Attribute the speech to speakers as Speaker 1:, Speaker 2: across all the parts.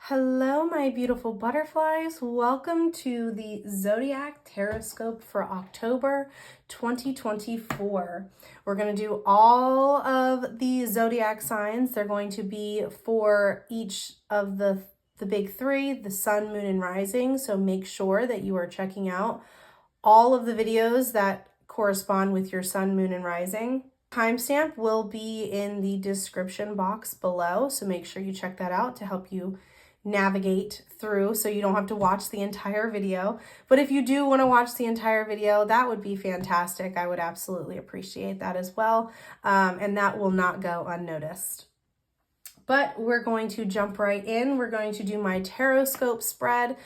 Speaker 1: Hello, my beautiful butterflies. Welcome to the Zodiac Taroscope for October 2024. We're going to do all of the zodiac signs. They're going to be for each of the big three, the sun, moon, and rising. So make sure that you are checking out all of the videos that correspond with your sun, moon, and rising. Timestamp will be in the description box below. So make sure you check that out to help you navigate through so you don't have to watch the entire video. But if you do want to watch the entire video, that would be fantastic. I would absolutely appreciate that as well. And that will not go unnoticed. But we're going to jump right in. We're going to do my Taroscope spread.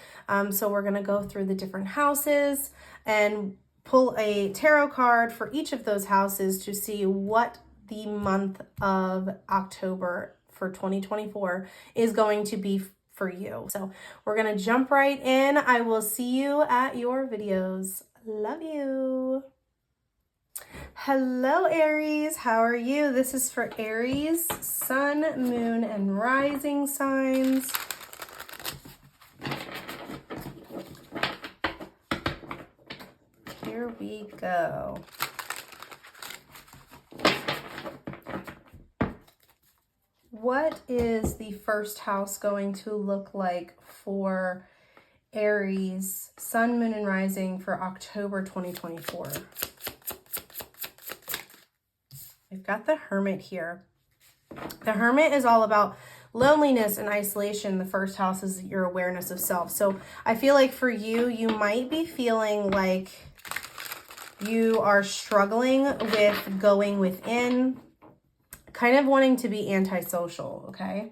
Speaker 1: So we're going to go through the different houses and pull a tarot card for each of those houses to see what the month of October for 2024 is going to be for you. So we're going to jump right in. I will see you at your videos. Love you. Hello, Aries. How are you? This is for Aries, sun, moon, and rising signs. Here we go. What is the first house going to look like for Aries, sun, moon, and rising for October 2024? We've got the Hermit here. The Hermit is all about loneliness and isolation. The first house is your awareness of self. So I feel like for you, you might be feeling like you are struggling with going within, kind of wanting to be antisocial, okay?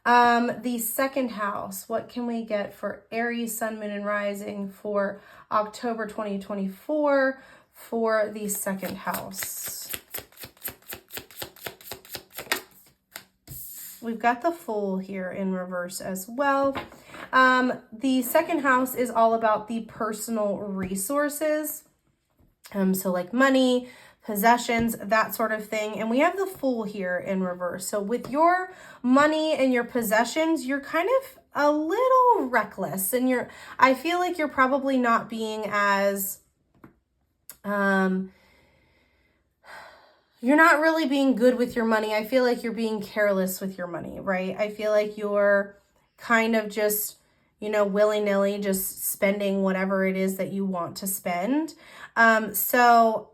Speaker 1: The second house, what can we get for Aries, sun, moon, and rising for October 2024 for the second house? We've got the Fool here in reverse as well. The second house is all about the personal resources. So like money, possessions, that sort of thing. And we have the Fool here in reverse. So with your money and your possessions, you're kind of a little reckless, and I feel like you're probably not being as, you're not really being good with your money. I feel like you're being careless with your money, right? I feel like you're kind of just, willy-nilly just spending whatever it is that you want to spend. So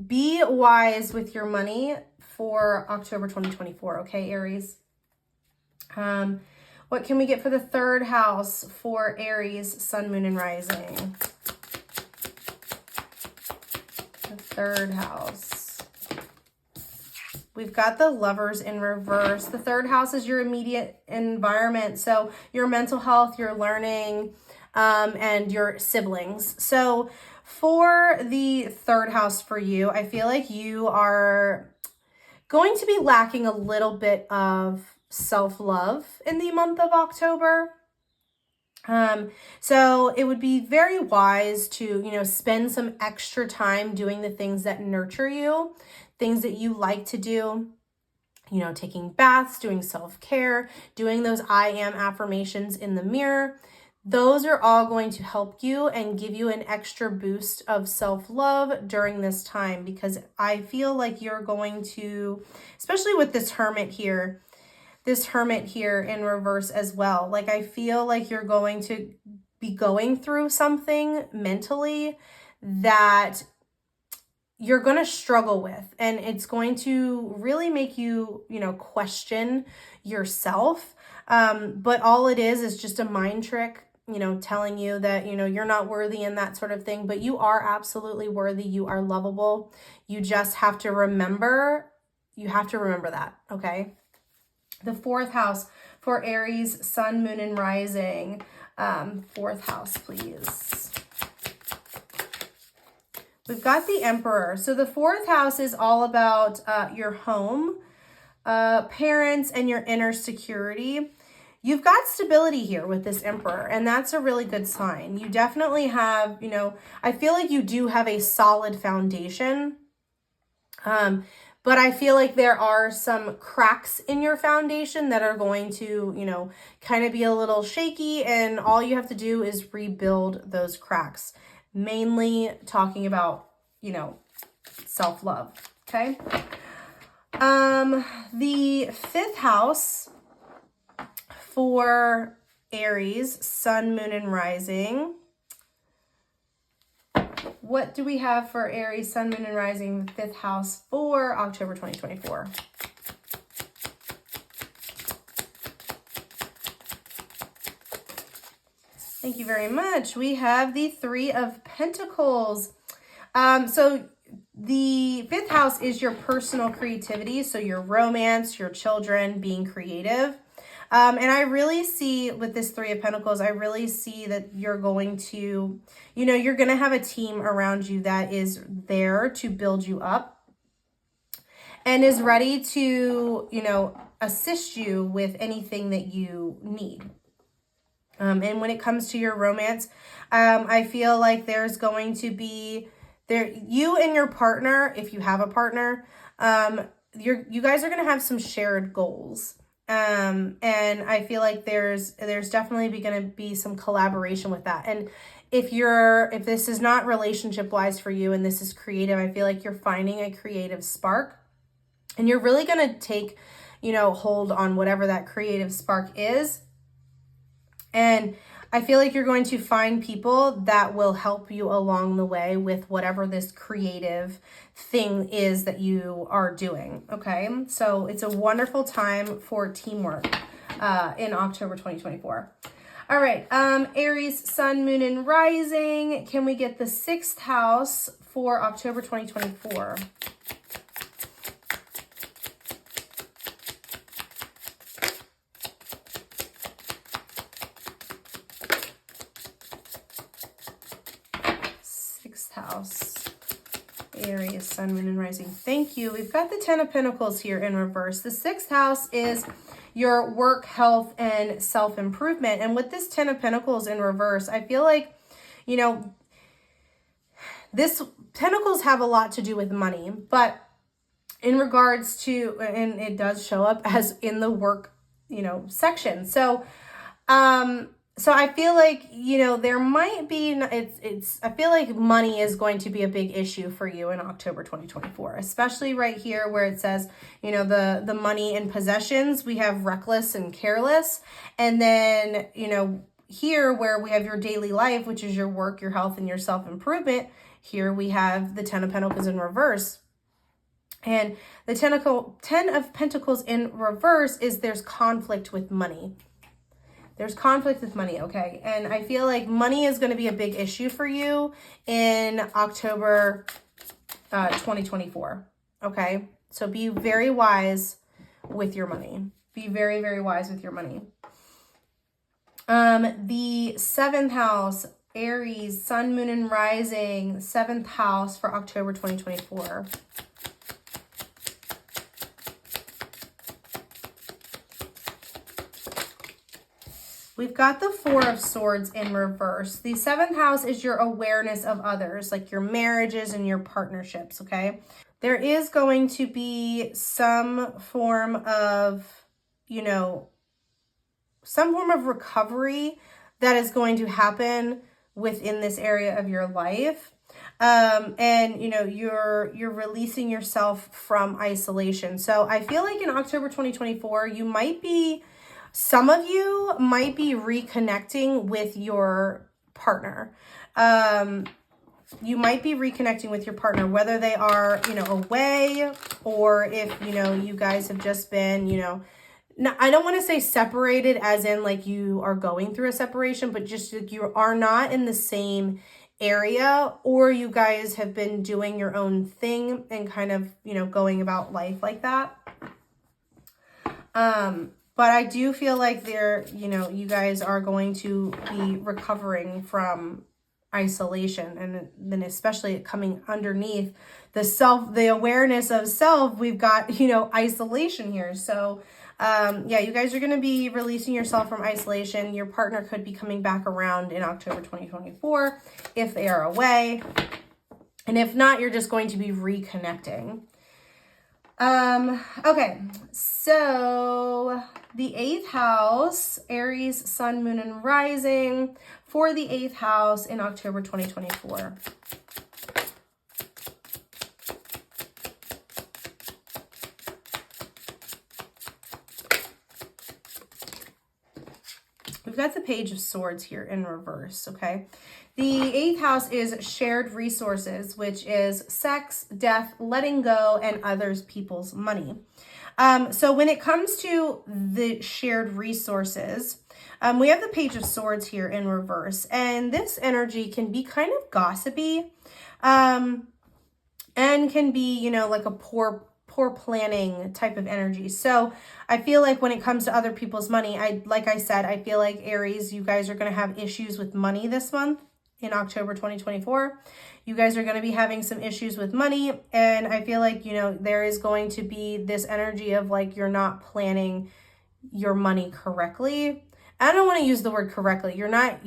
Speaker 1: be wise with your money for October 2024, okay, Aries? What can we get for the third house for Aries, sun, moon, and rising? The third house. We've got the Lovers in reverse. The third house is your immediate environment. So your mental health, your learning, and your siblings. So for the third house for you, I feel like you are going to be lacking a little bit of self-love in the month of October. So it would be very wise to, spend some extra time doing the things that nurture you, things that you like to do, taking baths, doing self-care, doing those I am affirmations in the mirror. Those are all going to help you and give you an extra boost of self-love during this time, because I feel like you're going to, especially with this Hermit here in reverse as well. Like, I feel like you're going to be going through something mentally that you're going to struggle with, and it's going to really make you, question yourself. But all it is just a mind trick, telling you that, you're not worthy and that sort of thing, but you are absolutely worthy. You are lovable. You just have to remember, that, okay? The fourth house for Aries, sun, moon, and rising. Fourth house, please. We've got the Emperor. So the fourth house is all about your home, parents, and your inner security. You've got stability here with this Emperor, and that's a really good sign. You definitely have, I feel like you do have a solid foundation. But I feel like there are some cracks in your foundation that are going to, you know, kind of be a little shaky, and all you have to do is rebuild those cracks. Mainly talking about, you know, self-love, okay? The 5th house for Aries, Sun, Moon, and Rising. What do we have for Aries, Sun, Moon, and Rising, the 5th house for October 2024? Thank you very much. We have the 3 of Pentacles. So the 5th house is your personal creativity. So your romance, your children, being creative. And I really see with this 3 of Pentacles, I really see that you're going to, you know, you're going to have a team around you that is there to build you up and is ready to, you know, assist you with anything that you need. And when it comes to your romance, I feel like there's going to be you and your partner, if you have a partner, you guys are going to have some shared goals. And I feel like there's definitely going to be some collaboration with that. And if this is not relationship wise for you and this is creative, I feel like you're finding a creative spark and you're really going to take, you know, hold on whatever that creative spark is. And I feel like you're going to find people that will help you along the way with whatever this creative thing is that you are doing, okay? So it's a wonderful time for teamwork in October 2024. All right, Aries, Sun, Moon, and Rising. Can we get the 6th house for October 2024? House, Aries, Sun, Moon, and Rising. Thank you. We've got the 10 of Pentacles here in reverse. The 6th house is your work, health, and self-improvement. And with this 10 of Pentacles in reverse, I feel like, you know, this Pentacles have a lot to do with money, but in regards to, and it does show up as in the work, you know, section. So, so I feel like, you know, there might be, I feel like money is going to be a big issue for you in October 2024, especially right here where it says, you know, the money and possessions, we have reckless and careless. And then, you know, here where we have your daily life, which is your work, your health, and your self-improvement, here we have the 10 of Pentacles in reverse. And the 10 of Pentacles in reverse is there's conflict with money. There's conflict with money, okay? And I feel like money is going to be a big issue for you in October 2024, okay? So be very wise with your money. Be very, very wise with your money. The 7th house, Aries, Sun, Moon, and Rising, 7th house for October 2024. We've got the 4 of Swords in reverse. The 7th house is your awareness of others, like your marriages and your partnerships, okay? There is going to be some form of, you know, some form of recovery that is going to happen within this area of your life. And, you know, you're releasing yourself from isolation. So I feel like in October 2024, some of you might be reconnecting with your partner. You might be reconnecting with your partner, whether they are, you know, away, or if, you know, you guys have just been, you know, I don't want to say separated as in like you are going through a separation, but just like you are not in the same area, or you guys have been doing your own thing and kind of, you know, going about life like that. But I do feel like you know, you guys are going to be recovering from isolation, and then especially coming underneath the awareness of self, we've got, you know, isolation here. So, yeah, you guys are going to be releasing yourself from isolation. Your partner could be coming back around in October 2024 if they are away. And if not, you're just going to be reconnecting. Okay, so the 8th house, Aries, sun, moon, and rising for the 8th house in October 2024. We've got the Page of Swords here in reverse, okay? The 8th house is shared resources, which is sex, death, letting go, and others people's money. So when it comes to the shared resources, we have the Page of Swords here in reverse, and this energy can be kind of gossipy, and can be, you know, like a poor planning type of energy. So I feel like when it comes to other people's money, like I said, I feel like Aries, you guys are going to have issues with money this month in October 2024. You guys are going to be having some issues with money. And I feel like, you know, there is going to be this energy of like, you're not planning your money correctly. I don't want to use the word correctly. You're not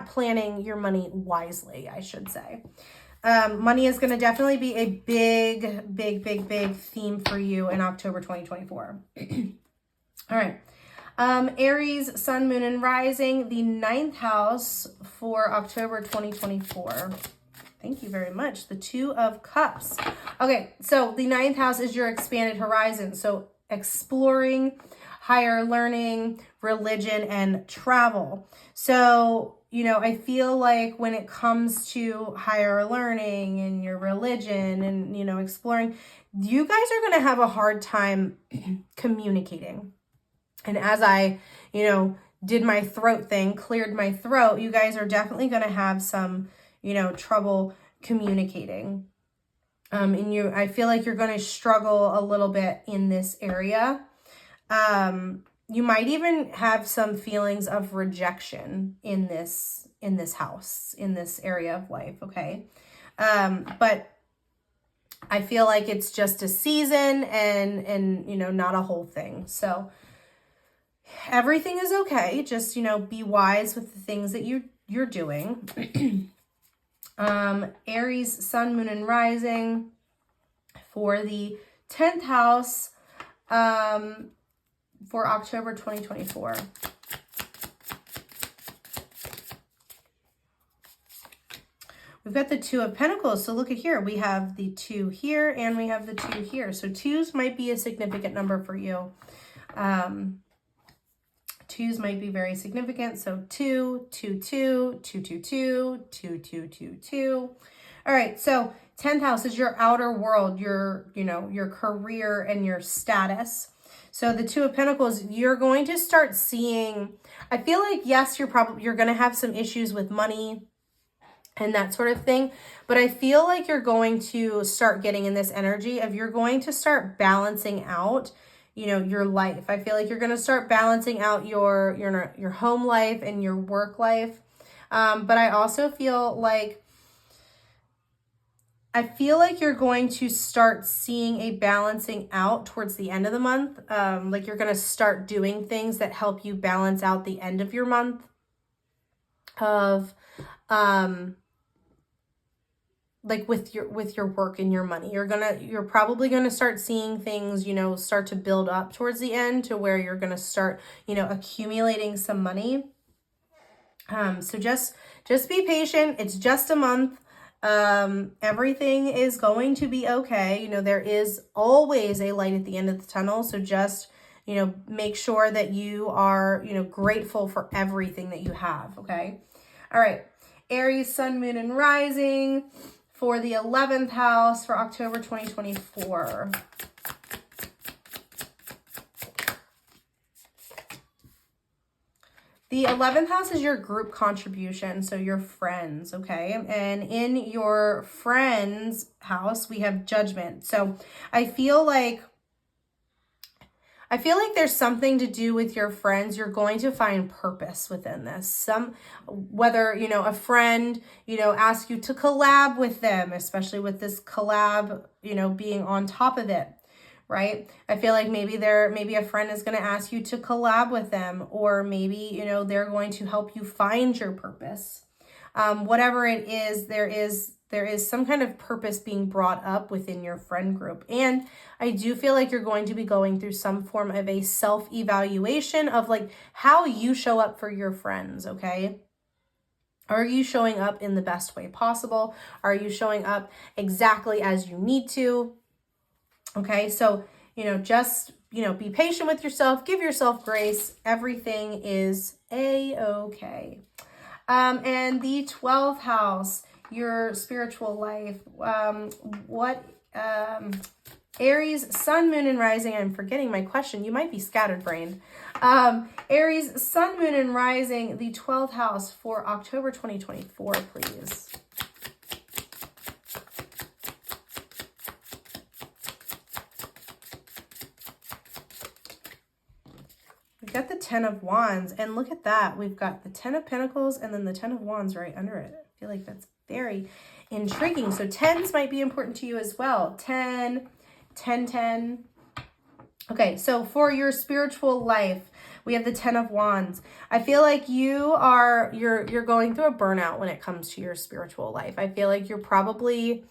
Speaker 1: planning your money wisely, I should say. Money is going to definitely be a big theme for you in October 2024. All right. Aries, sun, moon, and rising, the 9th house for October 2024. Thank you very much. The 2 of Cups. Okay, so the 9th house is your expanded horizon. So exploring, higher learning, religion, and travel. So, you know, I feel like when it comes to higher learning and your religion and, you know, exploring, you guys are going to have a hard time communicating. And as I, you know, did my throat thing, cleared my throat, you guys are definitely going to have some, you know, trouble communicating. And I feel like you're going to struggle a little bit in this area. You might even have some feelings of rejection in this house, in this area of life, okay? But I feel like it's just a season and you know, not a whole thing. So everything is okay. Just, you know, be wise with the things that you're doing. Aries, sun, moon, and rising for the 10th house, for October 2024. We've got the 2 of Pentacles. So look at here. We have the 2 here and we have the 2 here. So 2s might be a significant number for you. 2s might be very significant. So 2, 2, 2, 2, 2, 2, 2, 2, 2, 2. All right. So 10th house is your outer world, your, you know, your career and your status. So the 2 of Pentacles, you're going to start seeing, I feel like, yes, you're going to have some issues with money and that sort of thing. But I feel like you're going to start getting in this energy of you're going to start balancing out, you know, your life. I feel like you're going to start balancing out your home life and your work life. But I also feel like you're going to start seeing a balancing out towards the end of the month. Like you're going to start doing things that help you balance out the end of your month of, like with your work and your money. You're probably going to start seeing things, you know, start to build up towards the end to where you're going to start, you know, accumulating some money. So just be patient. It's just a month. Everything is going to be okay. You know, there is always a light at the end of the tunnel. So just, you know, make sure that you are, you know, grateful for everything that you have. Okay. All right. Aries, sun, moon, and rising for the 11th house for October 2024. The 11th house is your group contribution, so your friends, okay? And in your friends' house, we have judgment. So I feel like there's something to do with your friends. You're going to find purpose within this. Whether, you know, a friend, you know, asks you to collab with them, especially with this collab, you know, being on top of it. Right? I feel like maybe a friend is going to ask you to collab with them, or maybe, you know, they're going to help you find your purpose. whatever it is, there is some kind of purpose being brought up within your friend group. And I do feel like you're going to be going through some form of a self-evaluation of like how you show up for your friends, okay? Are you showing up in the best way possible? Are you showing up exactly as you need to? Okay, so, just, be patient with yourself, give yourself grace. Everything is a-okay. And the 12th house, your spiritual life, Aries, sun, moon, and rising. I'm forgetting my question. You might be scatterbrained. Aries, sun, moon, and rising, the 12th house for October 2024, please. We've got the 10 of Wands, and look at that. We've got the 10 of Pentacles and then the 10 of Wands right under it. I feel like that's very intriguing. So 10s might be important to you as well. 10, 10, 10. Okay, so for your spiritual life, we have the 10 of Wands. I feel like you're going through a burnout when it comes to your spiritual life. I feel like you're probably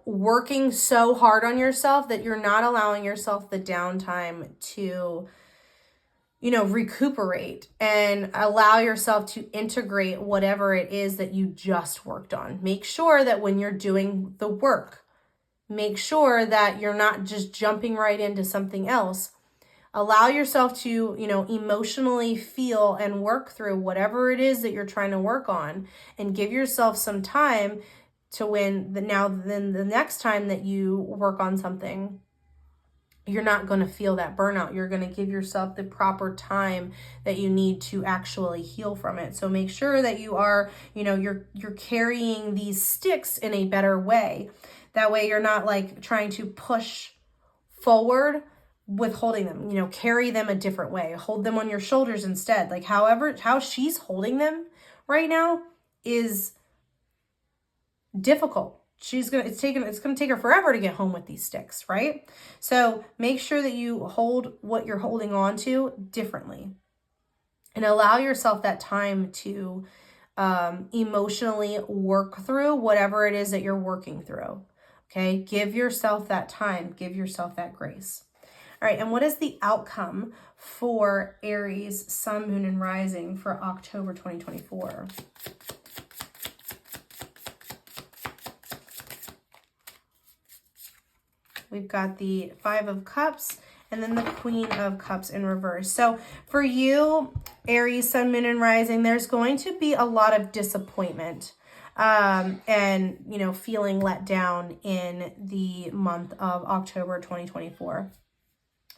Speaker 1: working so hard on yourself that you're not allowing yourself the downtime to, recuperate and allow yourself to integrate whatever it is that you just worked on. Make sure that when you're doing the work, make sure that you're not just jumping right into something else. Allow yourself to, emotionally feel and work through whatever it is that you're trying to work on, and give yourself some time to when the next time that you work on something, you're not going to feel that burnout. You're going to give yourself the proper time that you need to actually heal from it. So make sure that you are, you're carrying these sticks in a better way. That way you're not like trying to push forward with holding them, carry them a different way. Hold them on your shoulders instead. Like how she's holding them right now is difficult. It's going to take her forever to get home with these sticks, right? So make sure that you hold what you're holding on to differently, and allow yourself that time to emotionally work through whatever it is that you're working through. Okay. Give yourself that time, give yourself that grace. All right. And what is the outcome for Aries, sun, moon, and rising for October 2024? We've got the 5 of Cups and then the Queen of Cups in reverse. So for you, Aries, sun, moon, and rising, there's going to be a lot of disappointment and, feeling let down in the month of October 2024.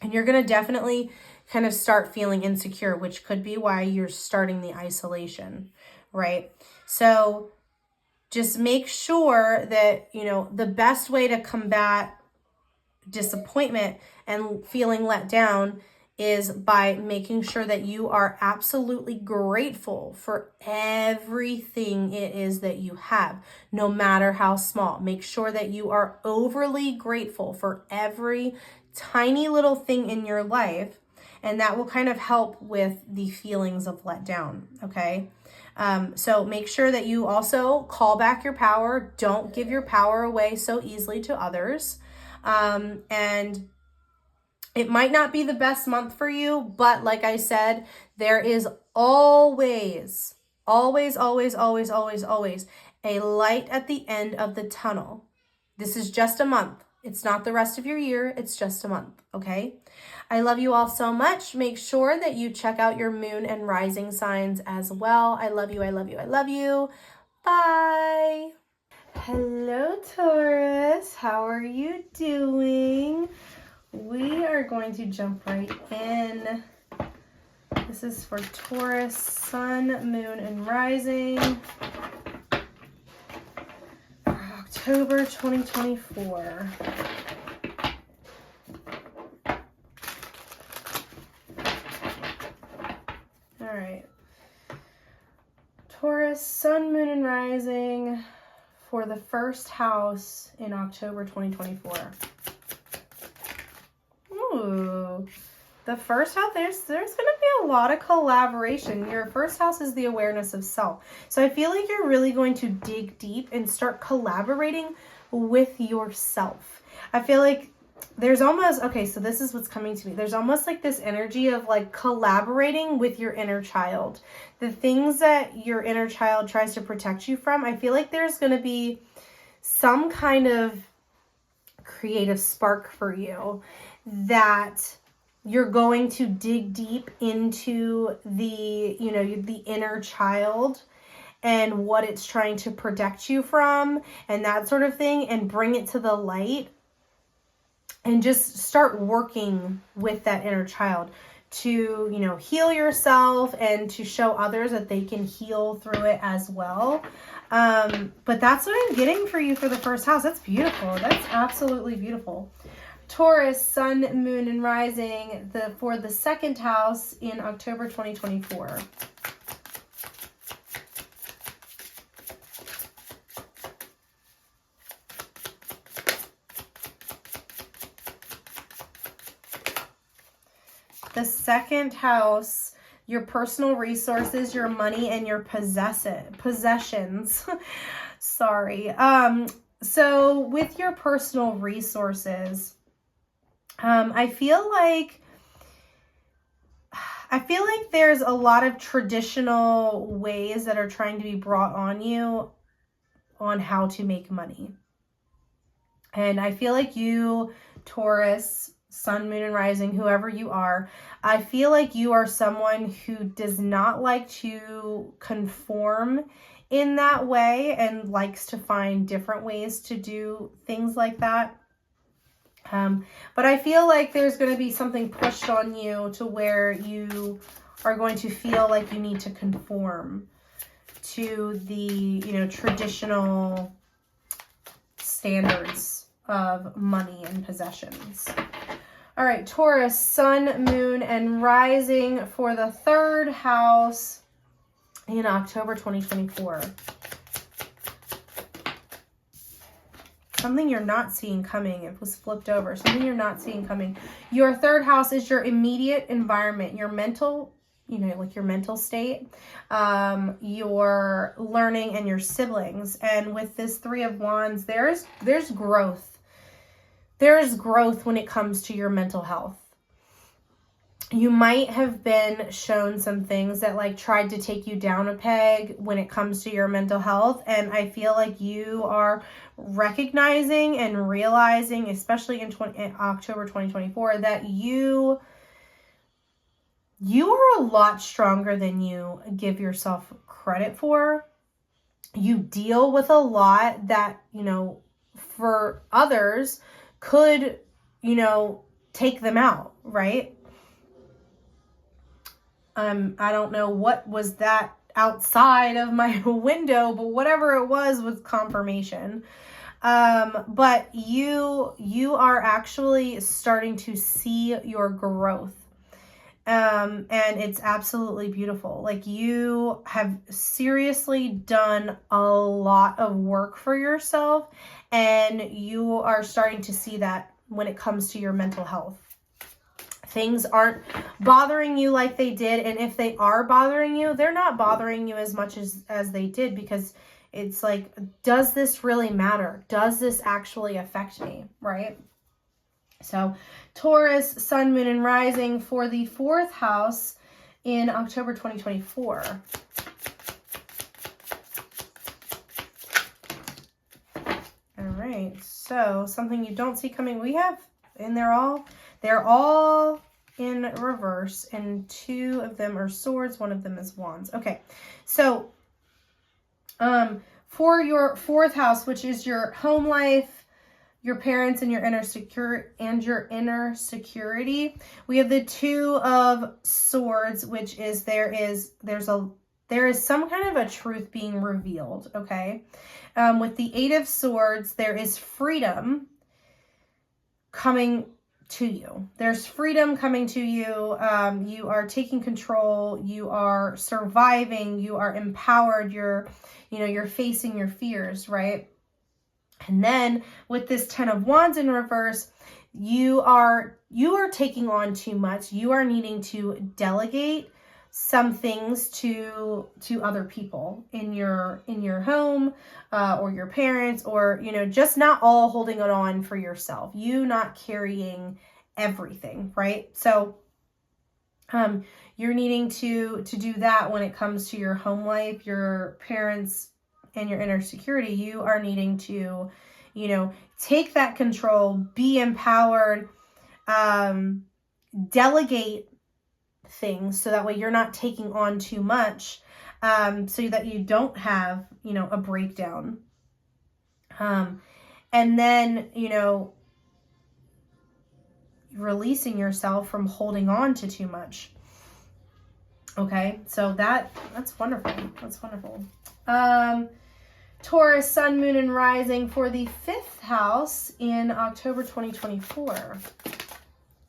Speaker 1: And you're going to definitely kind of start feeling insecure, which could be why you're starting the isolation, right? So just make sure that, the best way to combat disappointment and feeling let down is by making sure that you are absolutely grateful for everything it is that you have, no matter how small. Make sure that you are overly grateful for every tiny little thing in your life, and that will kind of help with the feelings of let down, okay? So make sure that you also call back your power. Don't give your power away so easily to others. And it might not be the best month for you, but like I said, there is always a light at the end of the tunnel. This is just a month. It's not the rest of your year. It's just a month. Okay. I love you all so much. Make sure that you check out your moon and rising signs as well. I love you. I love you. I love you. Bye. Hello, Taurus. How are you doing? We are going to jump right in. This is for Taurus, sun, moon, and rising for October 2024. All right. Taurus, sun, moon, and rising for the first house in October 2024. Ooh, The first house, there's going to be a lot of collaboration. Your first house is the awareness of self. So I feel like you're really going to dig deep and start collaborating with yourself. I feel like there's almost, okay, so this is what's coming to me. There's almost like this energy of like collaborating with your inner child. The things that your inner child tries to protect you from, I feel like there's going to be some kind of creative spark for you that you're going to dig deep into the, you know, the inner child and what it's trying to protect you from and that sort of thing, and bring it to the light and just start working with that inner child to, you know, heal yourself and to show others that they can heal through it as well. But that's what I'm getting for you for the first house. That's beautiful. That's absolutely beautiful. Taurus, sun, moon, and rising for the second house in October 2024. The second house, your personal resources, your money, and your possessions. Sorry. So with your personal resources, I feel like there's a lot of traditional ways that are trying to be brought on you on how to make money. And I feel like you, Taurus, sun, moon, and rising, whoever you are, I feel like you are someone who does not like to conform in that way and likes to find different ways to do things like that. But I feel like there's going to be something pushed on you to where you are going to feel like you need to conform to the, you know, traditional standards of money and possessions. All right, Taurus, sun, moon, and rising for the third house in October 2024. Something you're not seeing coming. It was flipped over. Something you're not seeing coming. Your third house is your immediate environment, your mental, you know, like your mental state, your learning, and your siblings. And with this Three of Wands, there's growth. There's growth when it comes to your mental health. You might have been shown some things that like tried to take you down a peg when it comes to your mental health. And I feel like you are recognizing and realizing, especially in October 2024, that you are a lot stronger than you give yourself credit for. You deal with a lot that, you know, for others could, you know, take them out, right? I don't know what was that outside of my window, but whatever it was confirmation. But you are actually starting to see your growth. And it's absolutely beautiful. Like, you have seriously done a lot of work for yourself, and you are starting to see that when it comes to your mental health. Things aren't bothering you like they did. And if they are bothering you, they're not bothering you as much as they did, because it's like, does this really matter? Does this actually affect me? Right? So Taurus, sun, moon, and rising for the fourth house in October 2024. All right. So something you don't see coming. We have, and they're all in reverse, and two of them are swords, one of them is wands. Okay, so for your fourth house, which is your home life, your parents, and your inner security, we have the Two of Swords, which is there is some kind of a truth being revealed. Okay, with the Eight of Swords, there is freedom coming to you. There's freedom coming to you. You are taking control. You are surviving. You are empowered. You're facing your fears, right? And then with this Ten of Wands in reverse, you are taking on too much. You are needing to delegate some things to other people in your home, or your parents, or, you know, just not all holding it on for yourself. You not carrying everything, right? So you're needing to do that when it comes to your home life, your parents, and your inner security. You are needing to, you know, take that control, be empowered, delegate things so that way you're not taking on too much, so that you don't have, you know, a breakdown. And then, you know, releasing yourself from holding on to too much. Okay, so that's wonderful. That's wonderful. Taurus, sun, moon, and rising for the 5th house in October 2024.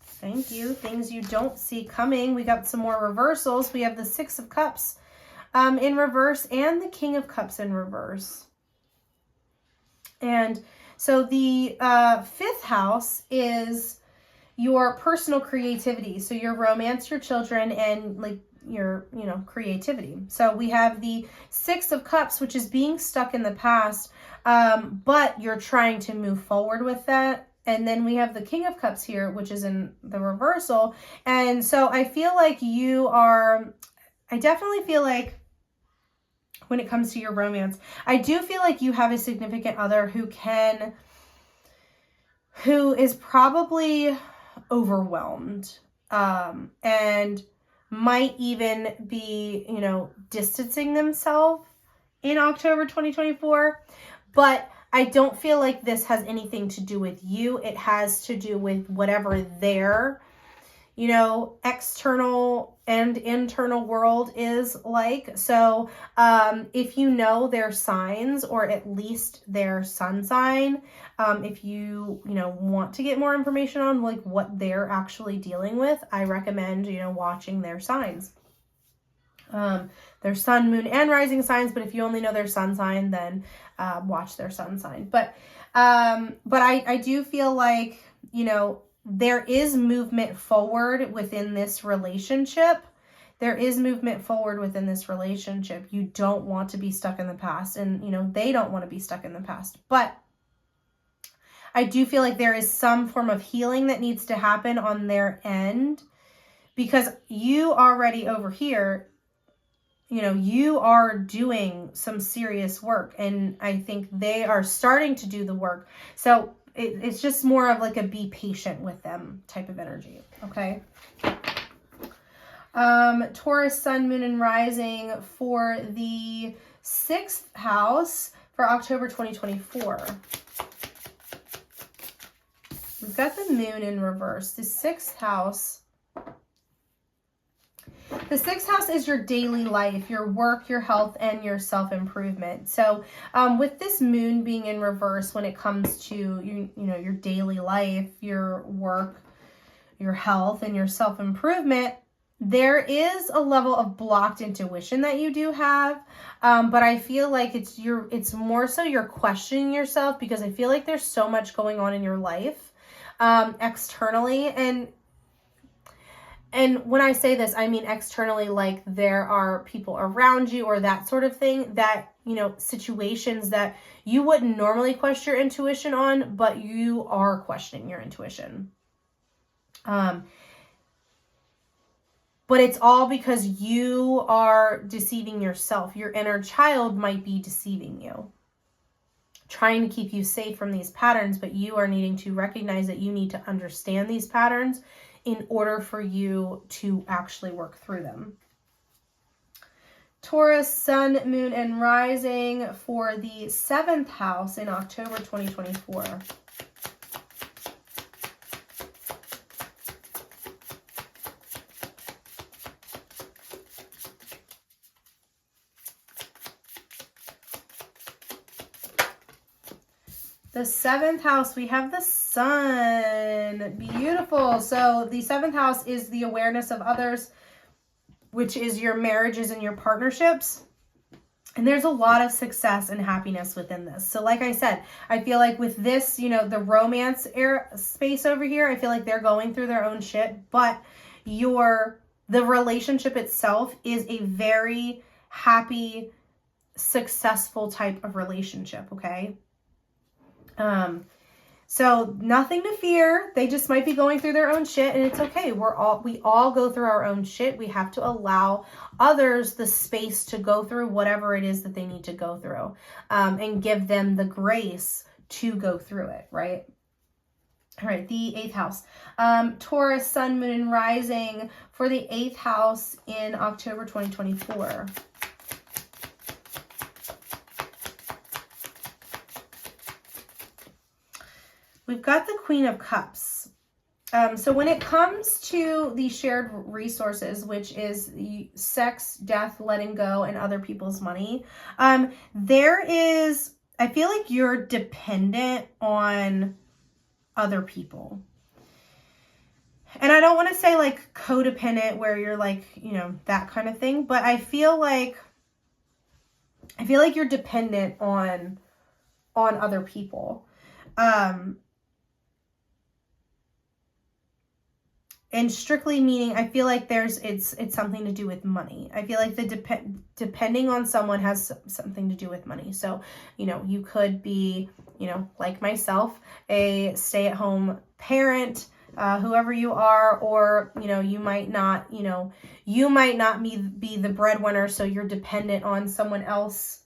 Speaker 1: Thank you. Things you don't see coming. We got some more reversals. We have the 6 of Cups in reverse and the King of Cups in reverse. And so the 5th house is your personal creativity. So your romance, your children, and like your, you know, creativity. So we have the 6 of Cups, which is being stuck in the past, but you're trying to move forward with that. And then we have the King of Cups here, which is in the reversal. And so I feel like I definitely feel like when it comes to your romance, I do feel like you have a significant other who is probably overwhelmed, and might even be, you know, distancing themselves in October 2024. But I don't feel like this has anything to do with you. It has to do with whatever their, you know, external and internal world is like. So if you know their signs, or at least their sun sign, if you know, want to get more information on like what they're actually dealing with, I recommend, you know, watching their signs. Their sun, moon, and rising signs. But if you only know their sun sign, then watch their sun sign. But I do feel like, you know, there is movement forward within this relationship. There is movement forward within this relationship. You don't want to be stuck in the past, and, you know, they don't want to be stuck in the past. But I do feel like there is some form of healing that needs to happen on their end, because you already over here, you know, you are doing some serious work, and I think they are starting to do the work. So it's just more of like a be patient with them type of energy. Okay. Taurus, sun, moon, and rising for the 6th house for October 2024. We've got the moon in reverse. The 6th house. The 6th house is your daily life, your work, your health, and your self-improvement. So with this moon being in reverse, when it comes to you know, your daily life, your work, your health, and your self-improvement, there is a level of blocked intuition that you do have. But I feel like it's more so you're questioning yourself, because I feel like there's so much going on in your life externally. And when I say this, I mean externally, like there are people around you or that sort of thing, that, you know, situations that you wouldn't normally question your intuition on, but you are questioning your intuition. But it's all because you are deceiving yourself. Your inner child might be deceiving you, trying to keep you safe from these patterns, but you are needing to recognize that you need to understand these patterns in order for you to actually work through them. Taurus, sun, moon, and rising for the 7th house in October 2024. The 7th house, we have the sun. Beautiful. So the 7th house is the awareness of others, which is your marriages and your partnerships. And there's a lot of success and happiness within this. So like I said, I feel like with this, you know, the romance space over here, I feel like they're going through their own shit, but the relationship itself is a very happy, successful type of relationship, okay? So nothing to fear. They just might be going through their own shit, and it's okay. We all go through our own shit. We have to allow others the space to go through whatever it is that they need to go through, and give them the grace to go through it, right? All right, the 8th house. Taurus, sun, moon, and rising for the 8th house in October 2024. We've got the Queen of Cups. So when it comes to the shared resources, which is the sex, death, letting go, and other people's money, I feel like you're dependent on other people. And I don't want to say like codependent where you're like, you know, that kind of thing, but I feel like you're dependent on other people. And strictly meaning, I feel like it's something to do with money. I feel like depending on someone has something to do with money. So, you know, you could be, you know, like myself, a stay-at-home parent, whoever you are, or, you know, you might not be the breadwinner, so you're dependent on someone else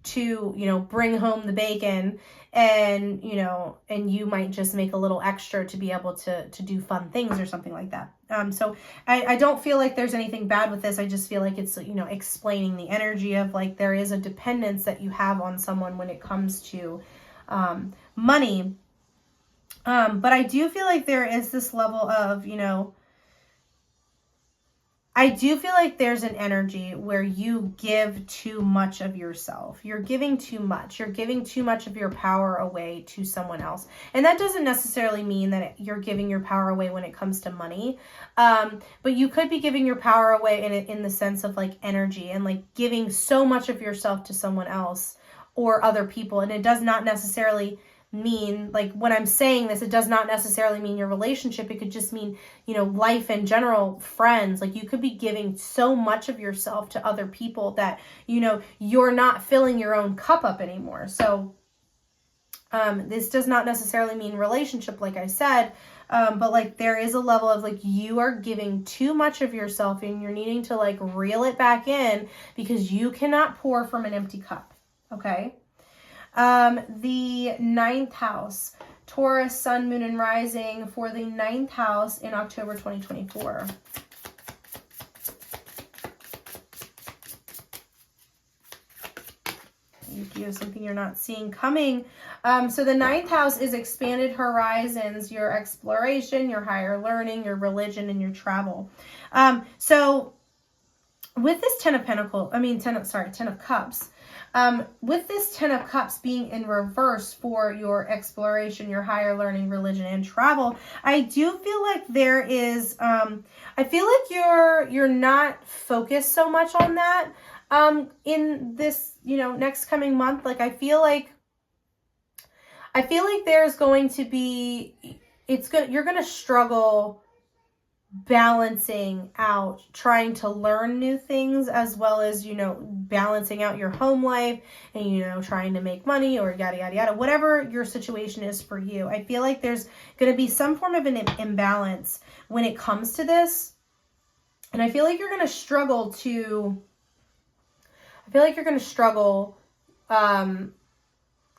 Speaker 1: to, you know, bring home the bacon, and, you know, and you might just make a little extra to be able to do fun things or something like that. So I don't feel like there's anything bad with this. I just feel like it's, you know, explaining the energy of like, there is a dependence that you have on someone when it comes to money. But I do feel like there is this level of, you know, I do feel like there's an energy where you give too much of yourself. You're giving too much. You're giving too much of your power away to someone else. And that doesn't necessarily mean that you're giving your power away when it comes to money. But you could be giving your power away in the sense of like energy and like giving so much of yourself to someone else or other people. And it does not necessarily mean, like when I'm saying this, it does not necessarily mean your relationship. It could just mean, you know, life in general, friends. Like you could be giving so much of yourself to other people that, you know, you're not filling your own cup up anymore. So this does not necessarily mean relationship, like I said, but like there is a level of like you are giving too much of yourself and you're needing to like reel it back in because you cannot pour from an empty cup. Okay. The 9th house, Taurus, sun, moon, and rising for the 9th house in October 2024. Thank you. Something you're not seeing coming. So the 9th house is expanded horizons, your exploration, your higher learning, your religion, and your travel. So with this 10 of Cups, with this 10 of Cups being in reverse for your exploration, your higher learning, religion, and travel, I do feel like there is, I feel like you're not focused so much on that in this, you know, next coming month. Like I feel like there's going to be, you're going to struggle balancing out trying to learn new things as well as, you know, balancing out your home life and, you know, trying to make money or yada, yada, yada, whatever your situation is for you. I feel like there's going to be some form of an imbalance when it comes to this. And I feel like you're going to struggle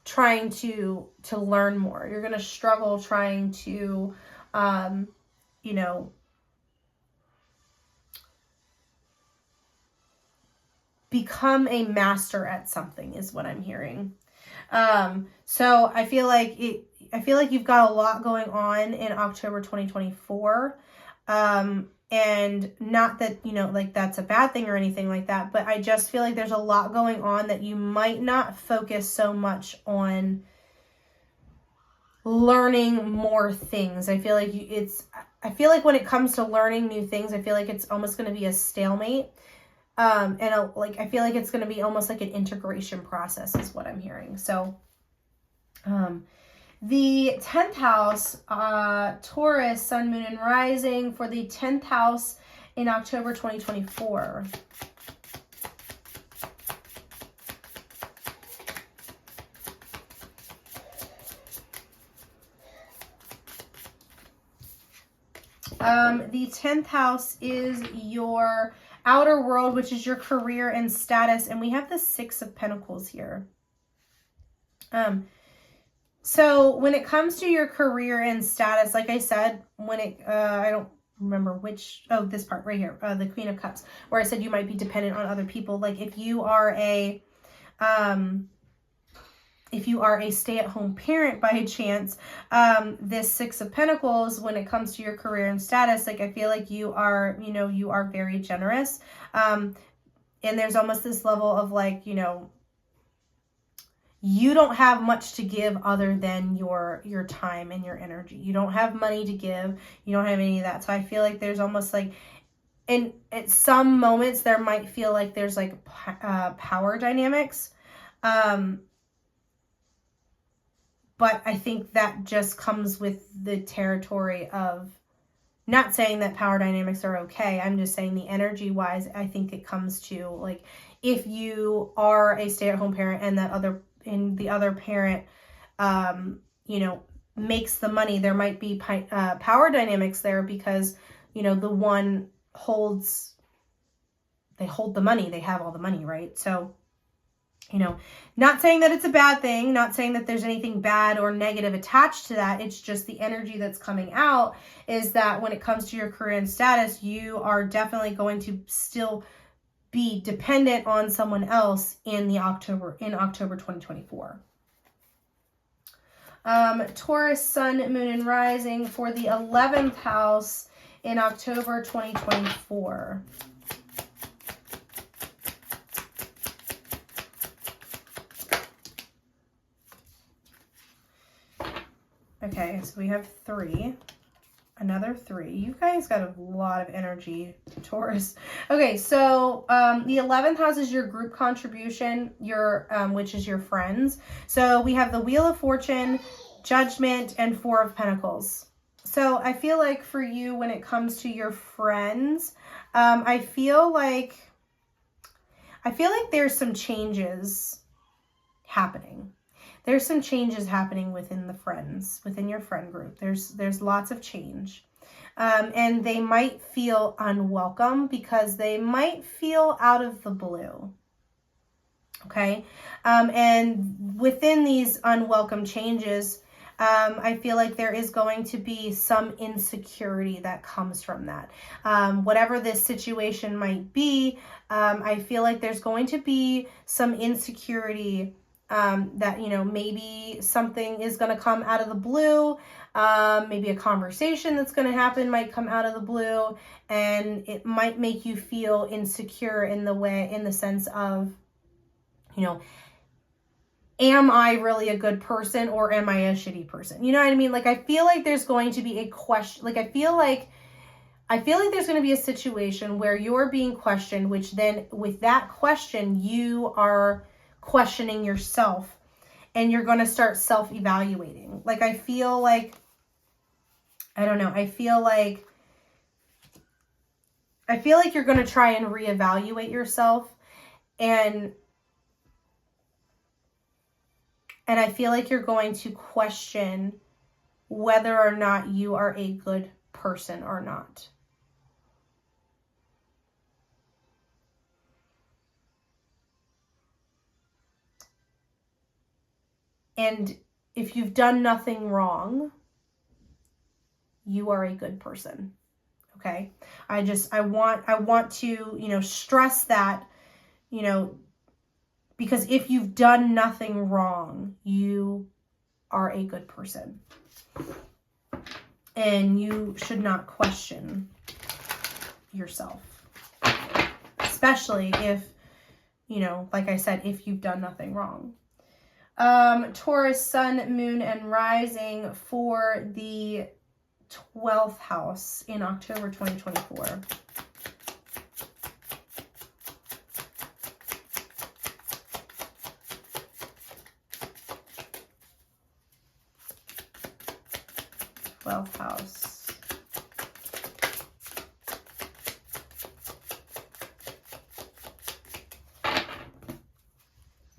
Speaker 1: trying to learn more. You're going to struggle trying to, you know, become a master at something is what I'm hearing. So I feel like you've got a lot going on in October 2024. And not that, you know, like that's a bad thing or anything like that, but I just feel like there's a lot going on that you might not focus so much on learning more things. I feel like when it comes to learning new things, I feel like it's almost going to be a stalemate. like, I feel like it's going to be almost like an integration process is what I'm hearing. So, the 10th house, Taurus, sun, moon, and rising for the 10th house in October 2024. The 10th house is your outer world, which is your career and status. And we have the 6 of Pentacles here. So when it comes to your career and status, like I said, when it, I don't remember which, oh, this part right here, the Queen of Cups, where I said you might be dependent on other people. Like if you are a stay-at-home parent by chance, this 6 of Pentacles, when it comes to your career and status, like I feel like you are, you know, you are very generous. And there's almost this level of like, you know, you don't have much to give other than your time and your energy. You don't have money to give. You don't have any of that. So I feel like there's almost like, and at some moments there might feel like there's like power dynamics. But I think that just comes with the territory of, not saying that power dynamics are okay. I'm just saying the energy wise, I think it comes to like, if you are a stay-at-home parent and the other parent, you know, makes the money, there might be power dynamics there because, you know, the one they hold the money, they have all the money, right? So, you know, not saying that it's a bad thing, not saying that there's anything bad or negative attached to that. It's just the energy that's coming out is that when it comes to your career and status, you are definitely going to still be dependent on someone else in October 2024. Taurus, sun, moon, and rising for the 11th house in October 2024. Okay, so we have 3. Another 3. You guys got a lot of energy, Taurus. Okay, so the 11th house is your group contribution, which is your friends. So we have the Wheel of Fortune, Judgment, and 4 of Pentacles. So I feel like for you, when it comes to your friends, I feel like there's some changes happening. There's some changes happening within your friend group. There's lots of change. And they might feel unwelcome because they might feel out of the blue. Okay. And within these unwelcome changes, I feel like there is going to be some insecurity that comes from that. Whatever this situation might be, I feel like there's going to be some insecurity that, you know, maybe something is going to come out of the blue. Maybe a conversation that's going to happen might come out of the blue, and it might make you feel insecure in the sense of, you know, am I really a good person or am I a shitty person? You know what I mean? Like, I feel like there's going to be a question. Like, I feel like there's going to be a situation where you're being questioned, which then with that question, you are questioning yourself and you're going to start self-evaluating. Like, I feel like, I don't know. I feel like you're going to try and reevaluate yourself, and I feel like you're going to question whether or not you are a good person or not. And if you've done nothing wrong, you are a good person. Okay? I want to, you know, stress that, you know, because if you've done nothing wrong, you are a good person. And you should not question yourself. Especially if, you know, like I said, if you've done nothing wrong. Taurus, sun, moon, and rising for the 12th house in October 2024. 12th house.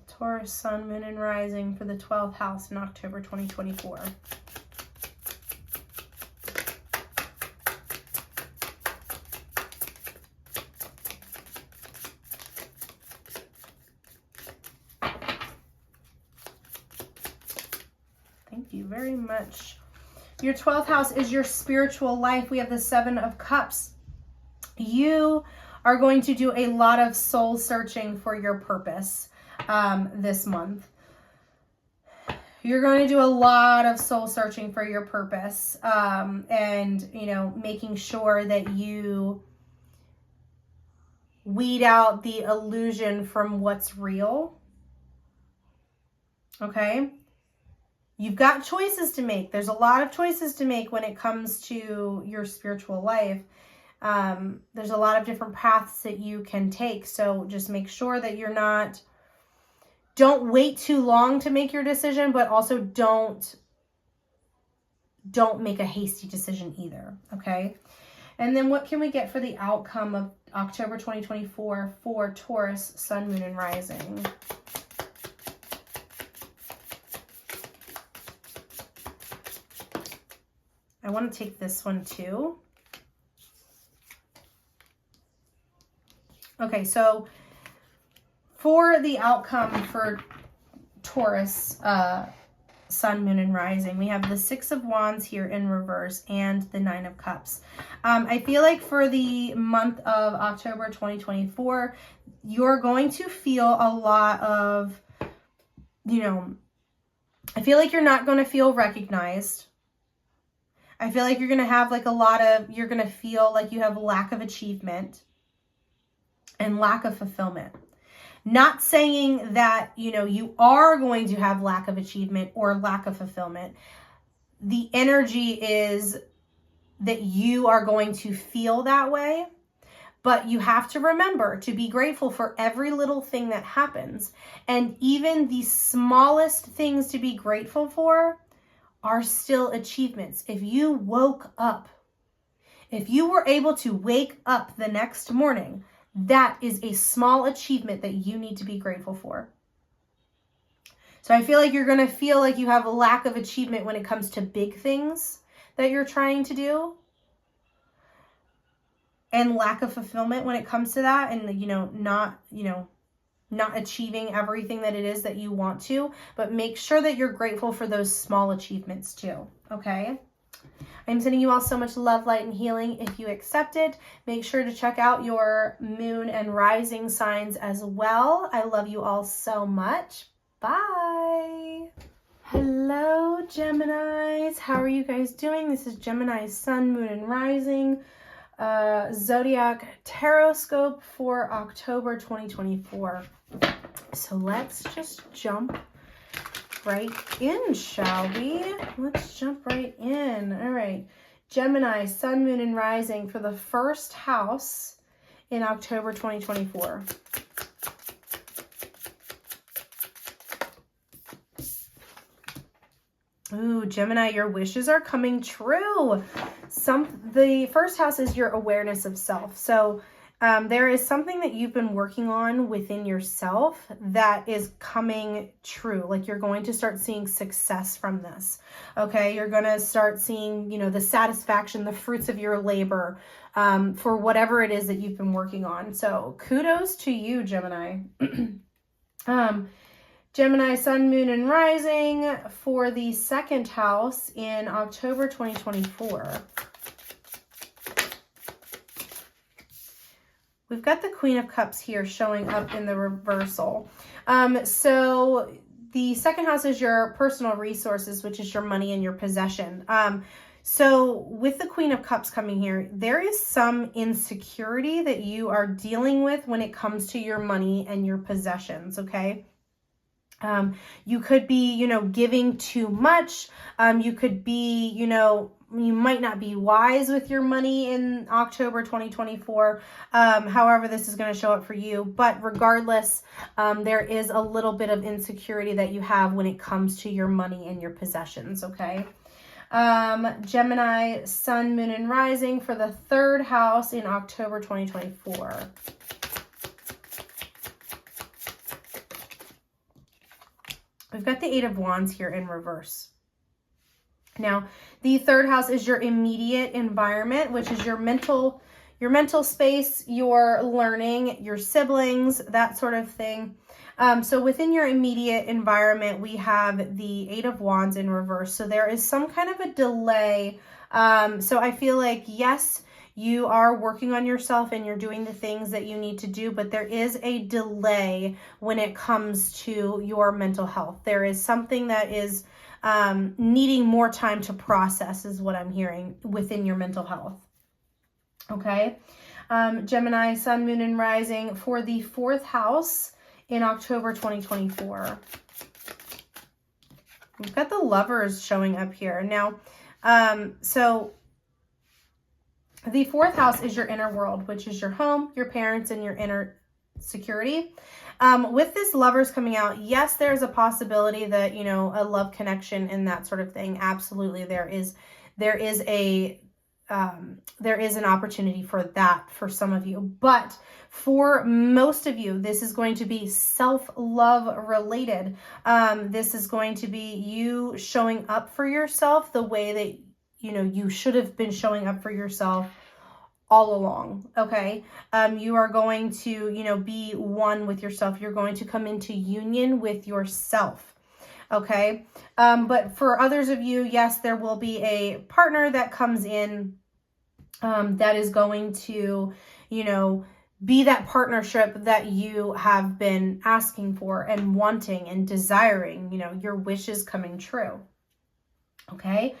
Speaker 1: Taurus, Sun, Moon, and Rising for the 12th house in October 2024. Thank you very much. Your 12th house is your spiritual life. We have the 7 of Cups. You are going to do a lot of soul searching for your purpose this month. You're going to do a lot of soul searching for your purpose and, you know, making sure that you weed out the illusion from what's real. Okay? You've got choices to make. There's a lot of choices to make when it comes to your spiritual life. There's a lot of different paths that you can take. So just make sure that you're not, don't wait too long to make your decision, but also don't make a hasty decision either. Okay. And then what can we get for the outcome of October 2024 for Taurus, Sun, Moon, and Rising? I want to take this one too. Okay, so for the outcome for Taurus, Sun, Moon, and Rising, we have the 6 of Wands here in reverse and the 9 of Cups. I feel like for the month of October 2024, you're going to feel a lot of, you know, I feel like you're not going to feel recognized. I feel like you're going to have like a lot of, you're going to feel like you have lack of achievement and lack of fulfillment. Not saying that, you know, you are going to have lack of achievement or lack of fulfillment. The energy is that you are going to feel that way, but you have to remember to be grateful for every little thing that happens. And even the smallest things to be grateful for are still achievements. If you woke up, if you were able to wake up the next morning, that is a small achievement that you need to be grateful for. So I feel like you're going to feel like you have a lack of achievement when it comes to big things that you're trying to do, and lack of fulfillment when it comes to that, and, you know, not achieving everything that it is that you want to, but make sure that you're grateful for those small achievements too. Okay. I'm sending you all so much love, light, and healing. If you accept it, make sure to check out your moon and rising signs as well. I love you all so much. Bye. Hello, Geminis. How are you guys doing? This is Gemini's Sun, Moon, and Rising Zodiac Taroscope for October 2024. So let's just jump right in, shall we? Let's jump right in. All right. Gemini, Sun, Moon, and Rising for the first house in October 2024. Ooh, Gemini, your wishes are coming true. The first house is your awareness of self. So there is something that you've been working on within yourself that is coming true. Like you're going to start seeing success from this. Okay. You're going to start seeing, you know, the satisfaction, the fruits of your labor for whatever it is that you've been working on. So kudos to you, Gemini. Gemini, Sun, Moon, and Rising for the second house in October 2024. We've got the Queen of Cups here showing up in the reversal. So the second house is your personal resources, which is your money and your possession. So with the Queen of Cups coming here, there is some insecurity that you are dealing with when it comes to your money and your possessions, okay? You could be, you know, giving too much. You could be, you know, you might not be wise with your money in October 2024. However, this is going to show up for you. But regardless, there is a little bit of insecurity that you have when it comes to your money and your possessions, okay? Gemini, Sun, Moon, and Rising for the 3rd house in October 2024. We've got the 8 of Wands here in reverse. Now, the 3rd house is your immediate environment, which is your mental space, your learning, your siblings, that sort of thing. So within your immediate environment, we have the 8 of Wands in reverse. So there is some kind of a delay. So I feel like, yes, you are working on yourself and you're doing the things that you need to do, but there is a delay when it comes to your mental health. There is something that is needing more time to process, is what I'm hearing within your mental health. Okay. Gemini, Sun, Moon, and Rising for the 4th house in October 2024. We've got the Lovers showing up here. Now, so the 4th house is your inner world, which is your home, your parents, and your inner security. With this Lovers coming out, yes, there's a possibility that, you know, a love connection and that sort of thing. Absolutely. There is an opportunity for that for some of you, but for most of you, this is going to be self-love related. This is going to be you showing up for yourself the way that, you know, you should have been showing up for yourself all along. Okay. You are going to, you know, be one with yourself. You're going to come into union with yourself. Okay. But for others of you, yes, there will be a partner that comes in that is going to, you know, be that partnership that you have been asking for and wanting and desiring, you know, your wishes coming true. Okay.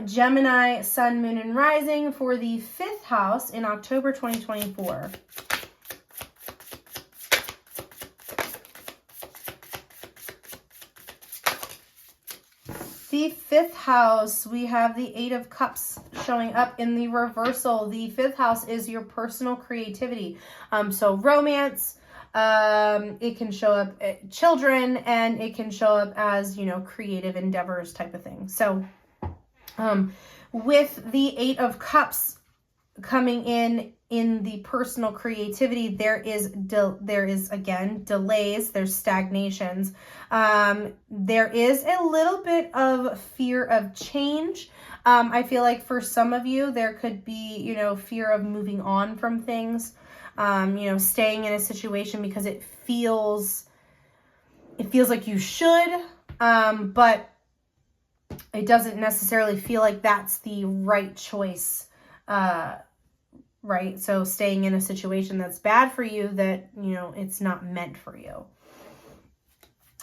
Speaker 1: Gemini, Sun, Moon, and Rising for the 5th house in October 2024. The 5th house, we have the 8 of Cups showing up in the reversal. The 5th house is your personal creativity. So romance, it can show up children, and it can show up as, you know, creative endeavors type of thing. So with the 8 of Cups coming in the personal creativity, there is again delays, there's stagnations. There is a little bit of fear of change. I feel like for some of you, there could be, you know, fear of moving on from things, you know, staying in a situation because it feels like you should, but it doesn't necessarily feel like that's the right choice, right? So staying in a situation that's bad for you, that, you know, it's not meant for you.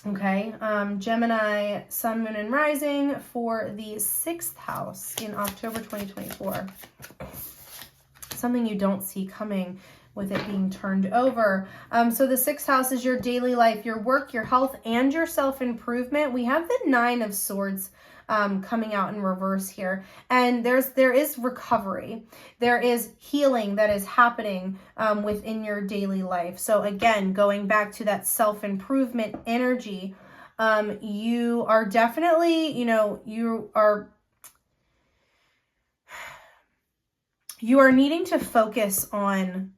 Speaker 1: Okay. Gemini, Sun, Moon, and Rising for the 6th house in October 2024. Something you don't see coming with it being turned over. So the 6th house is your daily life, your work, your health, and your self-improvement. We have the 9 of Swords coming out in reverse here. And there is recovery. There is healing that is happening within your daily life. So again, going back to that self-improvement energy, you are definitely, you know, you are needing to focus on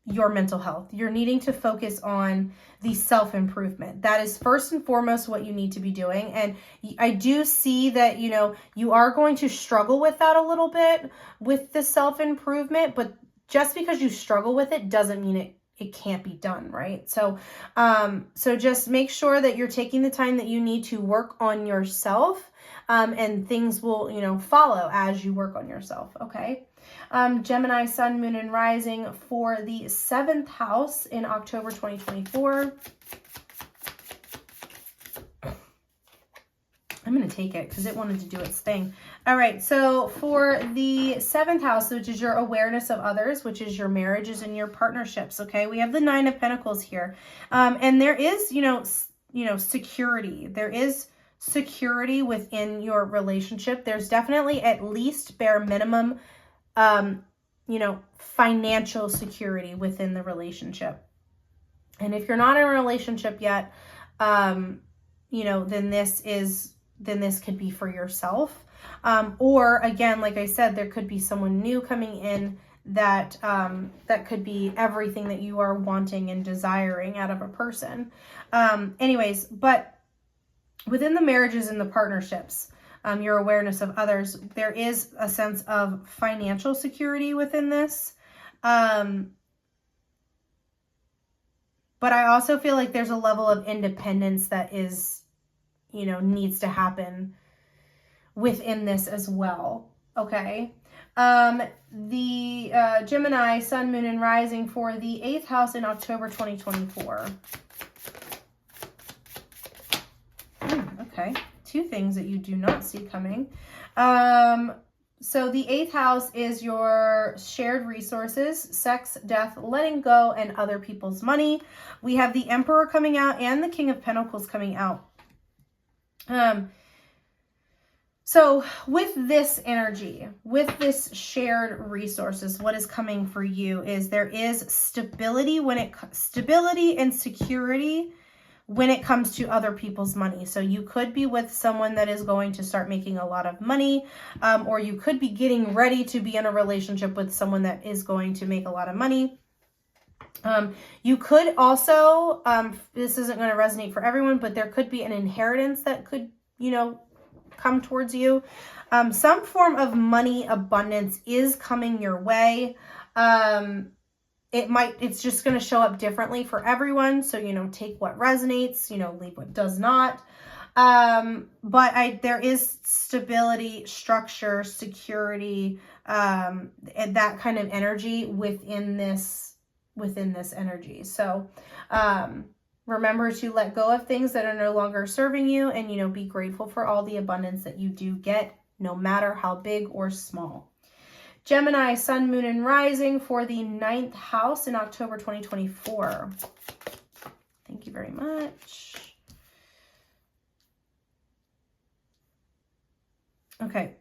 Speaker 1: your mental health. You're needing to focus on the self-improvement. That is first and foremost what you need to be doing. And I do see that, you know, you are going to struggle with that a little bit with the self-improvement, but just because you struggle with it doesn't mean it can't be done, right? So, so just make sure that you're taking the time that you need to work on yourself, and things will, you know, follow as you work on yourself. Okay. Gemini, Sun, Moon, and Rising for the 7th house in October 2024. I'm going to take it because it wanted to do its thing. All right. So for the 7th house, which is your awareness of others, which is your marriages and your partnerships. Okay. We have the 9 of Pentacles here. And there is, you know, security. There is security within your relationship. There's definitely at least bare minimum, you know, financial security within the relationship. And if you're not in a relationship yet, you know, then this is then this could be for yourself. Or again, like I said, there could be someone new coming in that that could be everything that you are wanting and desiring out of a person. Anyways, but within the marriages and the partnerships, your awareness of others, there is a sense of financial security within this. But I also feel like there's a level of independence that is, you know, needs to happen within this as well. Okay. The Gemini, Sun, Moon, and Rising for the 8th house in October 2024. Okay. Two things that you do not see coming. So the 8th house is your shared resources, sex, death, letting go, and other people's money. We have the Emperor coming out and the King of Pentacles coming out. So with this energy, with this shared resources, what is coming for you is there is stability stability and security when it comes to other people's money. So you could be with someone that is going to start making a lot of money, or you could be getting ready to be in a relationship with someone that is going to make a lot of money. You could also, this isn't going to resonate for everyone, but there could be an inheritance that could, you know, come towards you. Some form of money abundance is coming your way. It's just going to show up differently for everyone. So, you know, take what resonates, you know, leave what does not. But there is stability, structure, security, and that kind of energy within this energy. So, remember to let go of things that are no longer serving you and, you know, be grateful for all the abundance that you do get, no matter how big or small. Gemini, Sun, Moon, and Rising for the 9th house in October 2024. Thank you very much. Okay.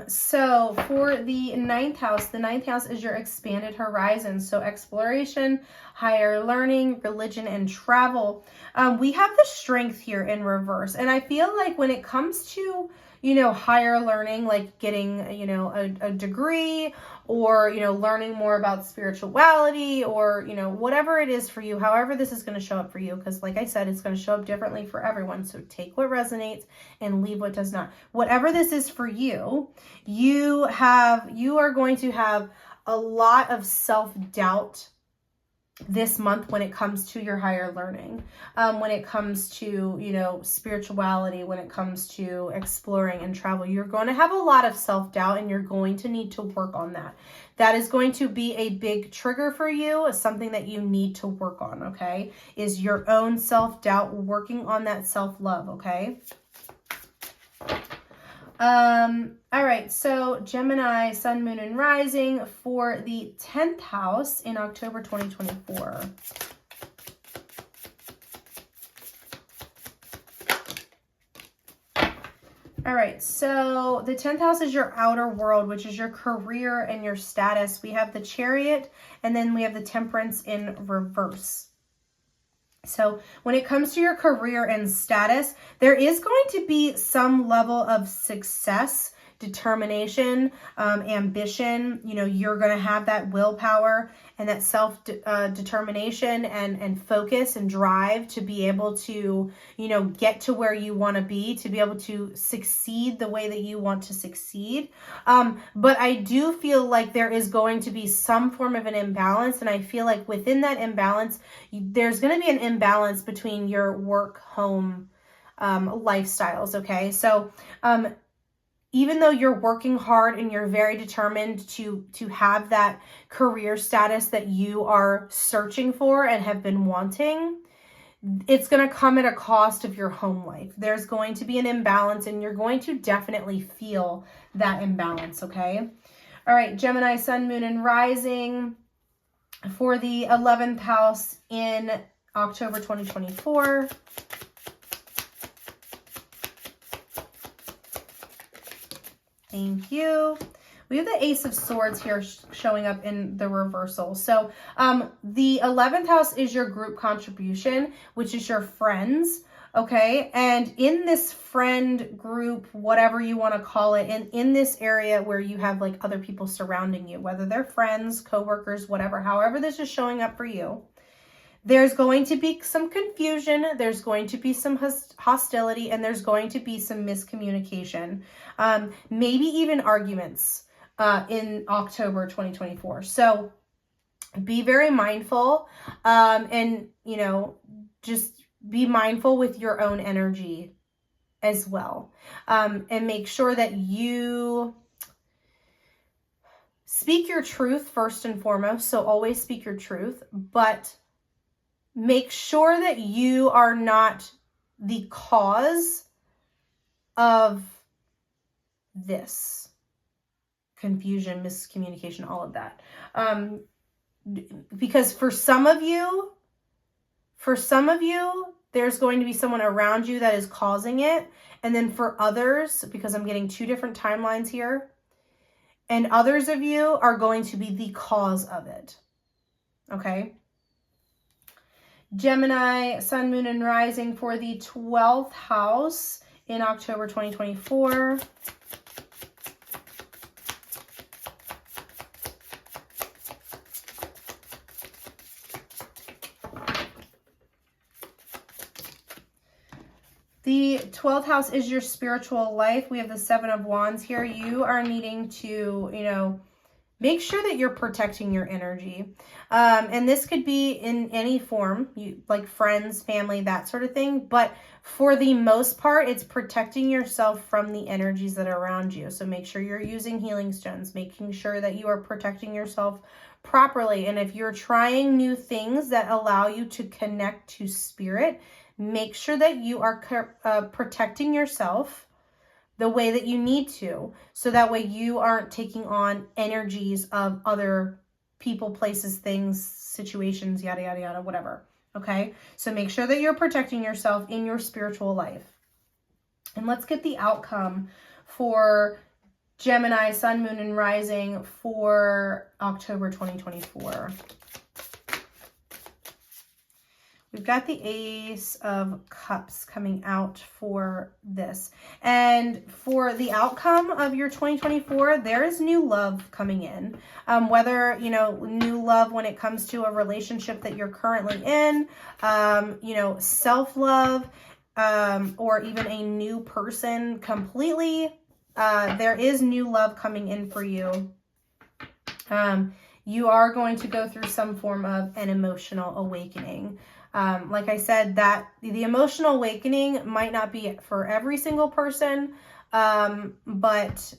Speaker 1: So for the 9th house is your expanded horizons. So exploration, higher learning, religion, and travel. We have the Strength here in reverse. And I feel like when it comes to, you know, higher learning, like getting, you know, a degree, or, you know, learning more about spirituality, or, you know, whatever it is for you, however this is going to show up for you, because like I said, it's going to show up differently for everyone. So take what resonates and leave what does not. Whatever this is for you, you are going to have a lot of self-doubt this month when it comes to your higher learning, when it comes to, you know, spirituality, when it comes to exploring and travel. You're going to have a lot of self-doubt, and you're going to need to work on that. That is going to be a big trigger for you, something that you need to work on, okay? Is your own self-doubt, working on that self-love, okay? All right, so Gemini, Sun, Moon, and Rising for the 10th house in October 2024. All right, so the 10th house is your outer world, which is your career and your status. We have the Chariot, and then we have the Temperance in reverse. So when it comes to your career and status, there is going to be some level of success, determination, ambition. You know, you're going to have that willpower and that self-determination and focus and drive to be able to, you know, get to where you want to be able to succeed the way that you want to succeed. But I do feel like there is going to be some form of an imbalance. And I feel like within that imbalance, there's going to be an imbalance between your work-home lifestyles, okay? So, even though you're working hard and you're very determined to have that career status that you are searching for and have been wanting, it's going to come at a cost of your home life. There's going to be an imbalance, and you're going to definitely feel that imbalance, okay? All right, Gemini, Sun, Moon, and Rising for the 11th house in October 2024. Thank you. We have the Ace of Swords here showing up in the reversal. So the 11th house is your group contribution, which is your friends. Okay, and in this friend group, whatever you want to call it, and in this area where you have like other people surrounding you, whether they're friends, coworkers, whatever, however this is showing up for you, there's going to be some confusion, there's going to be some hostility, and there's going to be some miscommunication, maybe even arguments in October 2024. So be very mindful, and, you know, just be mindful with your own energy as well. And make sure that you speak your truth first and foremost. So always speak your truth, but make sure that you are not the cause of this confusion, miscommunication, all of that. Because for some of you, there's going to be someone around you that is causing it. And then for others, because I'm getting two different timelines here, and others of you are going to be the cause of it. Okay? Gemini, Sun, Moon, and Rising for the 12th house in October 2024. The 12th house is your spiritual life. We have the 7 of Wands here. You are needing to, you know, make sure that you're protecting your energy. And this could be in any form, like friends, family, that sort of thing. But for the most part, it's protecting yourself from the energies that are around you. So make sure you're using healing stones, making sure that you are protecting yourself properly. And if you're trying new things that allow you to connect to spirit, make sure that you are protecting yourself the way that you need to, so that way you aren't taking on energies of other people, places, things, situations, yada, yada, yada, whatever. Okay? So make sure that you're protecting yourself in your spiritual life. And let's get the outcome for Gemini, Sun, Moon, and Rising for October 2024. We've got the Ace of Cups coming out for this. And for the outcome of your 2024, there is new love coming in. Whether, you know, new love when it comes to a relationship that you're currently in, you know, self-love, or even a new person completely. There is new love coming in for you. You are going to go through some form of an emotional awakening. Like I said, that the emotional awakening might not be for every single person, but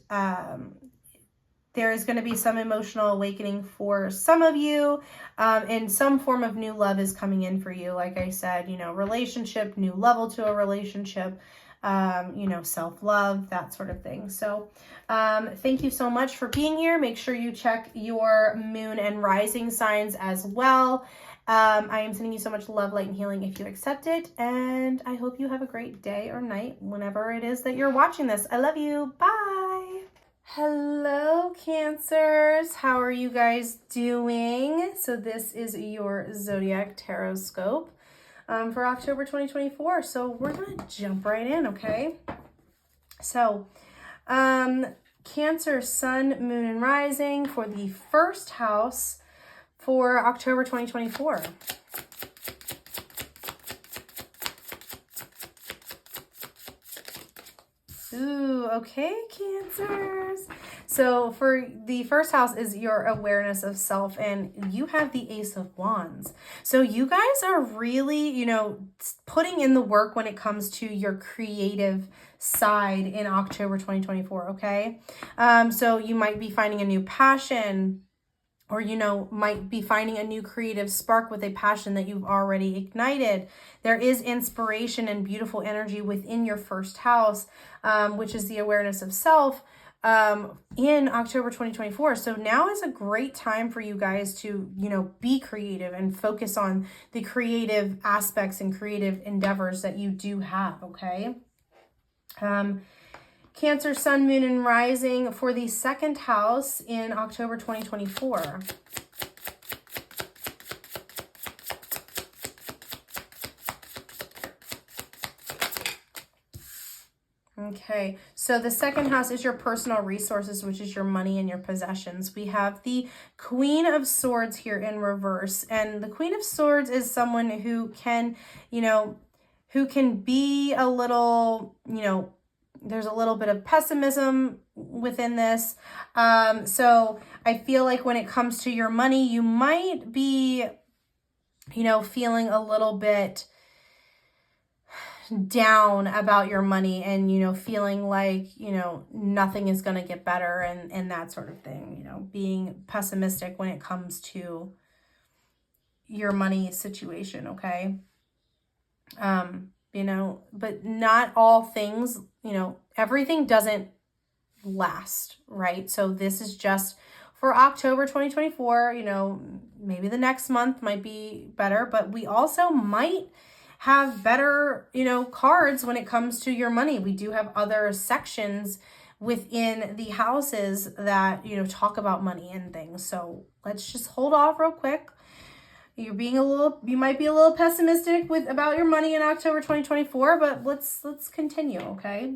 Speaker 1: there is going to be some emotional awakening for some of you, and some form of new love is coming in for you. Like I said, you know, relationship, new level to a relationship, you know, self-love, that sort of thing. So thank you so much for being here. Make sure you check your moon and rising signs as well. I am sending you so much love, light, and healing if you accept it. And I hope you have a great day or night whenever it is that you're watching this. I love you. Bye. Hello, Cancers. How are you guys doing? So this is your Zodiac Taroscope for October 2024. So we're going to jump right in, okay? So Cancer, Sun, Moon, and Rising for the first house for October 2024. Ooh, okay, Cancers. So for the first house is your awareness of self, and you have the Ace of Wands. So you guys are really, you know, putting in the work when it comes to your creative side in October 2024, okay? So you might be finding a new passion, or, you know, might be finding a new creative spark with a passion that you've already ignited. There is inspiration and beautiful energy within your first house, which is the awareness of self, in October 2024. So now is a great time for you guys to, you know, be creative and focus on the creative aspects and creative endeavors that you do have, okay? Cancer, Sun, Moon, and Rising for the second house in October 2024. Okay, so the second house is your personal resources, which is your money and your possessions. We have the Queen of Swords here in reverse. And the Queen of Swords is someone who can, who can be a little, there's a little bit of pessimism within this. So I feel like when it comes to your money, you might be, feeling a little bit down about your money and, feeling like, nothing is going to get better and that sort of thing, being pessimistic when it comes to your money situation. Okay. But not all things, everything doesn't last, right? So this is just for October 2024, maybe the next month might be better, but we also might have better, cards when it comes to your money. We do have other sections within the houses that, talk about money and things. So let's just hold off real quick. You might be a little pessimistic about your money in October 2024, but let's continue, okay?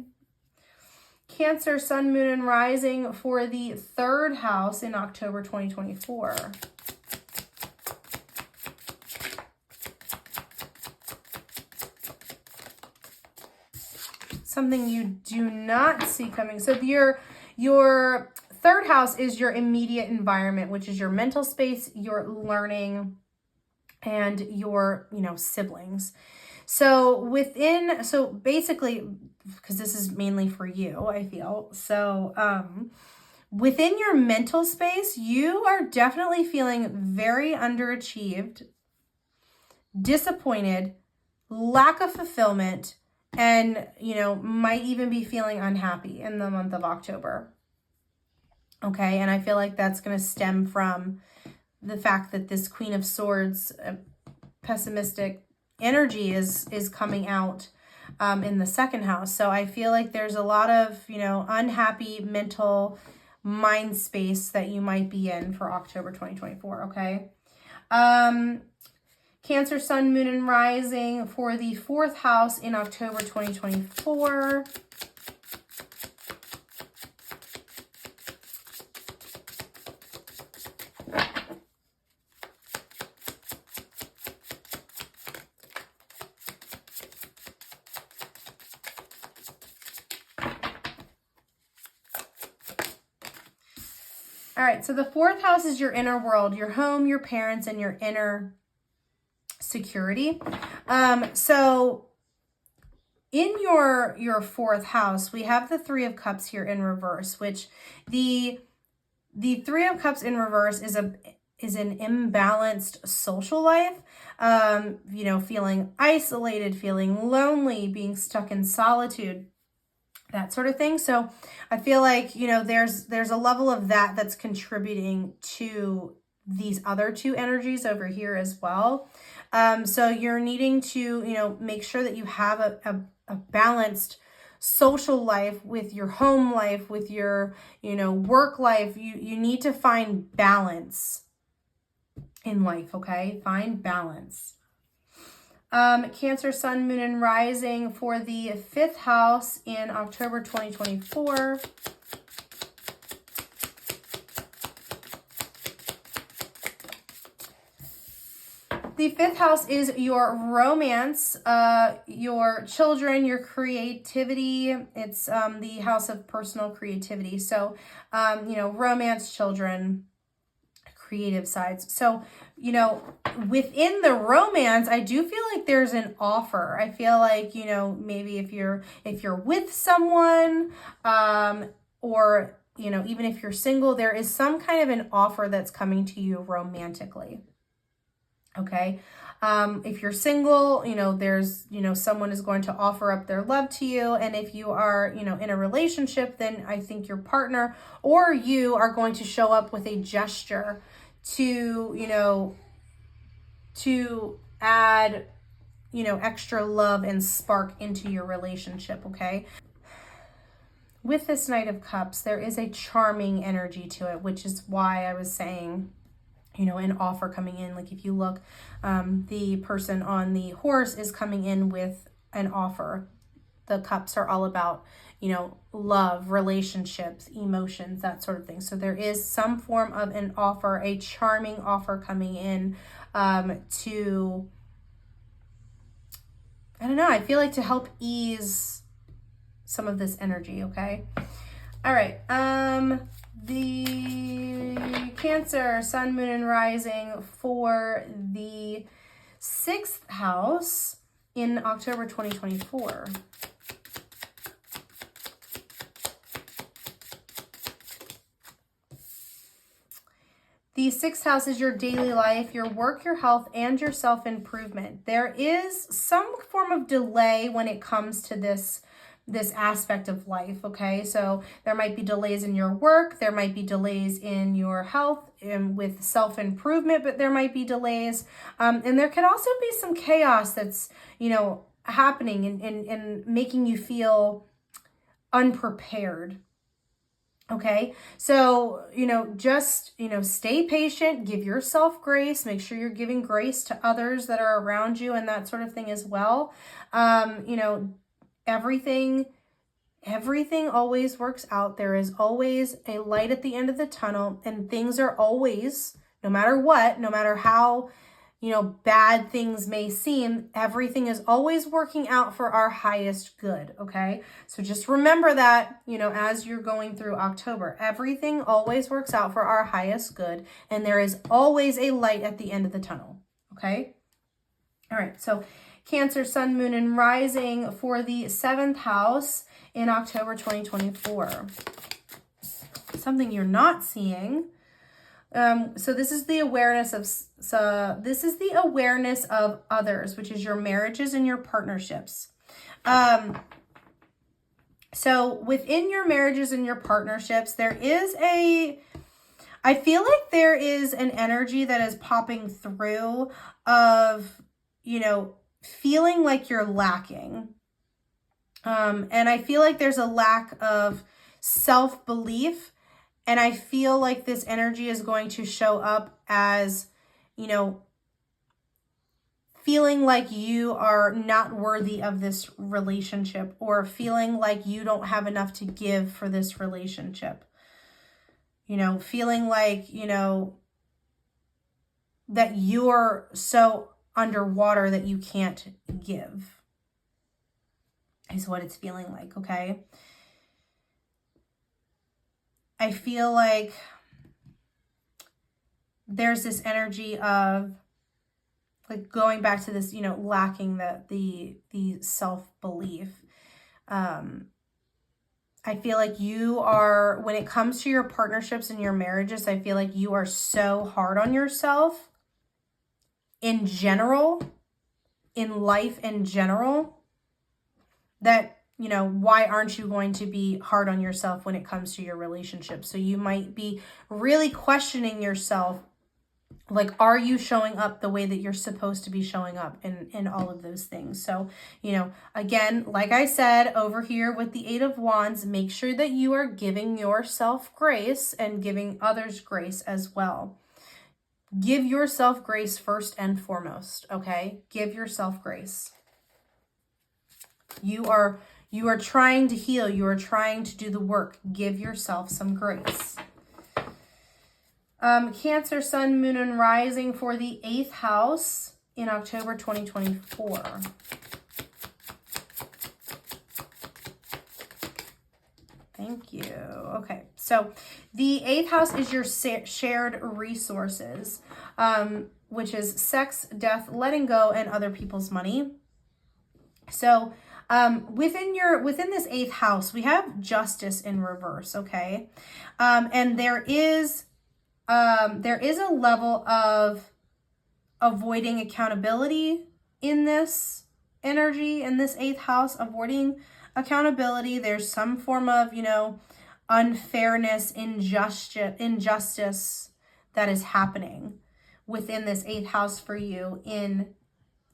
Speaker 1: Cancer, Sun, Moon, and Rising for the third house in October 2024. Something you do not see coming. So your third house is your immediate environment, which is your mental space, your learning, and your, siblings. So basically, because this is mainly for you, I feel. So within your mental space, you are definitely feeling very underachieved, disappointed, lack of fulfillment, and, might even be feeling unhappy in the month of October. Okay, and I feel like that's going to stem from the fact that this Queen of Swords pessimistic energy is coming out in the second house. So I feel like there's a lot of, unhappy mental mind space that you might be in for October 2024, okay? Cancer, Sun, Moon, and Rising for the fourth house in October 2024. All right, so the fourth house is your inner world, your home, your parents, and your inner security. So in your fourth house, we have the Three of Cups here in reverse, which the Three of Cups in reverse is an imbalanced social life, feeling isolated, feeling lonely, being stuck in solitude, that sort of thing. So I feel like, there's a level of that's contributing to these other two energies over here as well. So you're needing to, make sure that you have a balanced social life with your home life, with your, work life. You need to find balance in life, okay? Find balance. Cancer, Sun, Moon, and Rising for the fifth house in October 2024. The fifth house is your romance, your children, your creativity. It's the house of personal creativity. So, romance, children, creative sides. So, within the romance, I do feel like there's an offer. I feel like, maybe if you're with someone, or, even if you're single, there is some kind of an offer that's coming to you romantically. Okay. If you're single, there's, someone is going to offer up their love to you. And if you are, in a relationship, then I think your partner or you are going to show up with a gesture to, to add, extra love and spark into your relationship. Okay. With this Knight of Cups, there is a charming energy to it, which is why I was saying, an offer coming in. Like if you look, the person on the horse is coming in with an offer. the cups are all about, you know, love, relationships, emotions, that sort of thing. So there is some form of an offer, a charming offer coming in to, I don't know, I feel like to help ease some of this energy, okay? All right, the Cancer, Sun, Moon, and Rising for the 6th house in October 2024. The 6th house is your daily life, your work, your health, and your self-improvement. There is some form of delay when it comes to this aspect of life, okay? So there might be delays in your work, there might be delays in your health and with self-improvement, but there might be delays. And there could also be some chaos that's, you know, happening and making you feel unprepared. Okay, so, you know, just, you know, stay patient, give yourself grace, make sure you're giving grace to others that are around you and that sort of thing as well. You know, everything always works out. There is always a light at the end of the tunnel, and things are always, no matter what, no matter how, you know, bad things may seem, everything is always working out for our highest good, okay? So just remember that, you know, as you're going through October, everything always works out for our highest good, and there is always a light at the end of the tunnel, okay? All right, so Cancer, Sun, Moon, and Rising for the 7th house in October 2024. Something you're not seeing. So this is the awareness of others, which is your marriages and your partnerships. So within your marriages and your partnerships, I feel like there is an energy that is popping through of, you know, feeling like you're lacking. And I feel like there's a lack of self-belief. And I feel like this energy is going to show up as, you know, feeling like you are not worthy of this relationship, or feeling like you don't have enough to give for this relationship. You know, feeling like, you know, that you're so underwater that you can't give is what it's feeling like, okay? I feel like there's this energy of like going back to this, you know, lacking the self-belief. I feel like you are, when it comes to your partnerships and your marriages, I feel like you are so hard on yourself in general, in life in general, that, you know, why aren't you going to be hard on yourself when it comes to your relationship? So you might be really questioning yourself, like, are you showing up the way that you're supposed to be showing up in all of those things? So, you know, again, like I said, over here with the 8 of Wands, make sure that you are giving yourself grace and giving others grace as well. Give yourself grace first and foremost, okay? Give yourself grace. You are trying to heal. You are trying to do the work. Give yourself some grace. Cancer, Sun, Moon, and Rising for the 8th house in October 2024. Thank you. Okay, so the 8th house is your shared resources, which is sex, death, letting go, and other people's money. So within this 8th house, we have justice in reverse, okay? And there is a level of avoiding accountability in this energy, in this 8th house, avoiding accountability. There's some form of, you know, unfairness, injustice that is happening within this 8th house for you in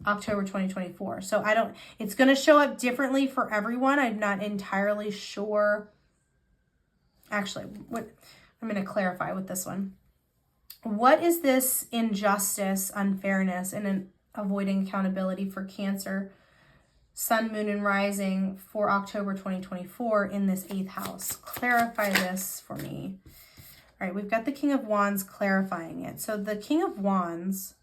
Speaker 1: October 2024. So it's going to show up differently for everyone. I'm not entirely sure. Actually, I'm going to clarify with this one. What is this injustice, unfairness, and avoiding accountability for Cancer, Sun, Moon, and Rising for October 2024 in this 8th house. Clarify this for me. All right, we've got the King of Wands clarifying it. So the King of Wands,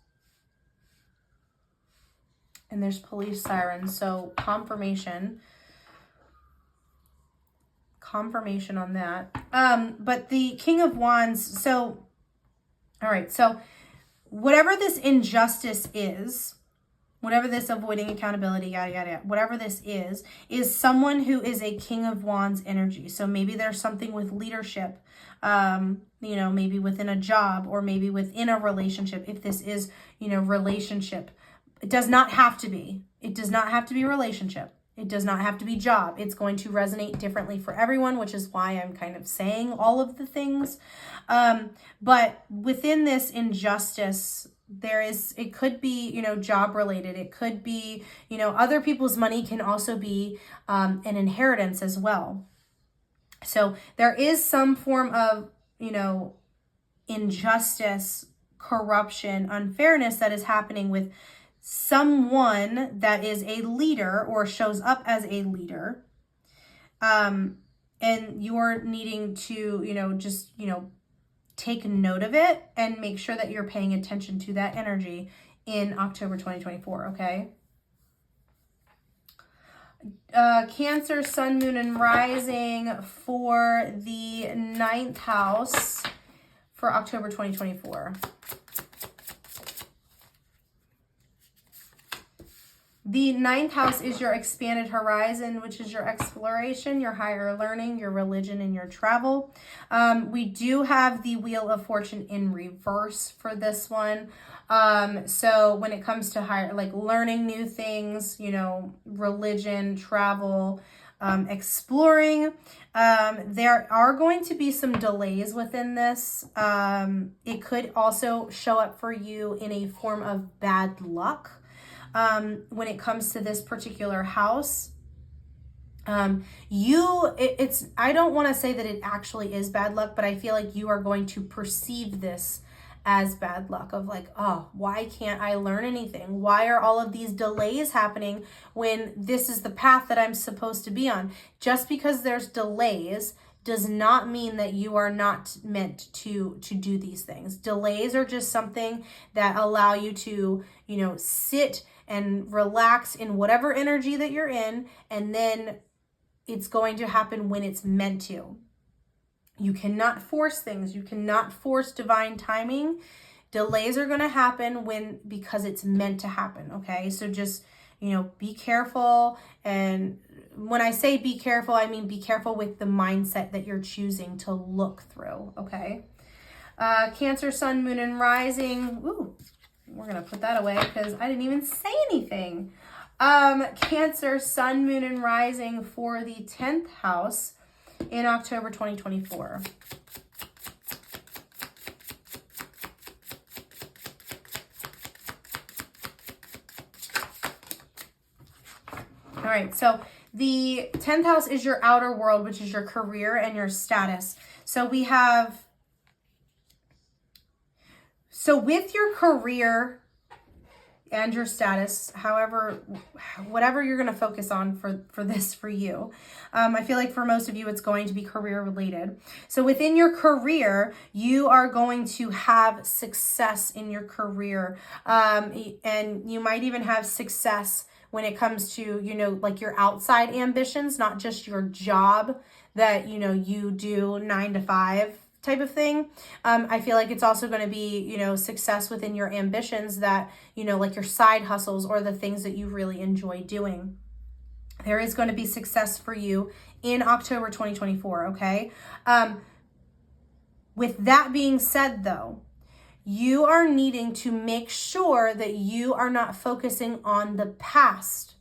Speaker 1: and there's police sirens, so confirmation on that. But the King of Wands, so, all right, so whatever this injustice is, whatever this avoiding accountability, yada, yada, yada, whatever this is someone who is a King of Wands energy. So maybe there's something with leadership, you know, maybe within a job or maybe within a relationship. If this is, you know, relationship, it does not have to be. It does not have to be relationship. It does not have to be job. It's going to resonate differently for everyone, which is why I'm kind of saying all of the things. But within this injustice, it could be, you know, job related. It could be, you know, other people's money can also be an inheritance as well. So there is some form of, you know, injustice, corruption, unfairness that is happening with someone that is a leader or shows up as a leader. And you're needing to, you know, just, you know, take note of it and make sure that you're paying attention to that energy in October 2024, okay? Cancer, Sun, Moon, and Rising for the 9th house for October 2024. The 9th house is your expanded horizon, which is your exploration, your higher learning, your religion, and your travel. We do have the Wheel of Fortune in reverse for this one. So when it comes to higher, like learning new things, you know, religion, travel, exploring, there are going to be some delays within this. It could also show up for you in a form of bad luck. When it comes to this particular house, I don't want to say that it actually is bad luck, but I feel like you are going to perceive this as bad luck of like, oh, why can't I learn anything? Why are all of these delays happening when this is the path that I'm supposed to be on? Just because there's delays does not mean that you are not meant to do these things. Delays are just something that allow you to, you know, sit and relax in whatever energy that you're in, and then it's going to happen when it's meant to. You cannot force things. You cannot force divine timing. Delays are going to happen because it's meant to happen, okay? So just, you know, be careful. And when I say be careful, I mean be careful with the mindset that you're choosing to look through, okay? Cancer, Sun, Moon, and Rising. Ooh, we're going to put that away because I didn't even say anything. Cancer, Sun, Moon, and Rising for the 10th house in October 2024. All right, so the 10th house is your outer world, which is your career and your status. So we have, so with your career and your status, however, whatever you're going to focus on for you. I feel like for most of you, it's going to be career related. So within your career, you are going to have success in your career. And you might even have success when it comes to, you know, like your outside ambitions, not just your job that, you know, you do 9 to 5 type of thing. I feel like it's also going to be, you know, success within your ambitions that, you know, like your side hustles or the things that you really enjoy doing. There is going to be success for you in October 2024, okay? With that being said, though, you are needing to make sure that you are not focusing on the past.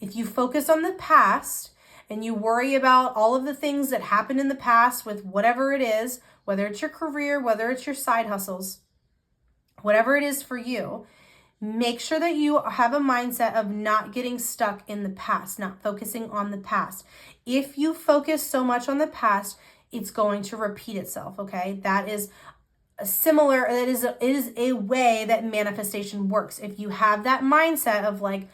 Speaker 1: If you focus on the past and you worry about all of the things that happened in the past with whatever it is, whether it's your career, whether it's your side hustles, whatever it is for you, make sure that you have a mindset of not getting stuck in the past, not focusing on the past. If you focus so much on the past, it's going to repeat itself, okay? That is it is a way that manifestation works. If you have that mindset of like,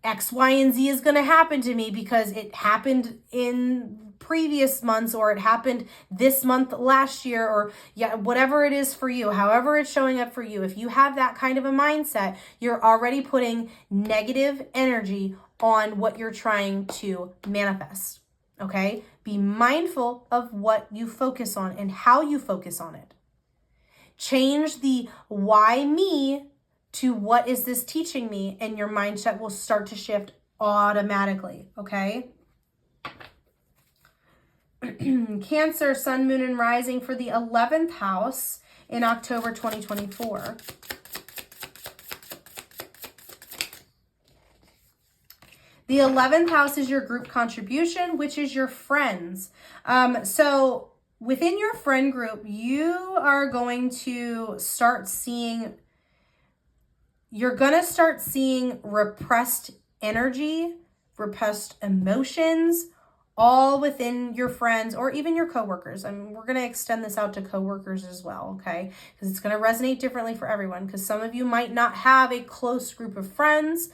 Speaker 1: X, Y, and Z is going to happen to me because it happened in previous months, or it happened this month last year, or yeah, whatever it is for you, however it's showing up for you. If you have that kind of a mindset, you're already putting negative energy on what you're trying to manifest. Okay? Be mindful of what you focus on and how you focus on it. Change the why me to what is this teaching me, and your mindset will start to shift automatically, okay? Cancer, Sun, Moon, and Rising for the 11th house in October 2024. The 11th house is your group contribution, which is your friends. So within your friend group, you are going to start seeing, repressed energy, repressed emotions, all within your friends or even your coworkers. I mean, we're going to extend this out to coworkers as well, okay? Because it's going to resonate differently for everyone, because some of you might not have a close group of friends.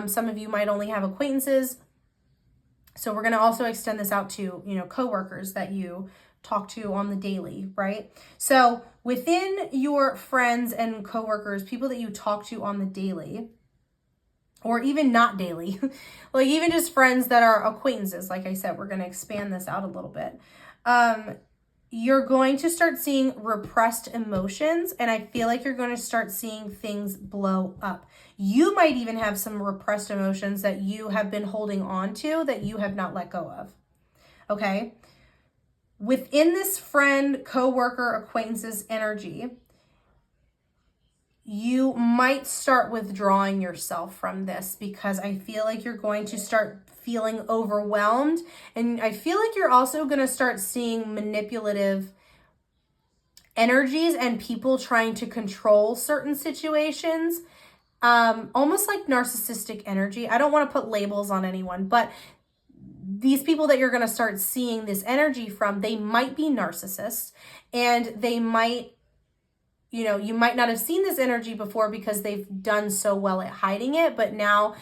Speaker 1: Some of you might only have acquaintances. So we're going to also extend this out to, coworkers that you talk to on the daily, right? So within your friends and coworkers, people that you talk to on the daily, or even not daily, like even just friends that are acquaintances, like I said, we're going to expand this out a little bit. You're going to start seeing repressed emotions, and I feel like you're going to start seeing things blow up. You might even have some repressed emotions that you have been holding on to that you have not let go of, okay? Within this friend, coworker, acquaintances energy, you might start withdrawing yourself from this, because I feel like you're going to start feeling overwhelmed. And I feel like you're also going to start seeing manipulative energies and people trying to control certain situations. Almost like narcissistic energy. I don't want to put labels on anyone, but these people that you're going to start seeing this energy from, they might be narcissists, and they might, you might not have seen this energy before because they've done so well at hiding it. But now,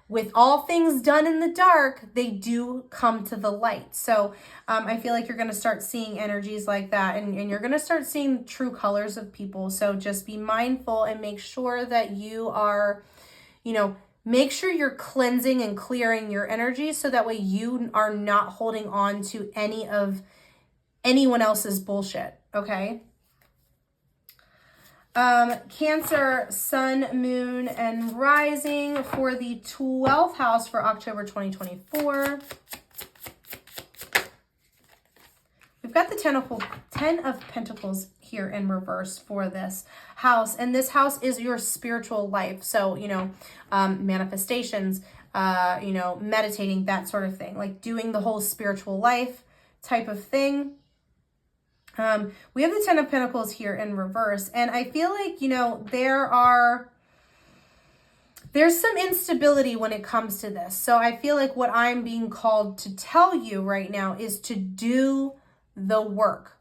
Speaker 1: with all things done in the dark, they do come to the light. So I feel like you're going to start seeing energies like that, and you're going to start seeing true colors of people. So just be mindful and make sure that you are, make sure you're cleansing and clearing your energy, so that way you are not holding on to anyone else's bullshit, okay? Cancer, Sun, Moon, and Rising for the 12th house for October 2024. We've got the 10 of Pentacles here in reverse for this house. And this house is your spiritual life. So, manifestations, meditating, that sort of thing. Like doing the whole spiritual life type of thing. We have the 10 of Pentacles here in reverse, and I feel like, there's some instability when it comes to this. So I feel like what I'm being called to tell you right now is to do the work,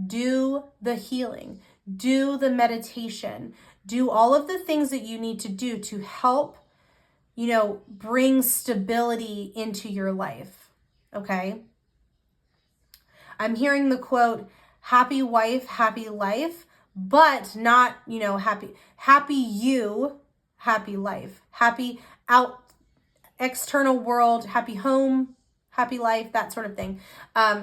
Speaker 1: do the healing, do the meditation, do all of the things that you need to do to help, bring stability into your life. Okay. I'm hearing the quote, happy wife, happy life, but not, happy you, happy life, happy external world, happy home, happy life, that sort of thing.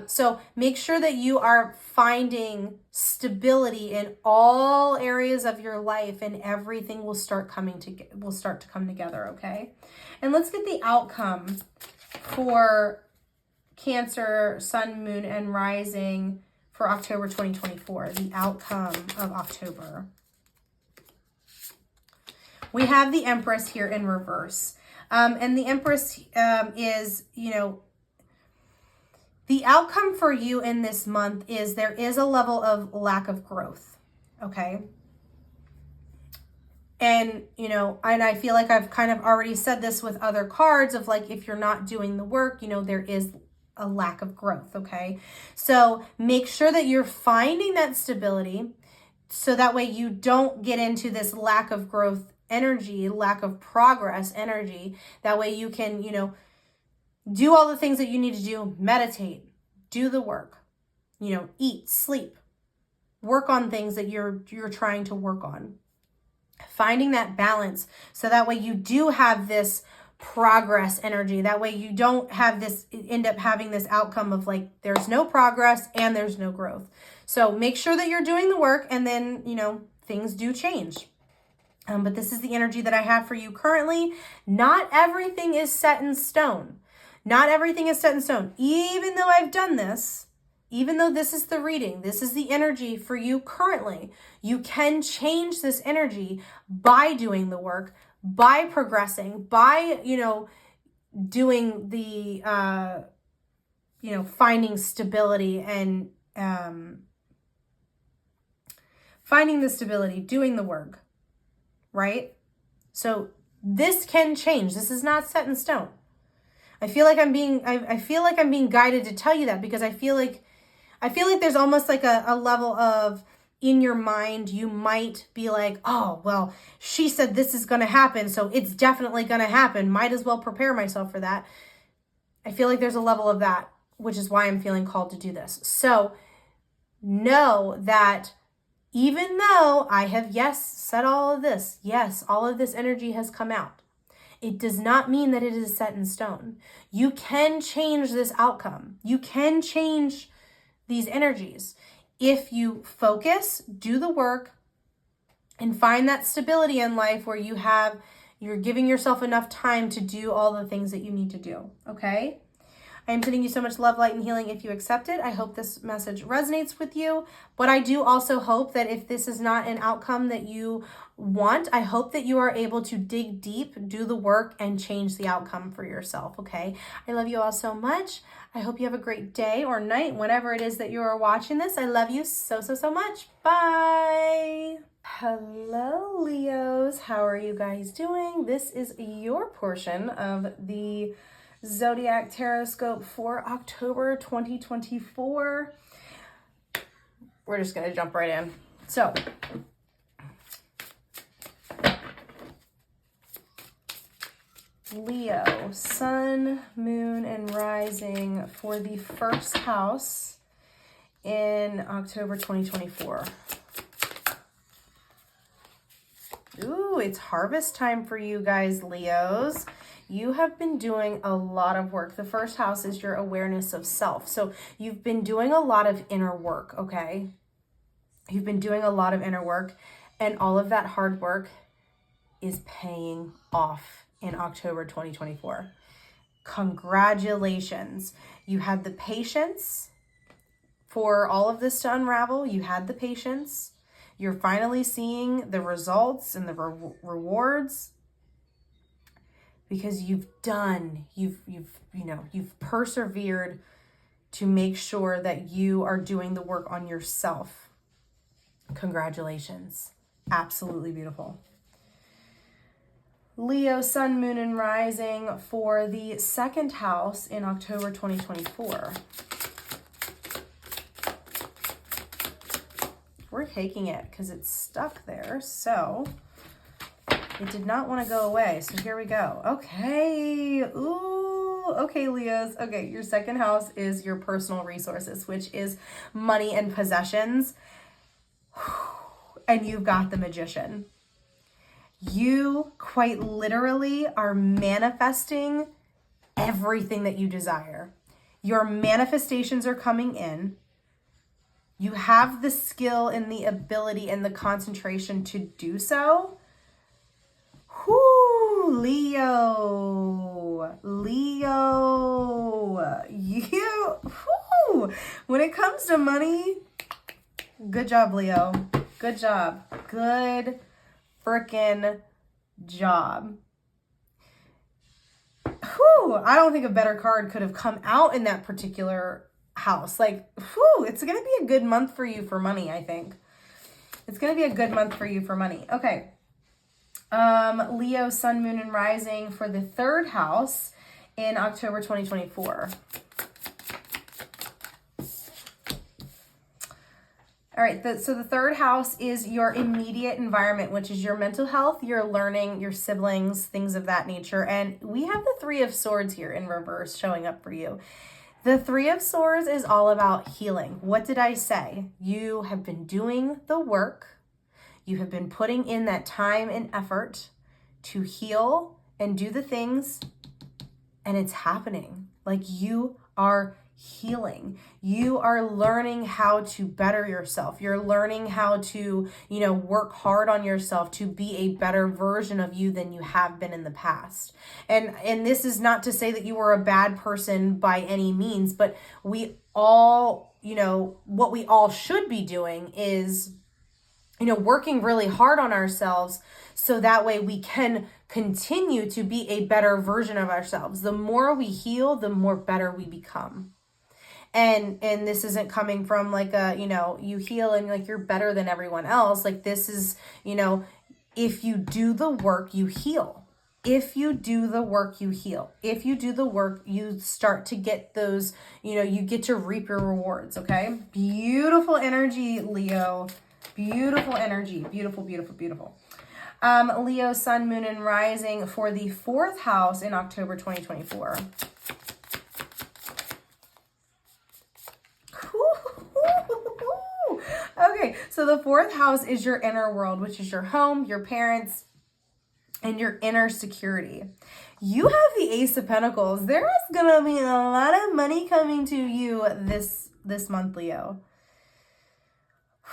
Speaker 1: So make sure that you are finding stability in all areas of your life, and everything will start to come together. Okay. And let's get the outcome for Cancer, Sun, Moon, and Rising for October 2024, the outcome of October. We have the Empress here in reverse. And the Empress is, the outcome for you in this month is there is a level of lack of growth, okay? And, and I feel like I've kind of already said this with other cards of like, if you're not doing the work, there is a lack of growth, okay? So make sure that you're finding that stability, so that way you don't get into this lack of growth energy, lack of progress energy. That way you can, you know, do all the things that you need to do, meditate, do the work, you know, eat, sleep, work on things that you're trying to work on. Finding that balance so that way you do have this progress energy. That way you don't have this, end up having this outcome of like, there's no progress and there's no growth. So make sure that you're doing the work, and then, you know, things do change. But this is the energy that I have for you currently. Not everything is set in stone. Not everything is set in stone. Even though I've done this, even though this is the reading, this is the energy for you currently, you can change this energy by doing the work, by progressing, by, you know, doing the, you know, finding stability and finding the stability, doing the work, right? So this can change. This is not set in stone. I feel like I'm being guided to tell you that, because I feel like there's almost like a level of, in your mind, you might be like, oh, well, she said this is going to happen, so it's definitely going to happen. Might as well prepare myself for that. I feel like there's a level of that, which is why I'm feeling called to do this. So know that even though I have, yes, said all of this, yes, all of this energy has come out, it does not mean that it is set in stone. You can change this outcome. You can change these energies if you focus, do the work, and find that stability in life where you're giving yourself enough time to do all the things that you need to do. Okay? I am sending you so much love, light, and healing if you accept it. I hope this message resonates with you. But I do also hope that if this is not an outcome that you want, I hope that you are able to dig deep, do the work, and change the outcome for yourself, okay? I love you all so much. I hope you have a great day or night, whenever it is that you are watching this. I love you so, so, so much. Bye. Hello, Leos. How are you guys doing? This is your portion of the Zodiac Taroscope for October 2024. We're just going to jump right in. So, Leo, sun, moon, and rising for the first house in October 2024. Ooh, it's harvest time for you guys, Leos. You have been doing a lot of work. The first house is your awareness of self. So you've been doing a lot of inner work, okay? You've been doing a lot of inner work, and all of that hard work is paying off in October 2024. Congratulations. You had the patience for all of this to unravel. You had the patience. You're finally seeing the results and the rewards, because you've persevered to make sure that you are doing the work on yourself. Congratulations. Absolutely beautiful. Leo, sun, moon, and rising for the second house in October 2024. We're taking it because it's stuck there, so it did not want to go away. So here we go. Okay. Ooh. Okay, Leos. Okay, your second house is your personal resources, which is money and possessions. And you've got the Magician. You quite literally are manifesting everything that you desire. Your manifestations are coming in. You have the skill and the ability and the concentration to do so. Whoo, Leo. When it comes to money, good job, Leo. Good job. Good freaking job. I don't think a better card could have come out in that particular house. Like, it's going to be a good month for you for money, I think. It's going to be a good month for you for money. Okay. Leo, sun, moon, and rising for the third house in October 2024. All right, so the third house is your immediate environment, which is your mental health, your learning, your siblings, things of that nature. And we have the Three of Swords here in reverse showing up for you. The Three of Swords is all about healing. What did I say? You have been doing the work. You have been putting in that time and effort to heal and do the things, and it's happening. Like, you are healing. You are learning how to better yourself. You're learning how to, work hard on yourself to be a better version of you than you have been in the past. And this is not to say that you were a bad person by any means, but we all, what we all should be doing is, working really hard on ourselves so that way we can continue to be a better version of ourselves. The more we heal, the more better we become. And this isn't coming from like you heal and like you're better than everyone else. Like, this is, if you do the work, you heal. If you do the work, you heal. If you do the work, you start to get those, you get to reap your rewards. Okay. Beautiful energy, Leo. Beautiful energy. Beautiful, beautiful, beautiful. Leo, sun, moon, and rising for the fourth house in October 2024. Okay, so the fourth house is your inner world, which is your home, your parents, and your inner security. You have the Ace of Pentacles. There is going to be a lot of money coming to you this month, Leo.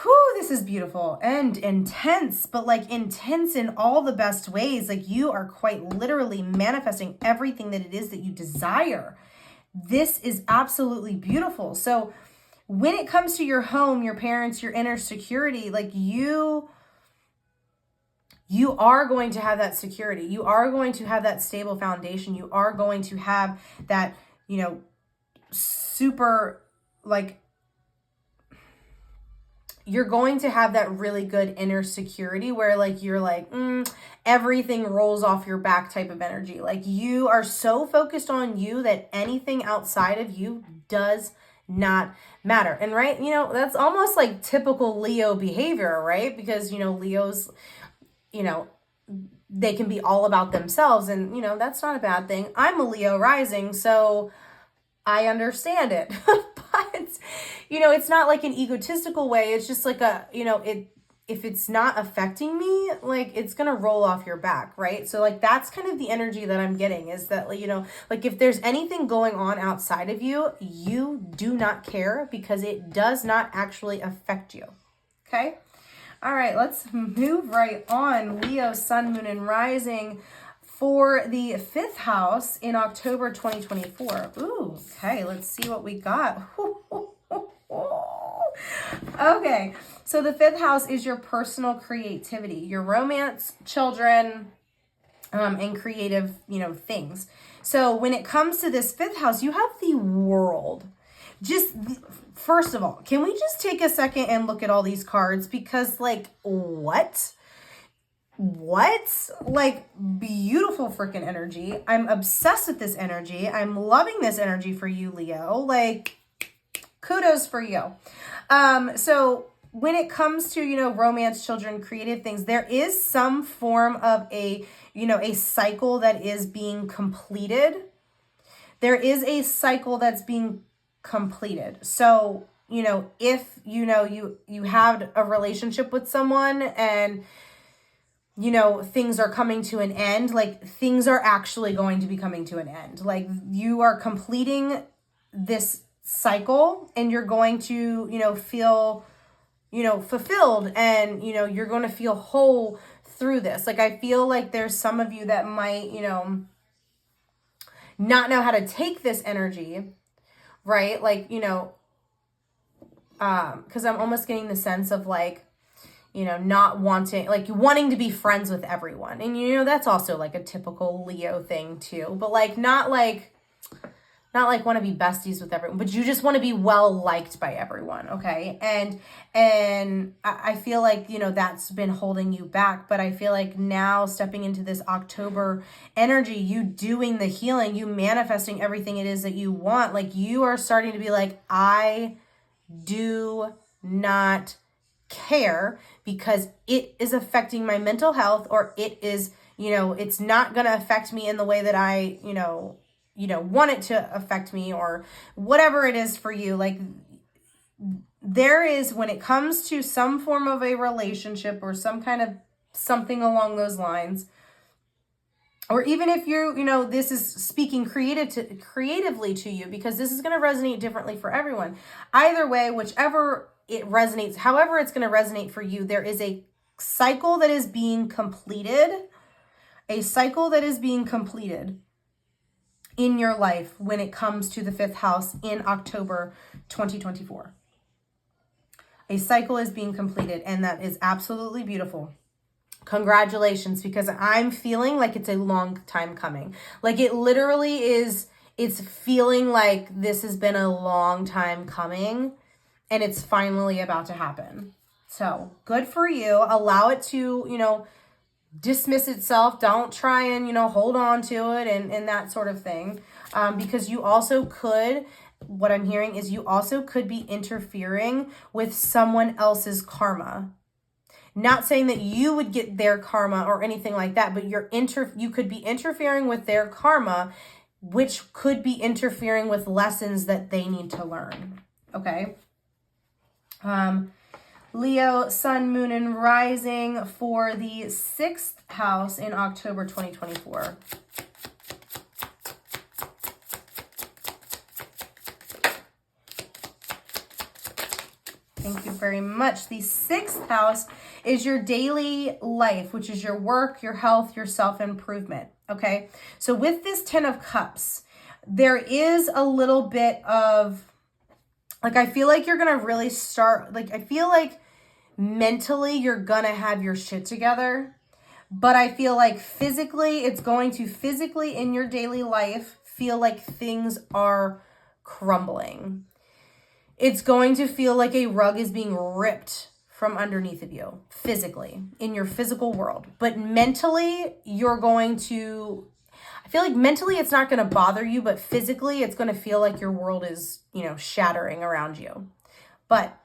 Speaker 1: Whew, this is beautiful and intense, but like intense in all the best ways. Like, you are quite literally manifesting everything that it is that you desire. This is absolutely beautiful. So when it comes to your home, your parents, your inner security, like you are going to have that security. You are going to have that stable foundation. You are going to have that, super, like, you're going to have that really good inner security where like, you're like, everything rolls off your back type of energy. Like, you are so focused on you that anything outside of you does not matter. And right, that's almost like typical Leo behavior, right? Because, Leos, they can be all about themselves, and, that's not a bad thing. I'm a Leo rising, so I understand it. But, it's not like an egotistical way. It's just like if it's not affecting me, like, it's going to roll off your back, right? So like, that's kind of the energy that I'm getting, is that, like, if there's anything going on outside of you, you do not care because it does not actually affect you. Okay. All right, let's move right on. Leo, sun, moon, and rising for the fifth house in October 2024. Ooh, okay, let's see what we got. Okay, so the fifth house is your personal creativity, your romance, children, and creative, things. So when it comes to this fifth house, you have the world. First of all, can we just take a second and look at all these cards? Because like, what? Like, beautiful freaking energy. I'm obsessed with this energy. I'm loving this energy for you, Leo. Like, kudos for you. So when it comes to, romance, children, creative things, there is some form of a cycle that is being completed. There is a cycle that's being completed. So, if, you had a relationship with someone and, things are coming to an end, like, things are actually going to be coming to an end. Like, you are completing this cycle and you're going to, feel, fulfilled, and, you're going to feel whole through this. Like, I feel like there's some of you that might, not know how to take this energy, right? Like, because I'm almost getting the sense of like, not wanting, like, wanting to be friends with everyone. And, that's also like a typical Leo thing too, but like, not like want to be besties with everyone, but you just want to be well liked by everyone. Okay. And I feel like, that's been holding you back, but I feel like now stepping into this October energy, you doing the healing, you manifesting everything it is that you want. Like, you are starting to be like, I do not care because it is affecting my mental health, or it is, it's not going to affect me in the way that I, want it to affect me, or whatever it is for you. Like, there is, when it comes to some form of a relationship or some kind of something along those lines, or even if you're, this is speaking creatively to you, because this is going to resonate differently for everyone. Either way, whichever it resonates, however it's going to resonate for you, there is a cycle that is being completed, in your life when it comes to the 5th house in October 2024. A cycle is being completed, and that is absolutely beautiful. Congratulations, because I'm feeling like it's a long time coming. Like, it literally is, it's feeling like this has been a long time coming, and it's finally about to happen. So good for you. Allow it to, dismiss itself. Don't try and, hold on to it and that sort of thing. Because you also could, what I'm hearing is you also could be interfering with someone else's karma. Not saying that you would get their karma or anything like that, but you could be interfering with their karma, which could be interfering with lessons that they need to learn. Okay? Leo, sun, moon, and rising for the 6th house in October 2024. Thank you very much. The 6th house is your daily life, which is your work, your health, your self-improvement. Okay? So with this 10 of Cups, there is a little bit of, like, I feel like you're going to really start, like, I feel like mentally you're going to have your shit together. But I feel like physically, it's going to physically in your daily life feel like things are crumbling. It's going to feel like a rug is being ripped from underneath of you, physically, in your physical world. But mentally, you're going to, I feel like mentally it's not going to bother you, but physically it's going to feel like your world is, shattering around you. But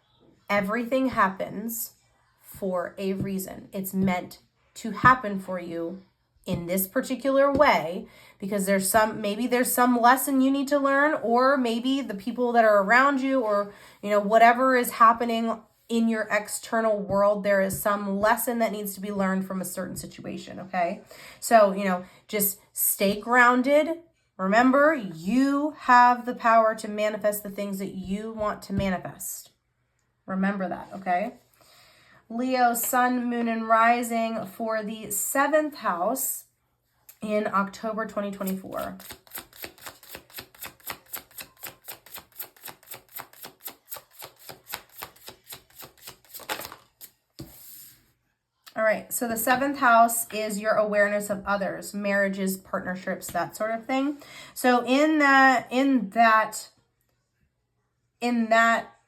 Speaker 1: everything happens for a reason. It's meant to happen for you in this particular way, because maybe there's some lesson you need to learn, or maybe the people that are around you, or, whatever is happening in your external world, there is some lesson that needs to be learned from a certain situation. Okay. So, just stay grounded. Remember, you have the power to manifest the things that you want to manifest. Remember that. Okay. Leo, sun, moon, and rising for the 7th house in October 2024. All right, so the 7th house is your awareness of others, marriages, partnerships, that sort of thing. So in that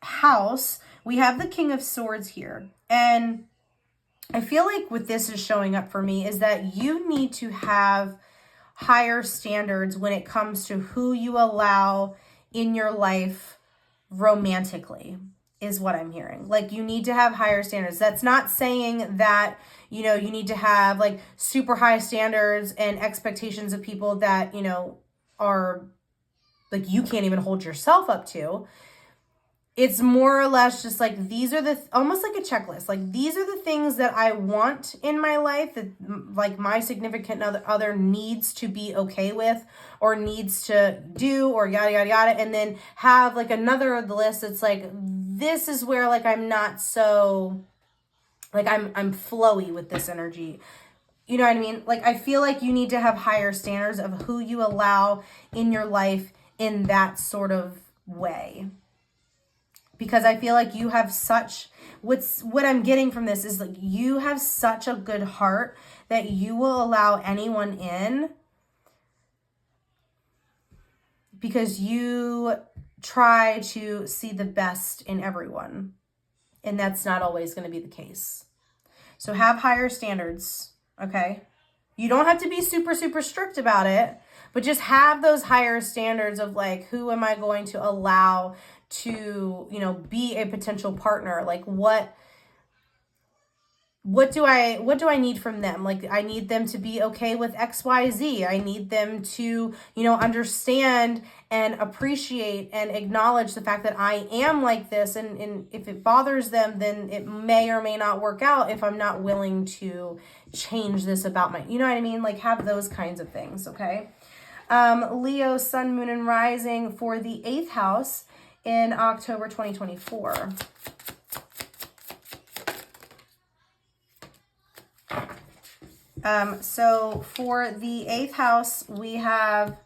Speaker 1: house, we have the King of Swords here. And I feel like what this is showing up for me is that you need to have higher standards when it comes to who you allow in your life romantically, is what I'm hearing. Like, you need to have higher standards. That's not saying that, you need to have like super high standards and expectations of people that, are like you can't even hold yourself up to. It's more or less just like, these are almost like a checklist. Like, these are the things that I want in my life that, like, my significant other needs to be okay with, or needs to do, or yada, yada, yada. And then have like another of the list that's like, this is where like I'm not so, like, I'm flowy with this energy. You know what I mean? Like, I feel like you need to have higher standards of who you allow in your life in that sort of way. Because I feel like you have what I'm getting from this is like, you have such a good heart that you will allow anyone in because you try to see the best in everyone. And that's not always going to be the case. So have higher standards, okay? You don't have to be super, super strict about it, but just have those higher standards of like, who am I going to allow to, be a potential partner? Like, what what do I need from them? Like, I need them to be okay with XYZ. I need them to, understand and appreciate and acknowledge the fact that I am like this. And if it bothers them, then it may or may not work out if I'm not willing to change this about you know what I mean? Like, have those kinds of things, okay? Leo, sun, moon, and rising for the 8th house in October 2024. So for the 8th house, we have,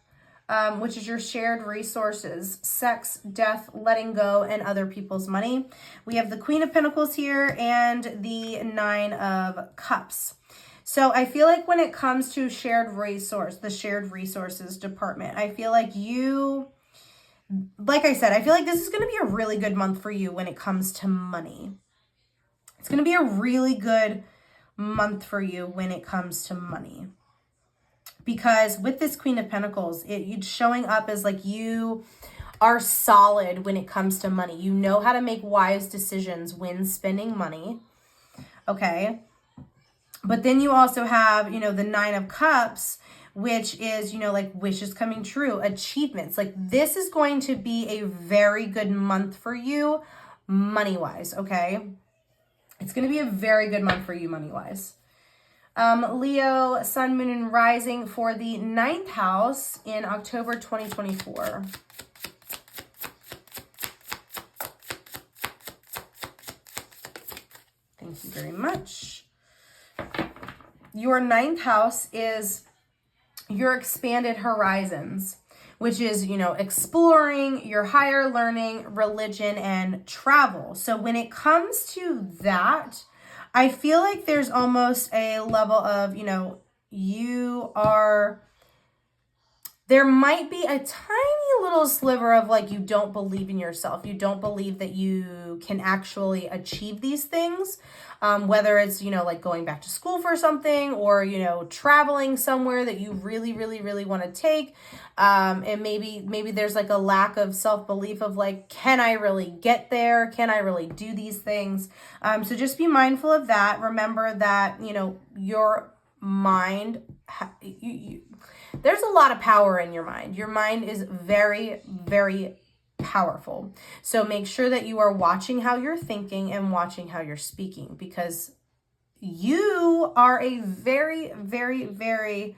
Speaker 1: which is your shared resources, sex, death, letting go, and other people's money. We have the Queen of Pentacles here and the 9 of Cups. So I feel like when it comes to the shared resources department, I feel like like I said, I feel like this is going to be a really good month for you when it comes to money. It's going to be a really good month for you when it comes to money, because with this Queen of Pentacles, it's showing up as like you are solid when it comes to money. You know how to make wise decisions when spending money, okay? But then you also have, the 9 of Cups, which is, like wishes coming true, achievements. Like, this is going to be a very good month for you money-wise, okay? It's going to be a very good month for you money-wise. Leo, sun, moon, and rising for the 9th house in October 2024. Thank you very much. Your 9th house is your expanded horizons, which is, exploring, your higher learning, religion, and travel. So when it comes to that, I feel like there's almost a level of, there might be a tiny little sliver of like, you don't believe in yourself. You don't believe that you can actually achieve these things. Whether it's, like going back to school for something, or, traveling somewhere that you really, really, really want to take. And maybe there's like a lack of self-belief of like, can I really get there? Can I really do these things? So just be mindful of that. Remember that, your mind, there's a lot of power in your mind. Your mind is very, very powerful. So make sure that you are watching how you're thinking and watching how you're speaking, because you are a very, very, very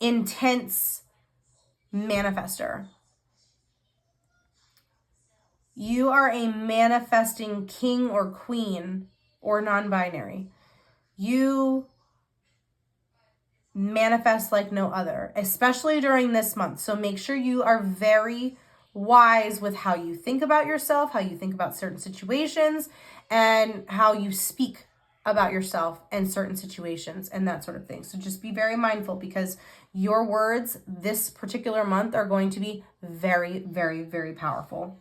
Speaker 1: intense manifester. You are a manifesting king or queen or non-binary. You manifest like no other, especially during this month. So make sure you are very wise with how you think about yourself, how you think about certain situations, and how you speak about yourself and certain situations and that sort of thing. So just be very mindful, because your words this particular month are going to be very, very, very powerful.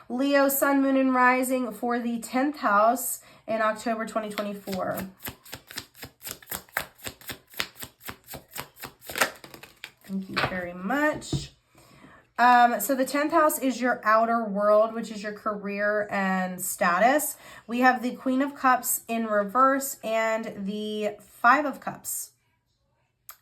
Speaker 1: Leo, sun, moon, and rising for the 10th house in October 2024. Thank you very much. So the 10th house is your outer world, which is your career and status. We have the Queen of Cups in reverse and the 5 of Cups.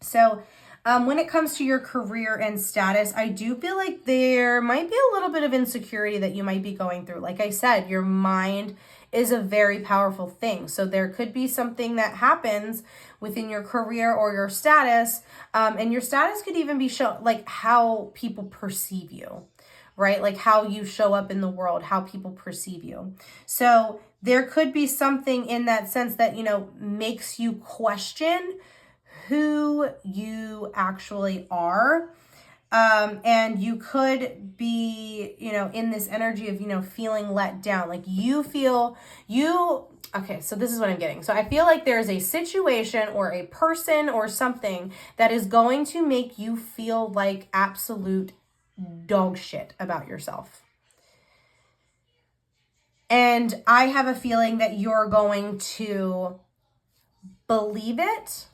Speaker 1: So when it comes to your career and status, I do feel like there might be a little bit of insecurity that you might be going through. Like I said, your mind is a very powerful thing. So there could be something that happens within your career or your status, and your status could even be like how people perceive you, right? Like how you show up in the world, how people perceive you. So there could be something in that sense that, makes you question who you actually are. And you could be, in this energy of, feeling let down. Like okay, so this is what I'm getting. So I feel like there's a situation or a person or something that is going to make you feel like absolute dog shit about yourself. And I have a feeling that you're going to believe it.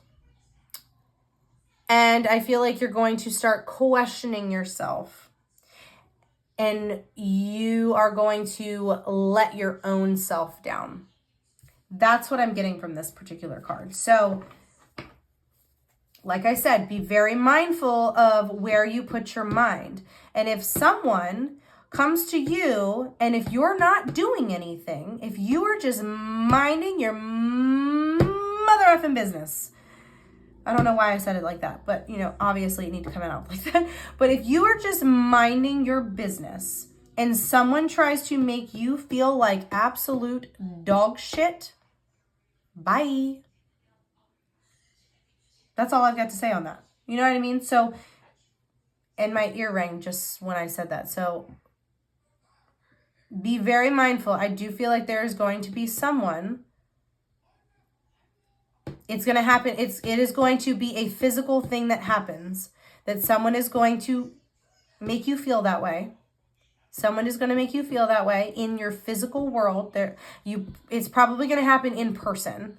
Speaker 1: And I feel like you're going to start questioning yourself. And you are going to let your own self down. That's what I'm getting from this particular card. So, like I said, be very mindful of where you put your mind. And if someone comes to you and if you're not doing anything, if you are just minding your mother effing business, I don't know why I said it like that, but you know, obviously it needs to come out like that. But if you are just minding your business and someone tries to make you feel like absolute dog shit, bye. That's all I've got to say on that. You know what I mean? So, and my ear rang just when I said that. So be very mindful. I do feel like there is going to be someone. It's going to happen. It is going to be a physical thing that happens, that someone is going to make you feel that way. Someone is going to make you feel that way in your physical world. It's probably going to happen in person.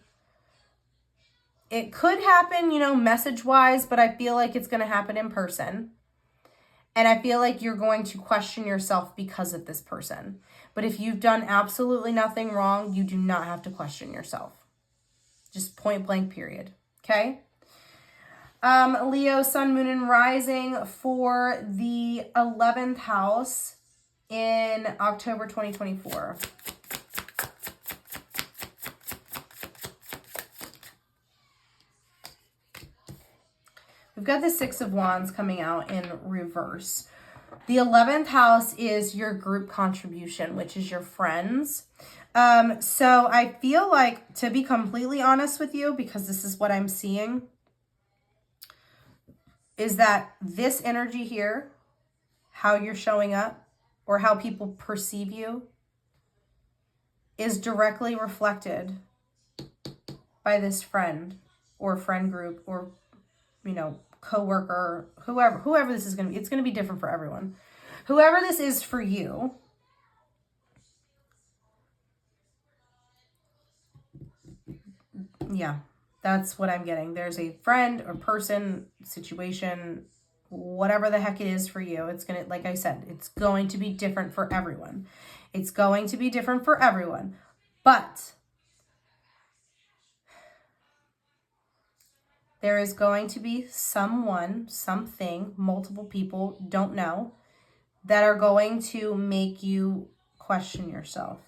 Speaker 1: It could happen, you know, message-wise, but I feel like it's going to happen in person. And I feel like you're going to question yourself because of this person. But if you've done absolutely nothing wrong, you do not have to question yourself. Just point blank, period. Okay? Leo, Sun, Moon, and Rising for the 11th house in October 2024. We've got the Six of Wands coming out in reverse. The 11th house is your group contribution, which is your friends. So I feel like, to be completely honest with you, because this is what I'm seeing, is that this energy here, how you're showing up or how people perceive you, is directly reflected by this friend or friend group or, you know, coworker, whoever this is going to be. It's going to be different for everyone. Whoever this is for you, yeah, that's what I'm getting. There's a friend or person, situation, whatever the heck it is for you. It's going to, like I said, it's going to be different for everyone. It's going to be different for everyone. But there is going to be someone, something, multiple people, don't know, that are going to make you question yourself.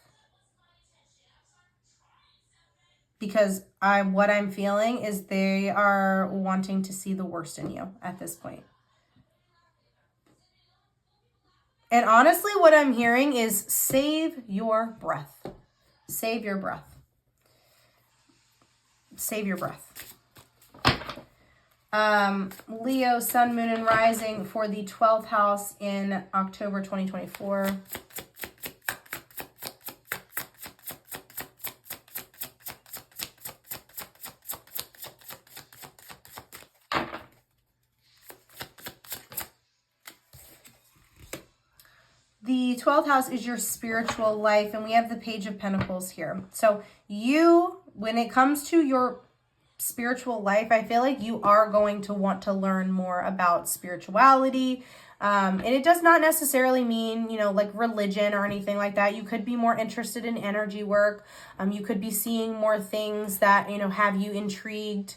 Speaker 1: Because what I'm feeling is they are wanting to see the worst in you at this point. And honestly, what I'm hearing is save your breath. Save your breath. Save your breath. Leo, Sun, Moon, and Rising for the 12th house in October 2024. The 12th house is your spiritual life, and we have the Page of Pentacles here. So you, when it comes to your spiritual life, I feel like you are going to want to learn more about spirituality. And it does not necessarily mean, you know, like religion or anything like that. You could be more interested in energy work. You could be seeing more things that, you know, have you intrigued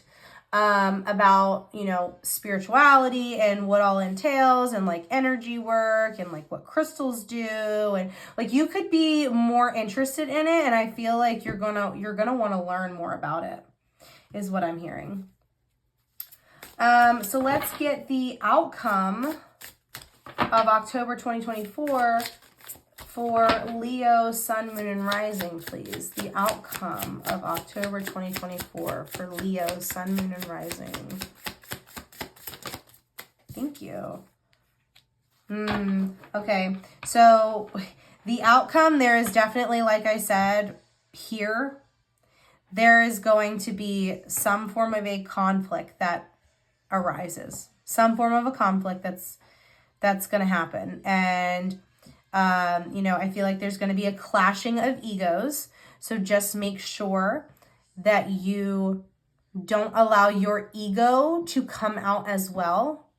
Speaker 1: about, you know, spirituality and what all entails, and like energy work and like what crystals do, and like you could be more interested in it. And I feel like you're gonna want to learn more about it, is what I'm hearing. So let's get the outcome of October 2024 for Leo, Sun, Moon, and Rising, please. The outcome of October 2024 for Leo, Sun, Moon, and Rising. Thank you. Okay, so the outcome, there is definitely, like I said, here, there is going to be some form of a conflict that arises. Some form of a conflict that's going to happen. And you know, I feel like there's going to be a clashing of egos. So just make sure that you don't allow your ego to come out as well.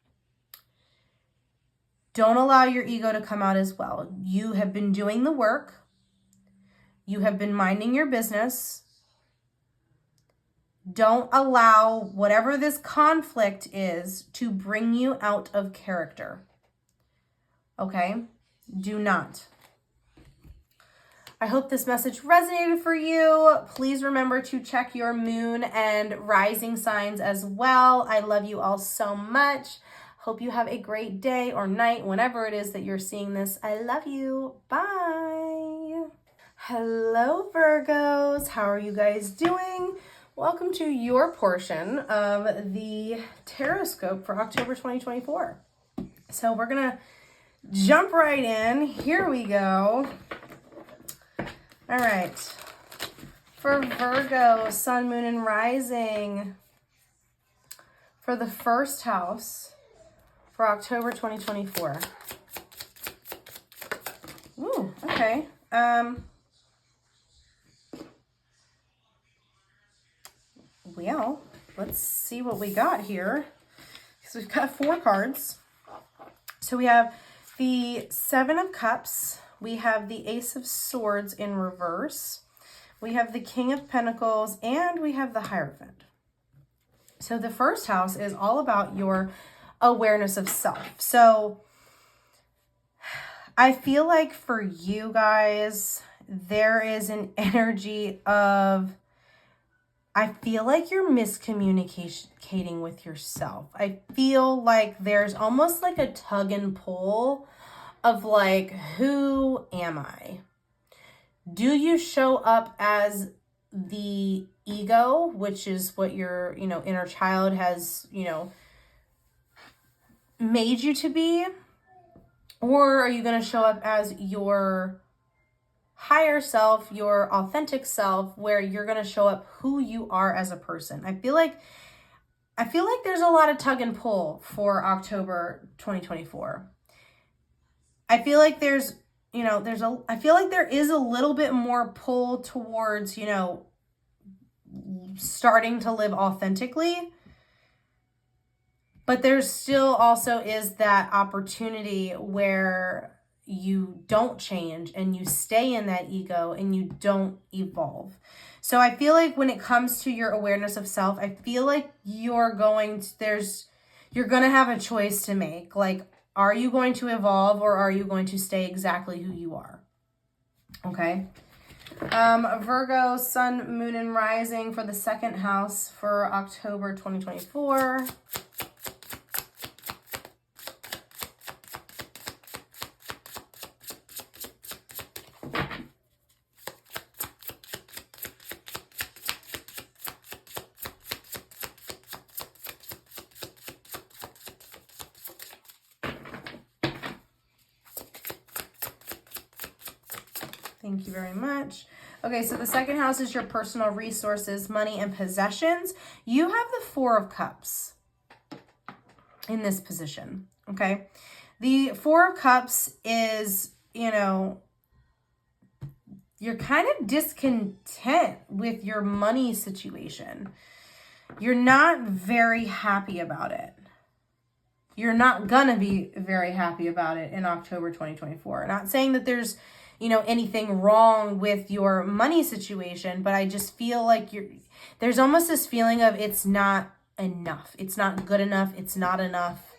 Speaker 1: Don't allow your ego to come out as well. You have been doing the work. You have been minding your business. Don't allow whatever this conflict is to bring you out of character. Okay? Do not. I hope this message resonated for you. Please remember to check your moon and rising signs as well. I love you all so much. Hope you have a great day or night, whenever it is that you're seeing this. I love you. Bye. Hello, Virgos. How are you guys doing? Welcome to your portion of the Taroscope for October 2024. So we're going to jump right in. Here we go. All right. For Virgo, Sun, Moon, and Rising, for the first house for October 2024. Ooh, okay. Well, let's see what we got here. So we've got 4 cards. So we have the 7 of Cups. We have the Ace of Swords in reverse. We have the King of Pentacles, and we have the Hierophant. So the first house is all about your awareness of self. So I feel like for you guys, there is an energy of, I feel like you're miscommunicating with yourself. I feel like there's almost like a tug and pull of like, who am I? Do you show up as the ego, which is what your, inner child has, made you to be? Or are you going to show up as your higher self, your authentic self, where you're going to show up who you are as a person? I feel like there's a lot of tug and pull for October 2024. I feel like there is a little bit more pull towards, starting to live authentically. But there still also is that opportunity where you don't change and you stay in that ego and you don't evolve. So I feel like when it comes to your awareness of self, I feel like you're going to have a choice to make. Like, are you going to evolve or are you going to stay exactly who you are? Okay. Virgo, Sun, Moon, and Rising for the second house for October 2024. Thank you very much. Okay, so the second house is your personal resources, money, and possessions. You have the 4 of Cups in this position, okay? The 4 of Cups is, you're kind of discontent with your money situation. You're not very happy about it. You're not gonna be very happy about it in October 2024. Not saying that there's anything wrong with your money situation, but I just feel like there's almost this feeling of it's not enough. It's not good enough. It's not enough.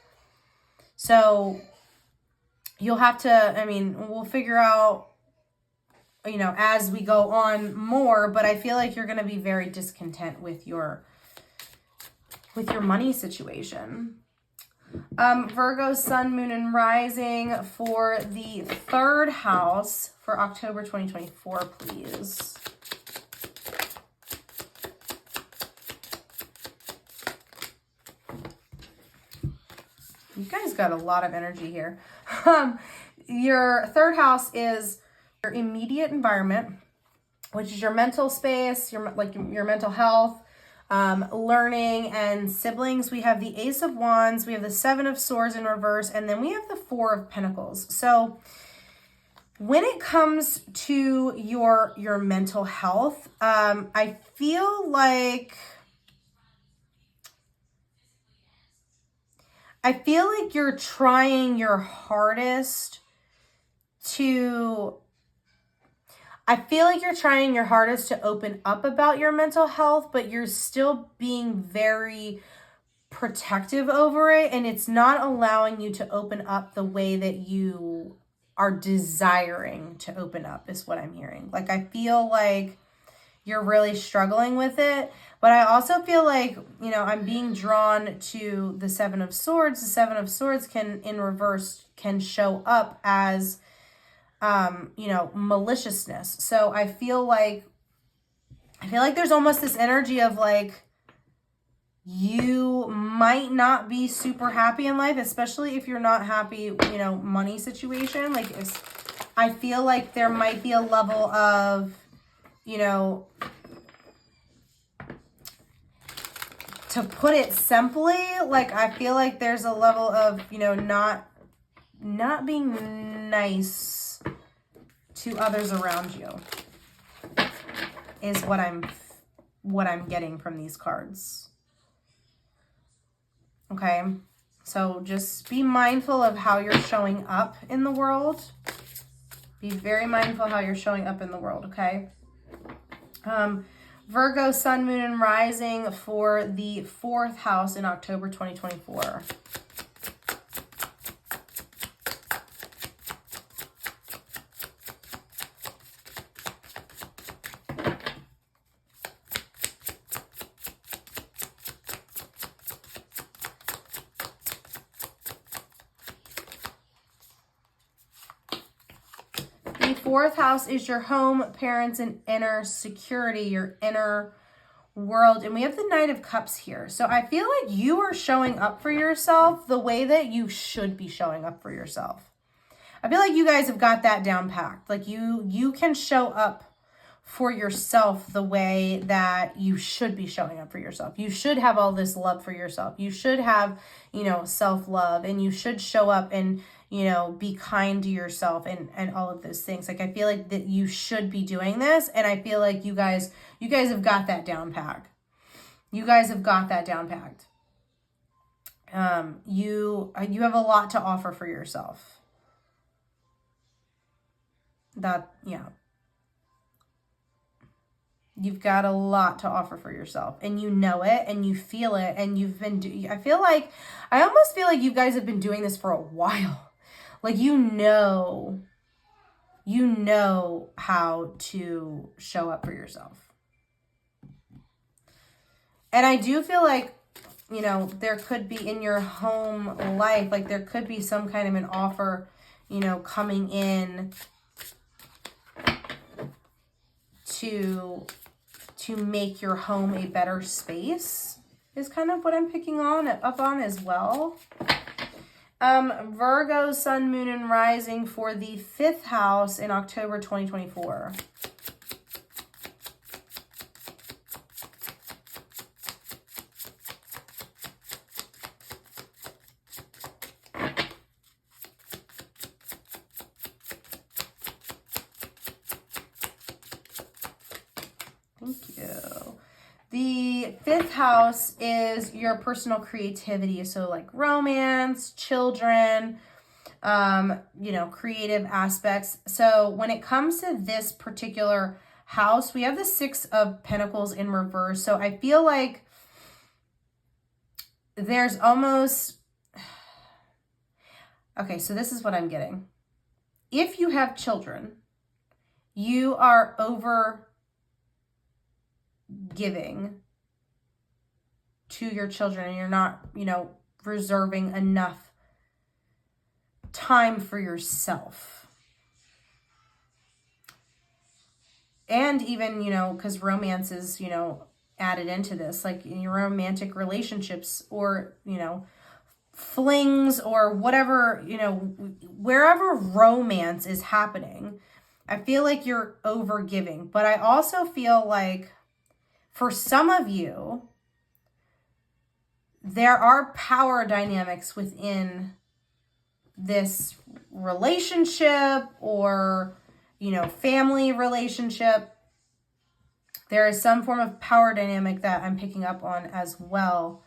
Speaker 1: So you'll have to, we'll figure out, as we go on more, but I feel like you're going to be very discontent with your money situation. Virgo, Sun, Moon, and Rising for the third house for October 2024, please. You guys got a lot of energy here. Your third house is your immediate environment, which is your mental space, your mental health, learning, and siblings. We have the Ace of Wands, we have the 7 of Swords in reverse, and then we have the 4 of Pentacles. So when it comes to your mental health, I feel like you're trying your hardest to, I feel like you're trying your hardest to open up about your mental health, but you're still being very protective over it, and it's not allowing you to open up the way that you are desiring to open up, is what I'm hearing. Like, I feel like you're really struggling with it, but I also feel like, you know, I'm being drawn to the Seven of Swords. The Seven of Swords can, in reverse, can show up as, you know, maliciousness. So I feel like there's almost this energy of like, you might not be super happy in life, especially if you're not happy, you know, money situation. Like, I feel like there might be a level of, you know, to put it simply, like, I feel like there's a level of, you know, not being nice to others around you is what I'm getting from these cards. Okay, so just be mindful of how you're showing up in the world. Be very mindful how you're showing up in the world, okay? Virgo, Sun, Moon, and Rising for the 4th house in October 2024. The 4th house is your home, parents, and inner security, your inner world. And we have the Knight of Cups here. So I feel like you are showing up for yourself the way that you should be showing up for yourself. I feel like you guys have got that down packed. Like, you can show up for yourself the way that you should be showing up for yourself. You should have all this love for yourself. You should have, you know, self-love, and you should show up and, you know, be kind to yourself and all of those things. Like, I feel like that you should be doing this, and I feel like you guys have got that down packed. You guys have got that down packed. You have a lot to offer for yourself. Yeah. You've got a lot to offer for yourself, and you know it, and you feel it, and I almost feel like you guys have been doing this for a while. Like, you know how to show up for yourself. And I do feel like, you know, there could be in your home life, like, there could be some kind of an offer, you know, coming in to make your home a better space, is kind of what I'm picking up on as well. Virgo, Sun, Moon, and Rising for the 5th house in October 2024. Thank you. The 5th house is your personal creativity. So like romance, children, you know, creative aspects. So when it comes to this particular house, we have the 6 of Pentacles in reverse. So I feel like there's almost, okay, so this is what I'm getting. If you have children, you are over giving to your children, and you're not, you know, reserving enough time for yourself. And even, you know, because romance is, you know, added into this, like in your romantic relationships, or, you know, flings, or whatever, you know, wherever romance is happening, I feel like you're over giving. But I also feel like for some of you, there are power dynamics within this relationship, or, you know, family relationship. There is some form of power dynamic that I'm picking up on as well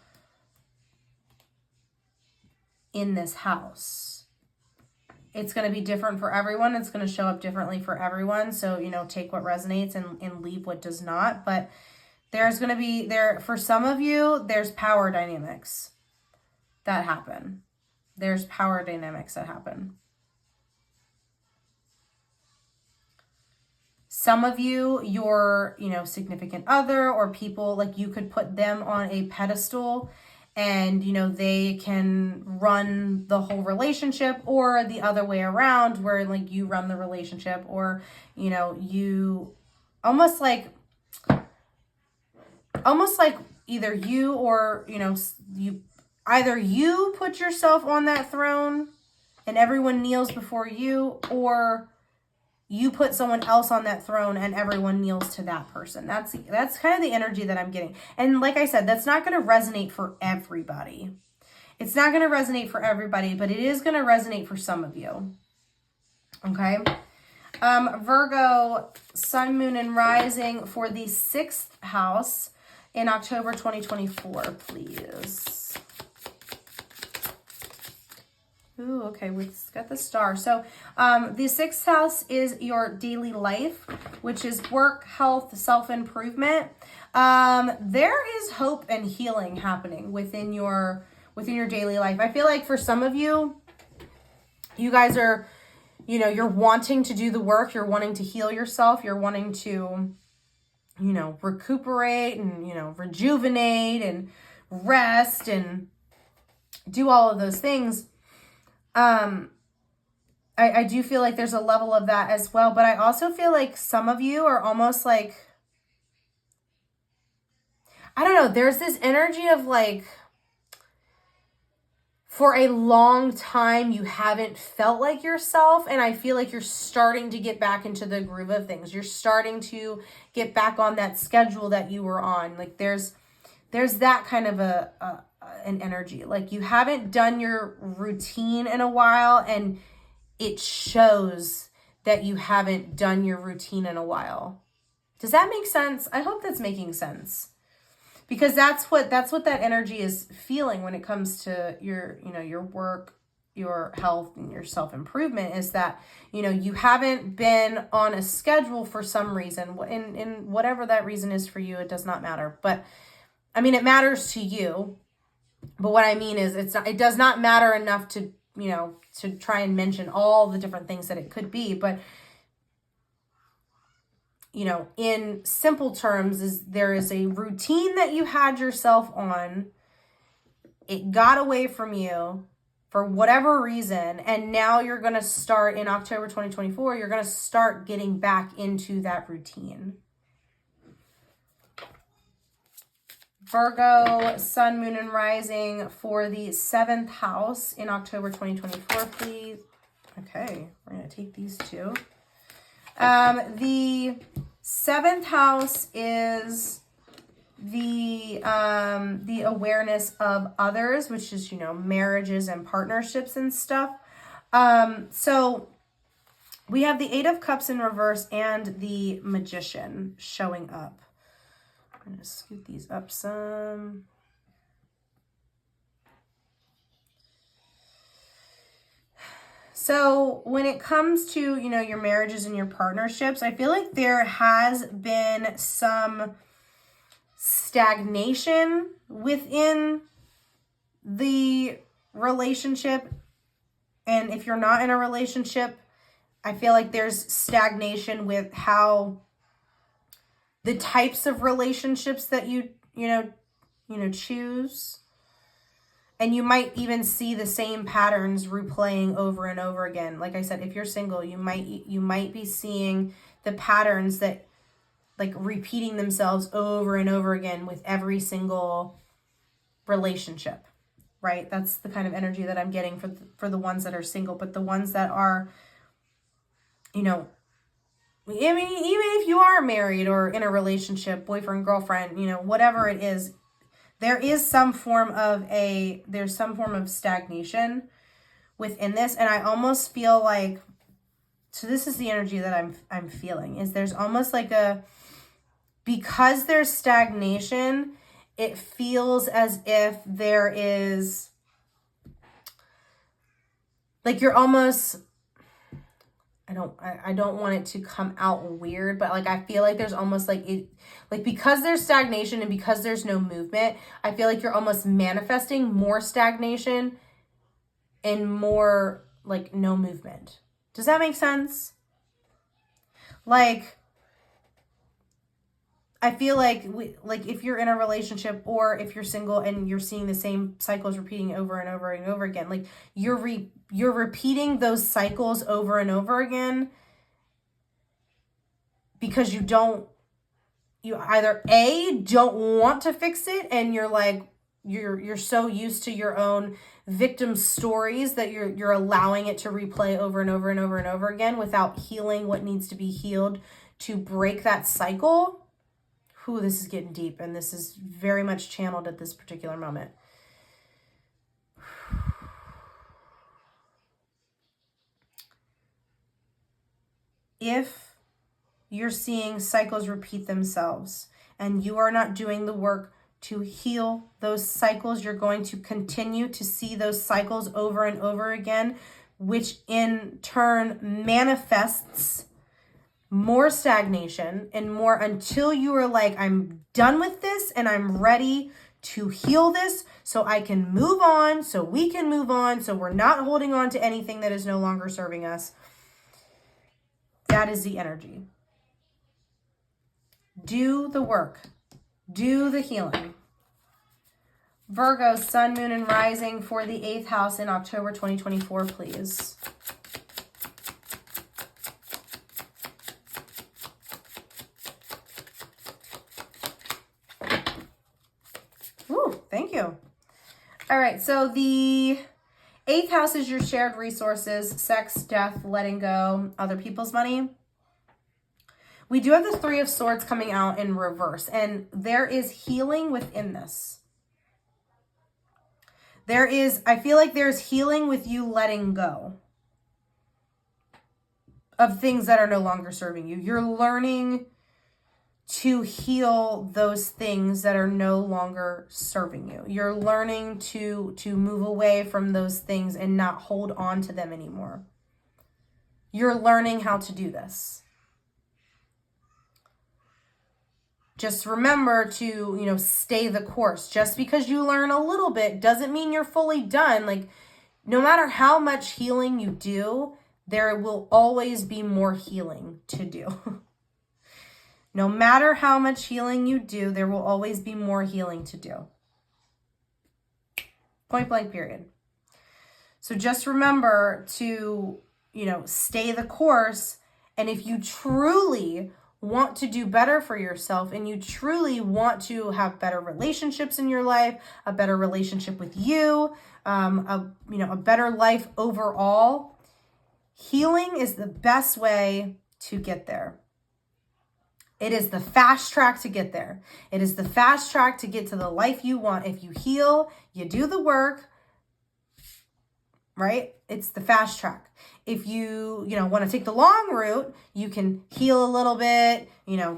Speaker 1: in this house. it's going to be different for everyone. It's going to show up differently for everyone. So, you know, take what resonates and leave what does not. But there's going to be for some of you, there's power dynamics that happen. There's power dynamics that happen. Some of you, your, you know, significant other or people, like you could put them on a pedestal and, you know, they can run the whole relationship, or the other way around where like you run the relationship, or, you know, you almost like either you or, you know, either you put yourself on that throne and everyone kneels before you, or you put someone else on that throne and everyone kneels to that person. That's kind of the energy that I'm getting. And like I said, that's not going to resonate for everybody. It's not going to resonate for everybody, but it is going to resonate for some of you. Okay. Virgo, sun, moon, and rising for the 6th house in October 2024, please. Ooh, okay, we've got the star. So the 6th house is your daily life, which is work, health, self-improvement. There is hope and healing happening within your daily life. I feel like for some of you, you guys are, you know, you're wanting to do the work, you're wanting to heal yourself, you're wanting to, you know, recuperate and, you know, rejuvenate and rest and do all of those things. I do feel like there's a level of that as well, but I also feel like some of you are almost like, I don't know, there's this energy of like, for a long time, you haven't felt like yourself, and I feel like you're starting to get back into the groove of things. You're starting to get back on that schedule that you were on. Like there's that kind of an energy. Like you haven't done your routine in a while, and it shows that you haven't done your routine in a while. Does that make sense? I hope that's making sense, because that's what that energy is feeling when it comes to your, you know, your work, your health, and your self-improvement, is that, you know, you haven't been on a schedule for some reason, and whatever that reason is for you, it does not matter. But I mean, it matters to you. But what I mean is it does not matter enough to, you know, to try and mention all the different things that it could be. But, you know, in simple terms, there is a routine that you had yourself on. It got away from you for whatever reason. And now you're going to start in October 2024, you're going to start getting back into that routine. Virgo, sun, moon, and rising for the 7th house in October 2024, please. Okay, we're going to take these two. The 7th house is the awareness of others, which is, you know, marriages and partnerships and stuff. So we have the 8 of Cups in reverse and the Magician showing up. I'm going to scoot these up some. So when it comes to, you know, your marriages and your partnerships, I feel like there has been some stagnation within the relationship. And if you're not in a relationship, I feel like there's stagnation with how the types of relationships that you choose. And you might even see the same patterns replaying over and over again. Like I said, if you're single, you might be seeing the patterns that like repeating themselves over and over again with every single relationship, right? That's the kind of energy that I'm getting for the ones that are single. But the ones that are, you know, I mean, even if you are married or in a relationship, boyfriend, girlfriend, you know, whatever it is, there's some form of stagnation within this. And I almost feel like, so this is the energy that I'm feeling, is there's almost like because there's stagnation, it feels as if there is, like you're almost I don't want it to come out weird, but like I feel like there's almost like it, like because there's stagnation and because there's no movement, I feel like you're almost manifesting more stagnation and more like no movement. Does that make sense? Like I feel like if you're in a relationship or if you're single and you're seeing the same cycles repeating over and over and over again, like you're repeating those cycles over and over again because you either A, don't want to fix it, and you're like you're so used to your own victim stories that you're allowing it to replay over and over and over and over again without healing what needs to be healed to break that cycle. Ooh, this is getting deep, and this is very much channeled at this particular moment. If you're seeing cycles repeat themselves and you are not doing the work to heal those cycles, you're going to continue to see those cycles over and over again, which in turn manifests more stagnation and more until you are like, I'm done with this and I'm ready to heal this so I can move on, so we can move on, so we're not holding on to anything that is no longer serving us. That is the energy. Do the work. Do the healing. Virgo, sun, moon, and rising for the 8th house in October 2024, please. Thank you. All right, so the 8th house is your shared resources, sex, death, letting go, other people's money. We do have the 3 of Swords coming out in reverse, and there is healing within this. I feel like there's healing with you letting go of things that are no longer serving you. You're learning to heal those things that are no longer serving you. You're learning to move away from those things and not hold on to them anymore. You're learning how to do this. Just remember to, stay the course. Just because you learn a little bit doesn't mean you're fully done. Like, no matter how much healing you do, there will always be more healing to do. No matter how much healing you do, there will always be more healing to do. Point blank, period. So just remember to, stay the course. And if you truly want to do better for yourself and you truly want to have better relationships in your life, a better relationship with you, a better life overall, healing is the best way to get there. It is the fast track to get there. It is the fast track to get to the life you want. If you heal, you do the work, right? It's the fast track. If you, want to take the long route, you can heal a little bit,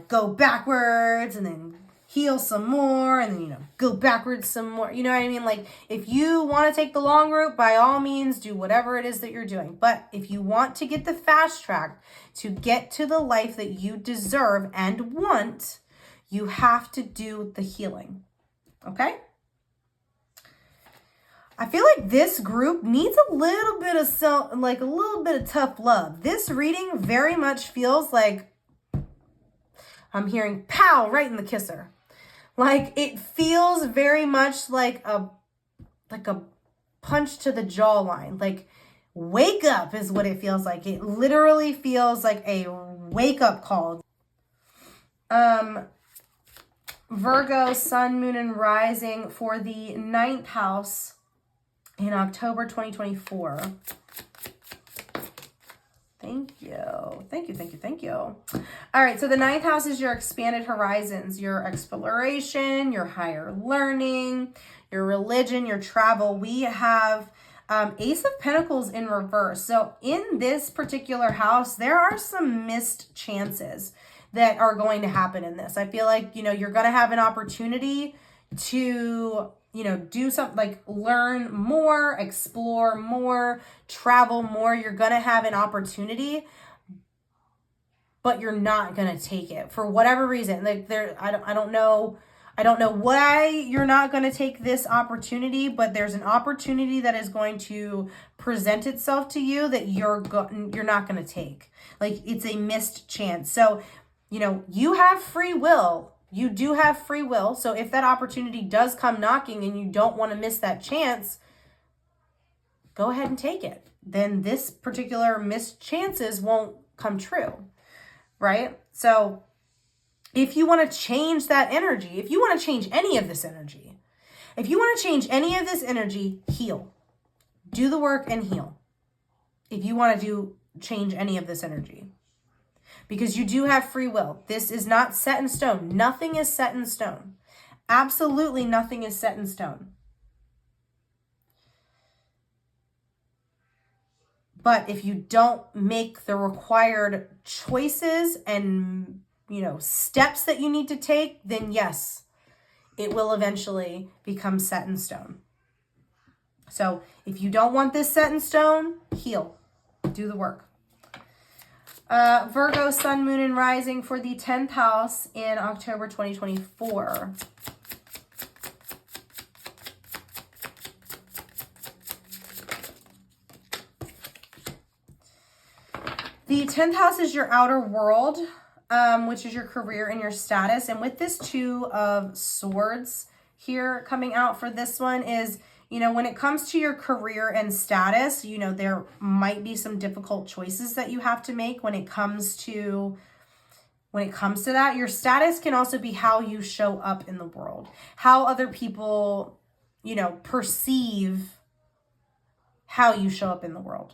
Speaker 1: go backwards and then heal some more and then, go backwards some more. You know what I mean? Like, if you want to take the long route, by all means, do whatever it is that you're doing. But if you want to get the fast track to get to the life that you deserve and want, you have to do the healing. Okay? I feel like this group needs a little bit of tough love. This reading very much feels like I'm hearing pow right in the kisser. Like, it feels very much like a punch to the jawline. Like, wake up is what it feels like. It literally feels like a wake up call. Virgo, sun, moon, and rising for the 9th house in October 2024. Thank you. Thank you. All right, so the 9th house is your expanded horizons, your exploration, your higher learning, your religion, your travel. We have Ace of Pentacles in reverse. So in this particular house, there are some missed chances that are going to happen in this. I feel like, you're going to have an opportunity to, do something like learn more, explore more, travel more. You're going to have an opportunity, but you're not going to take it for whatever reason. Like I don't know why you're not going to take this opportunity, but there's an opportunity that is going to present itself to you that you're not going to take. Like, it's a missed chance. So, you know, you have free will. You do have free will. So if that opportunity does come knocking and you don't want to miss that chance, go ahead and take it. Then this particular missed chances won't come true, right? So if you want to change that energy, if you want to change any of this energy, heal. Do the work and heal. If you want to change any of this energy. Because you do have free will. This is not set in stone. Nothing is set in stone. Absolutely nothing is set in stone. But if you don't make the required choices and, you know, steps that you need to take, then yes, it will eventually become set in stone. So if you don't want this set in stone, heal. Do the work. Virgo, Sun, Moon, and Rising for the 10th house in October 2024. The 10th house is your outer world, which is your career and your status. And with this 2 of Swords here coming out for this one is, you know, when it comes to your career and status, you know, there might be some difficult choices that you have to make when it comes to that. Your status can also be how you show up in the world, how other people, you know, perceive how you show up in the world.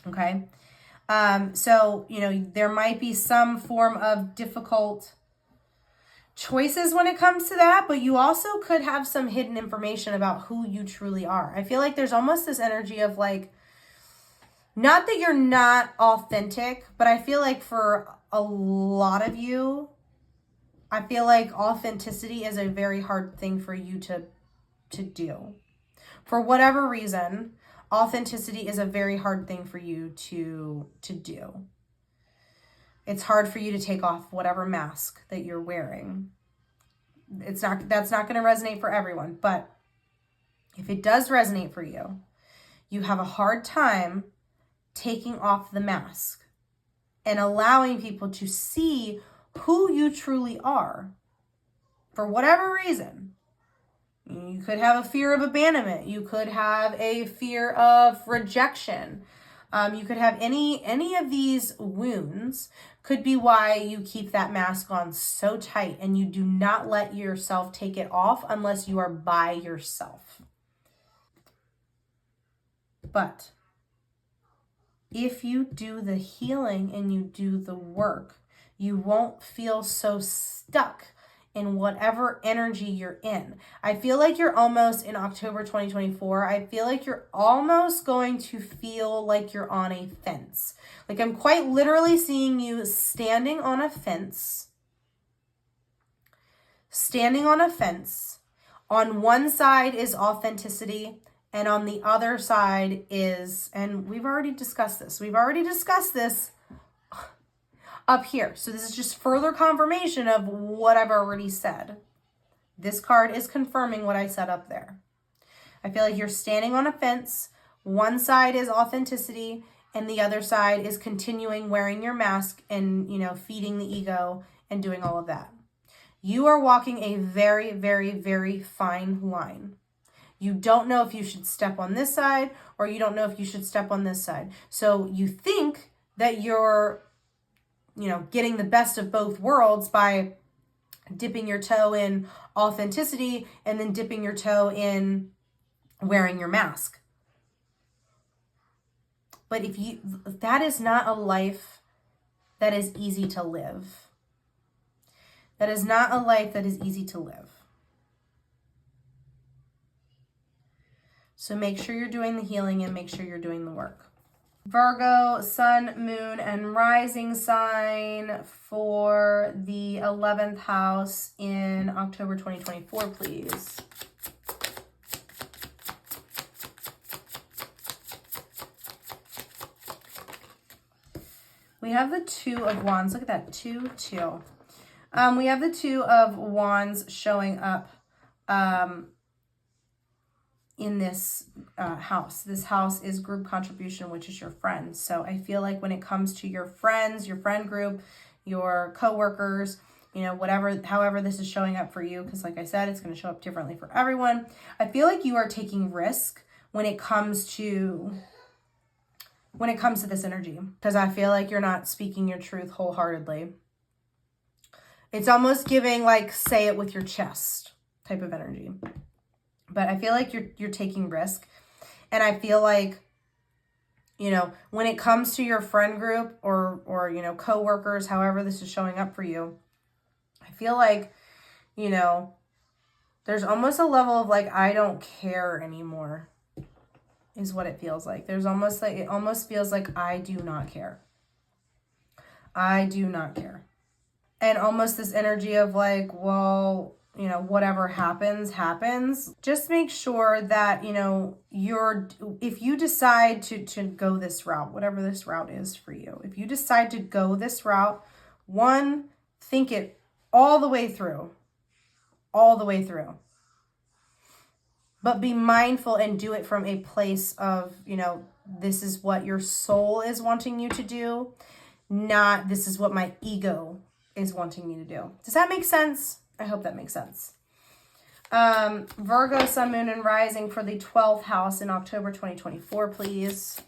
Speaker 1: Okay. So, you know, there might be some form of difficult choices when it comes to that, but you also could have some hidden information about who you truly are. I feel like there's almost this energy of like, not that you're not authentic, but I feel like for a lot of you, I feel like authenticity is a very hard thing for you to do. For whatever reason, authenticity is a very hard thing for you to do. It's hard for you to take off whatever mask that you're wearing. That's not going to resonate for everyone, but if it does resonate for you, you have a hard time taking off the mask and allowing people to see who you truly are for whatever reason. You could have a fear of abandonment. You could have a fear of rejection. You could have any of these wounds could be why you keep that mask on so tight and you do not let yourself take it off unless you are by yourself. But if you do the healing and you do the work, you won't feel so stuck in whatever energy you're in. I feel like you're almost in October 2024. I feel like you're almost going to feel like you're on a fence. Like I'm quite literally seeing you standing on a fence. Standing on a fence. On one side is authenticity, and on the other side is, and we've already discussed this. Up here. So this is just further confirmation of what I've already said. This card is confirming what I said up there. I feel like you're standing on a fence. One side is authenticity and the other side is continuing wearing your mask and, you know, feeding the ego and doing all of that. You are walking a very, very, very fine line. You don't know if you should step on this side or you don't know if you should step on this side. So you think that you're, you know, getting the best of both worlds by dipping your toe in authenticity and then dipping your toe in wearing your mask. But that is not a life that is easy to live. That is not a life that is easy to live. So make sure you're doing the healing and make sure you're doing the work. Virgo, Sun, Moon, and Rising sign for the 11th house in October 2024, please. We have the Two of Wands. Look at that, 2, 2. We have the Two of Wands showing up in this house. This house is group contribution, which is your friends. So I feel like when it comes to your friends, your friend group, your coworkers, you know, whatever, however this is showing up for you, because like I said, it's going to show up differently for everyone. I feel like you are taking risk when it comes to this energy, because I feel like you're not speaking your truth wholeheartedly. It's almost giving like, say it with your chest type of energy. But I feel like you're taking risk. And I feel like, you know, when it comes to your friend group or you know, coworkers, however this is showing up for you, I feel like, you know, there's almost a level of like, I don't care anymore, is what it feels like. There's almost like, it almost feels like I do not care. I do not care. And almost this energy of like, well, you know, whatever happens, happens. Just make sure that, you know, if you decide to go this route, whatever this route is for you, if you decide to go this route, one, think it all the way through. But be mindful and do it from a place of, you know, this is what your soul is wanting you to do, not this is what my ego is wanting you to do. Does that make sense? I hope that makes sense. Virgo, Sun, Moon, and Rising for the 12th house in October 2024, please.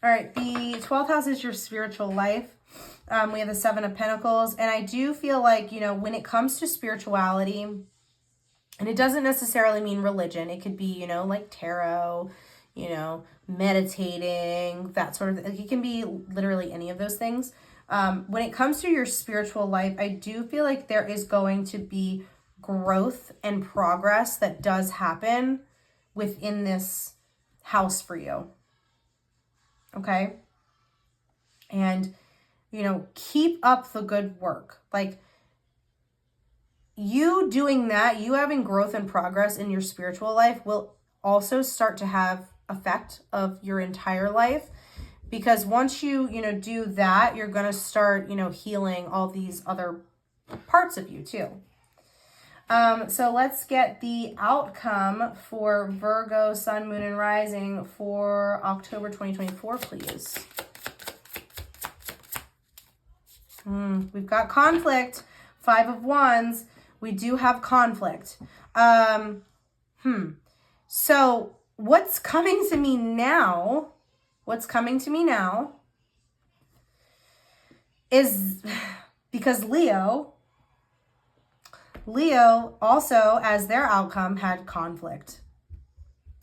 Speaker 1: All right, the 12th house is your spiritual life. We have the 7 of Pentacles, and I do feel like, you know, when it comes to spirituality, and it doesn't necessarily mean religion. It could be, you know, like tarot, you know, meditating, that sort of, like it can be literally any of those things. When it comes to your spiritual life, I do feel like there is going to be growth and progress that does happen within this house for you. Okay? And, you know, keep up the good work. Like, you doing that, you having growth and progress in your spiritual life will also start to have effect of your entire life. Because once you know, do that, you're going to start, you know, healing all these other parts of you too. So let's get the outcome for Virgo, Sun, Moon, and Rising for October 2024, please. We've got conflict. 5 of Wands. We do have conflict. So what's coming to me now? What's coming to me now is because Leo also, as their outcome, had conflict.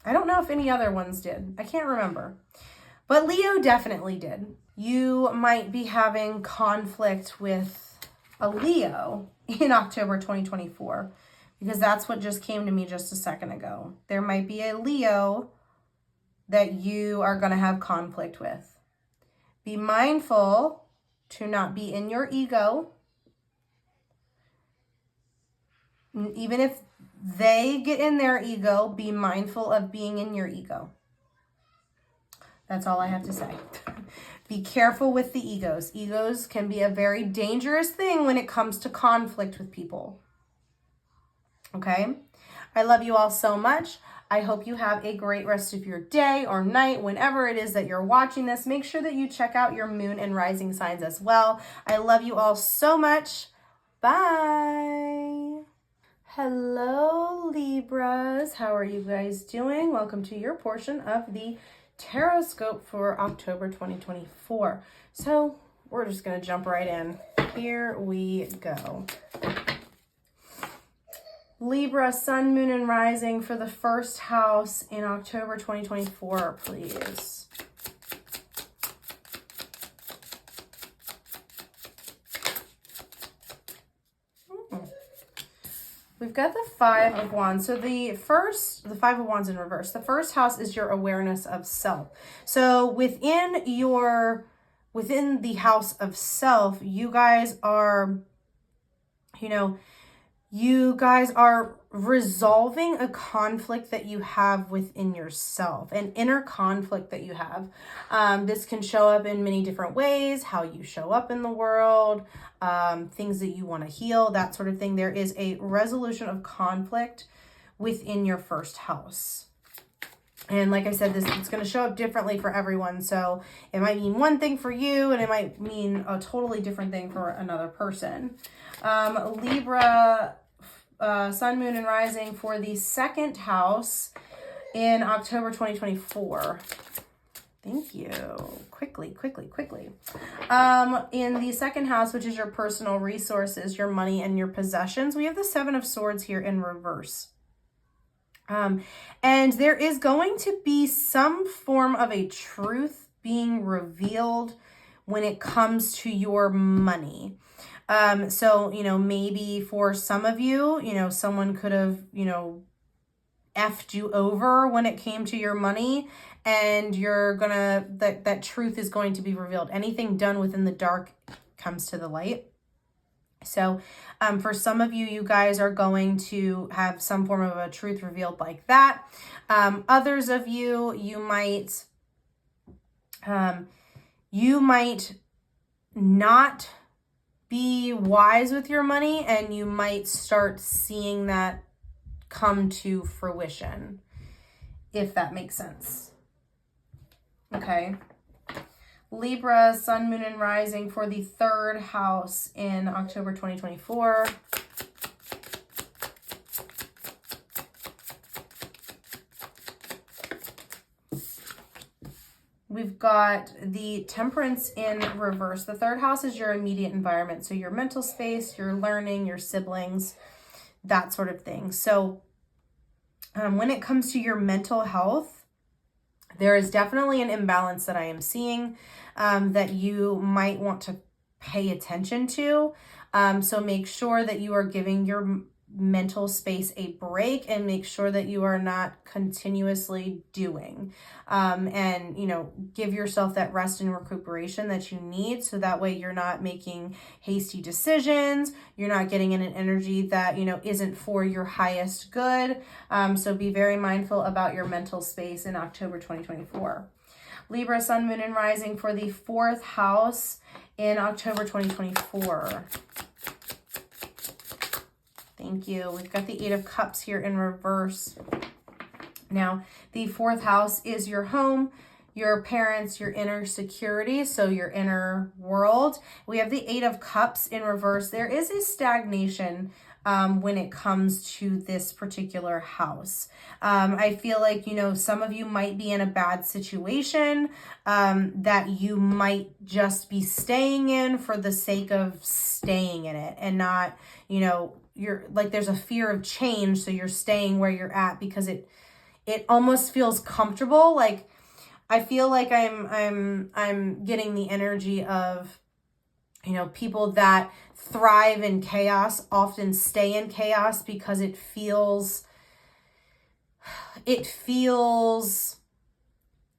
Speaker 1: I don't know if any other ones did. I can't remember. But Leo definitely did. You might be having conflict with a Leo in October 2024, because that's what just came to me just a second ago. There might be a Leo that you are going to have conflict with. Be mindful to not be in your ego. Even if they get in their ego, be mindful of being in your ego. That's all I have to say. Be careful with the egos. Egos can be a very dangerous thing when it comes to conflict with people. Okay? I love you all so much. I hope you have a great rest of your day or night, whenever it is that you're watching this. Make sure that you check out your moon and rising signs as well. I love you all so much. Bye. Hello, Libras. How are you guys doing? Welcome to your portion of the Taroscope for October 2024. So we're just going to jump right in. Here we go. Libra, Sun, Moon, and Rising for the first house in October 2024, please. We've got the 5 of Wands. So the 5 of Wands in reverse. The first house is your awareness of self. So within the house of self, you guys are, you guys are resolving a conflict that you have within yourself, an inner conflict that you have. This can show up in many different ways, how you show up in the world, things that you want to heal, that sort of thing. There is a resolution of conflict within your first house. And like I said, it's going to show up differently for everyone. So it might mean one thing for you, and it might mean a totally different thing for another person. Libra, sun, moon, and rising for the second house in October 2024. Thank you. Quickly. In the second house, which is your personal resources, your money, and your possessions, we have the Seven of Swords here in reverse. And there is going to be some form of a truth being revealed when it comes to your money. So, maybe for some of you, someone could have, effed you over when it came to your money, and you're gonna, that truth is going to be revealed. Anything done within the dark comes to the light. So for some of you, you guys are going to have some form of a truth revealed like that. Others of you, you might not be wise with your money, and you might start seeing that come to fruition, if that makes sense. Okay. Libra, sun, moon, and rising for the third house in October 2024. We've got the Temperance in reverse. The third house is your immediate environment. So your mental space, your learning, your siblings, that sort of thing. So when it comes to your mental health, there is definitely an imbalance that I am seeing that you might want to pay attention to. So make sure that you are giving your mental space a break, and make sure that you are not continuously doing. And, give yourself that rest and recuperation that you need, so that way you're not making hasty decisions. You're not getting in an energy that, isn't for your highest good. So be very mindful about your mental space in October 2024. Libra, sun, moon, and rising for the fourth house in October 2024. Thank you. We've got the Eight of Cups here in reverse. Now, the fourth house is your home, your parents, your inner security, so your inner world. We have the Eight of Cups in reverse. There is a stagnation when it comes to this particular house. I feel like, some of you might be in a bad situation that you might just be staying in for the sake of staying in it, and not, you're like, there's a fear of change, so you're staying where you're at because it almost feels comfortable. Like, I feel like I'm getting the energy of, people that thrive in chaos often stay in chaos because it feels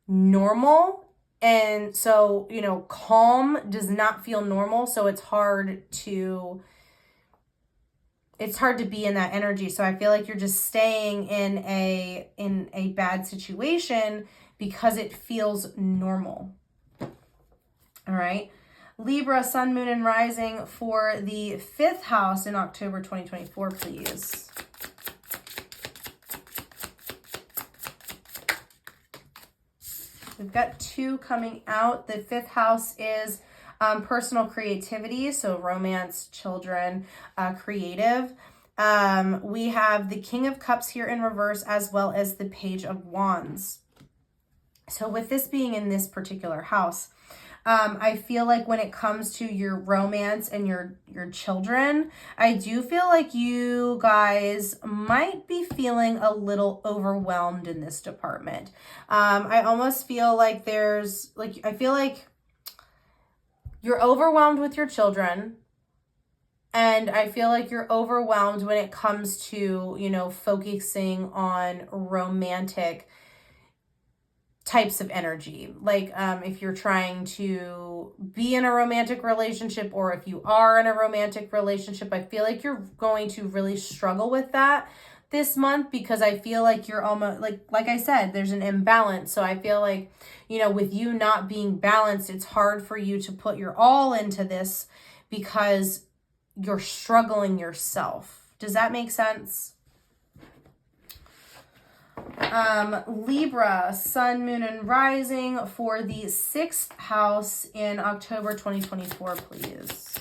Speaker 1: normal. And so, calm does not feel normal. So it's hard to be in that energy. So I feel like you're just staying in a bad situation because it feels normal. All right. Libra, sun, moon, and rising for the fifth house in October 2024, please. We've got two coming out. The fifth house is personal creativity, so romance, children, creative. We have the King of Cups here in reverse, as well as the Page of Wands. So with this being in this particular house, I feel like when it comes to your romance and your children, I do feel like you guys might be feeling a little overwhelmed in this department. I almost feel like I feel like you're overwhelmed with your children, and I feel like you're overwhelmed when it comes to, focusing on romantic types of energy. Like if you're trying to be in a romantic relationship, or if you are in a romantic relationship, I feel like you're going to really struggle with that. this month, because I feel like you're almost like I said, there's an imbalance. So I feel like, you know, with you not being balanced, it's hard for you to put your all into this because you're struggling yourself. Does that make sense? Libra, sun, moon, and rising for the 6th house in October 2024, please.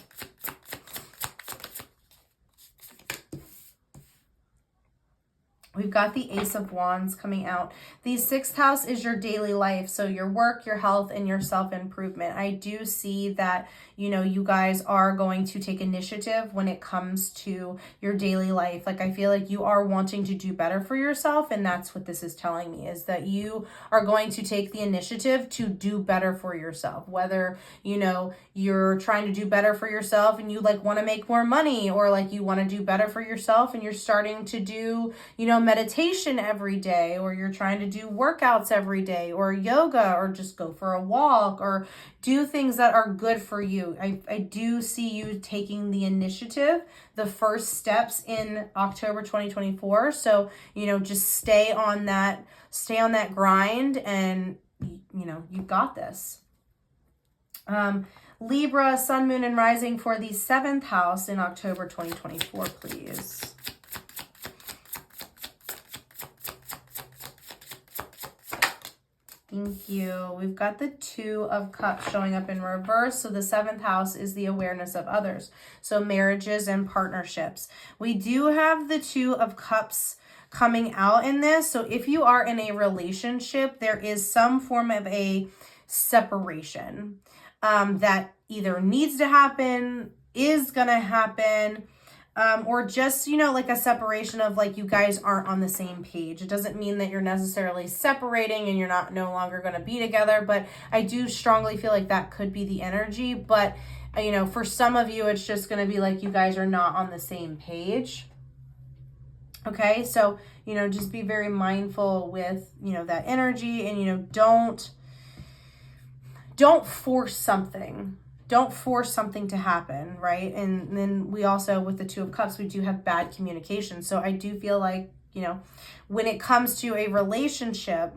Speaker 1: We've got the Ace of Wands coming out. The 6th house is your daily life. So your work, your health, and your self-improvement. I do see that, you know, you guys are going to take initiative when it comes to your daily life. Like, I feel like you are wanting to do better for yourself. And that's what this is telling me, is that you are going to take the initiative to do better for yourself. Whether, you know, you're trying to do better for yourself and you like want to make more money, or like you want to do better for yourself and you're starting to do, you know, meditation every day, or you're trying to do workouts every day, or yoga, or just go for a walk, or do things that are good for you. I do see you taking the initiative, the first steps in October 2024. So, you know, just stay on that grind, and, you know, you've got this. Libra, sun, moon, and rising for the 7th house in October 2024, please. Thank you. We've got the 2 of Cups showing up in reverse. So the 7th house is the awareness of others. So marriages and partnerships. We do have the 2 of Cups coming out in this. So if you are in a relationship, there is some form of a separation that either needs to happen, is going to happen, or just, you know, like a separation of like you guys aren't on the same page. It doesn't mean that you're necessarily separating and you're no longer going to be together, but I do strongly feel like that could be the energy. But, you know, for some of you, it's just going to be like you guys are not on the same page. Okay, so, you know, just be very mindful with, you know, that energy, and, you know, don't force something. Don't force something to happen, right? And then we also, with the 2 of Cups, we do have bad communication. So I do feel like, you know, when it comes to a relationship,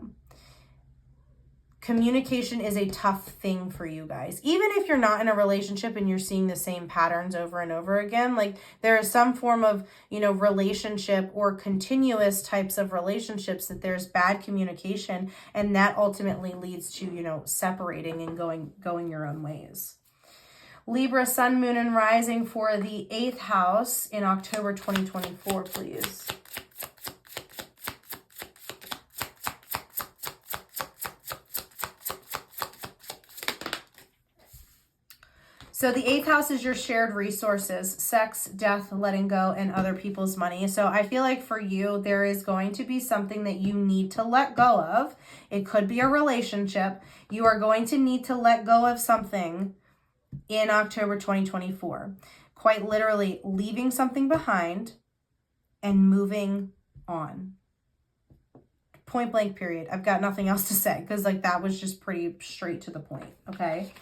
Speaker 1: communication is a tough thing for you guys. Even if you're not in a relationship and you're seeing the same patterns over and over again, like there is some form of, you know, relationship or continuous types of relationships that there's bad communication, and that ultimately leads to, you know, separating and going your own ways. Libra, sun, moon, and rising for the 8th house in October 2024, please. So the 8th house is your shared resources, sex, death, letting go, and other people's money. So I feel like for you, there is going to be something that you need to let go of. It could be a relationship. You are going to need to let go of something in October 2024. Quite literally leaving something behind and moving on. Point blank period. I've got nothing else to say, because like that was just pretty straight to the point. Okay.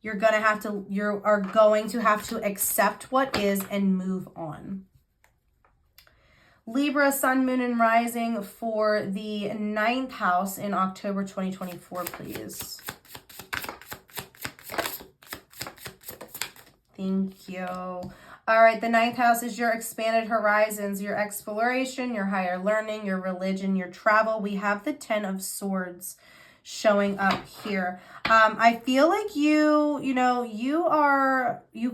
Speaker 1: You are going to have to accept what is and move on. Libra, sun, moon, and rising for the 9th house in October 2024, please. Thank you. All right, the 9th house is your expanded horizons, your exploration, your higher learning, your religion, your travel. We have the 10 of Swords showing up here. I feel like you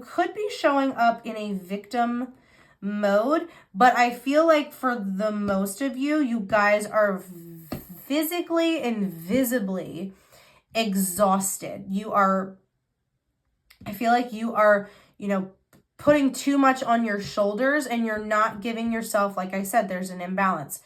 Speaker 1: could be showing up in a victim mode, but I feel like for the most of you, you guys are physically and visibly exhausted. I feel like you are, you know, putting too much on your shoulders, and you're not giving yourself, like I said, there's an imbalance.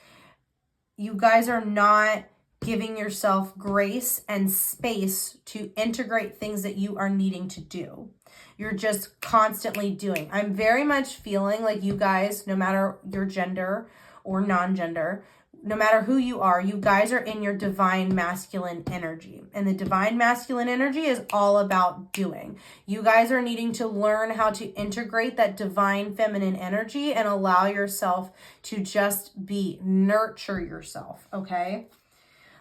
Speaker 1: You guys are not giving yourself grace and space to integrate things that you are needing to do. You're just constantly doing. I'm very much feeling like you guys, no matter your gender or non-gender, no matter who you are, you guys are in your divine masculine energy. And the divine masculine energy is all about doing. You guys are needing to learn how to integrate that divine feminine energy and allow yourself to just be, nurture yourself, okay?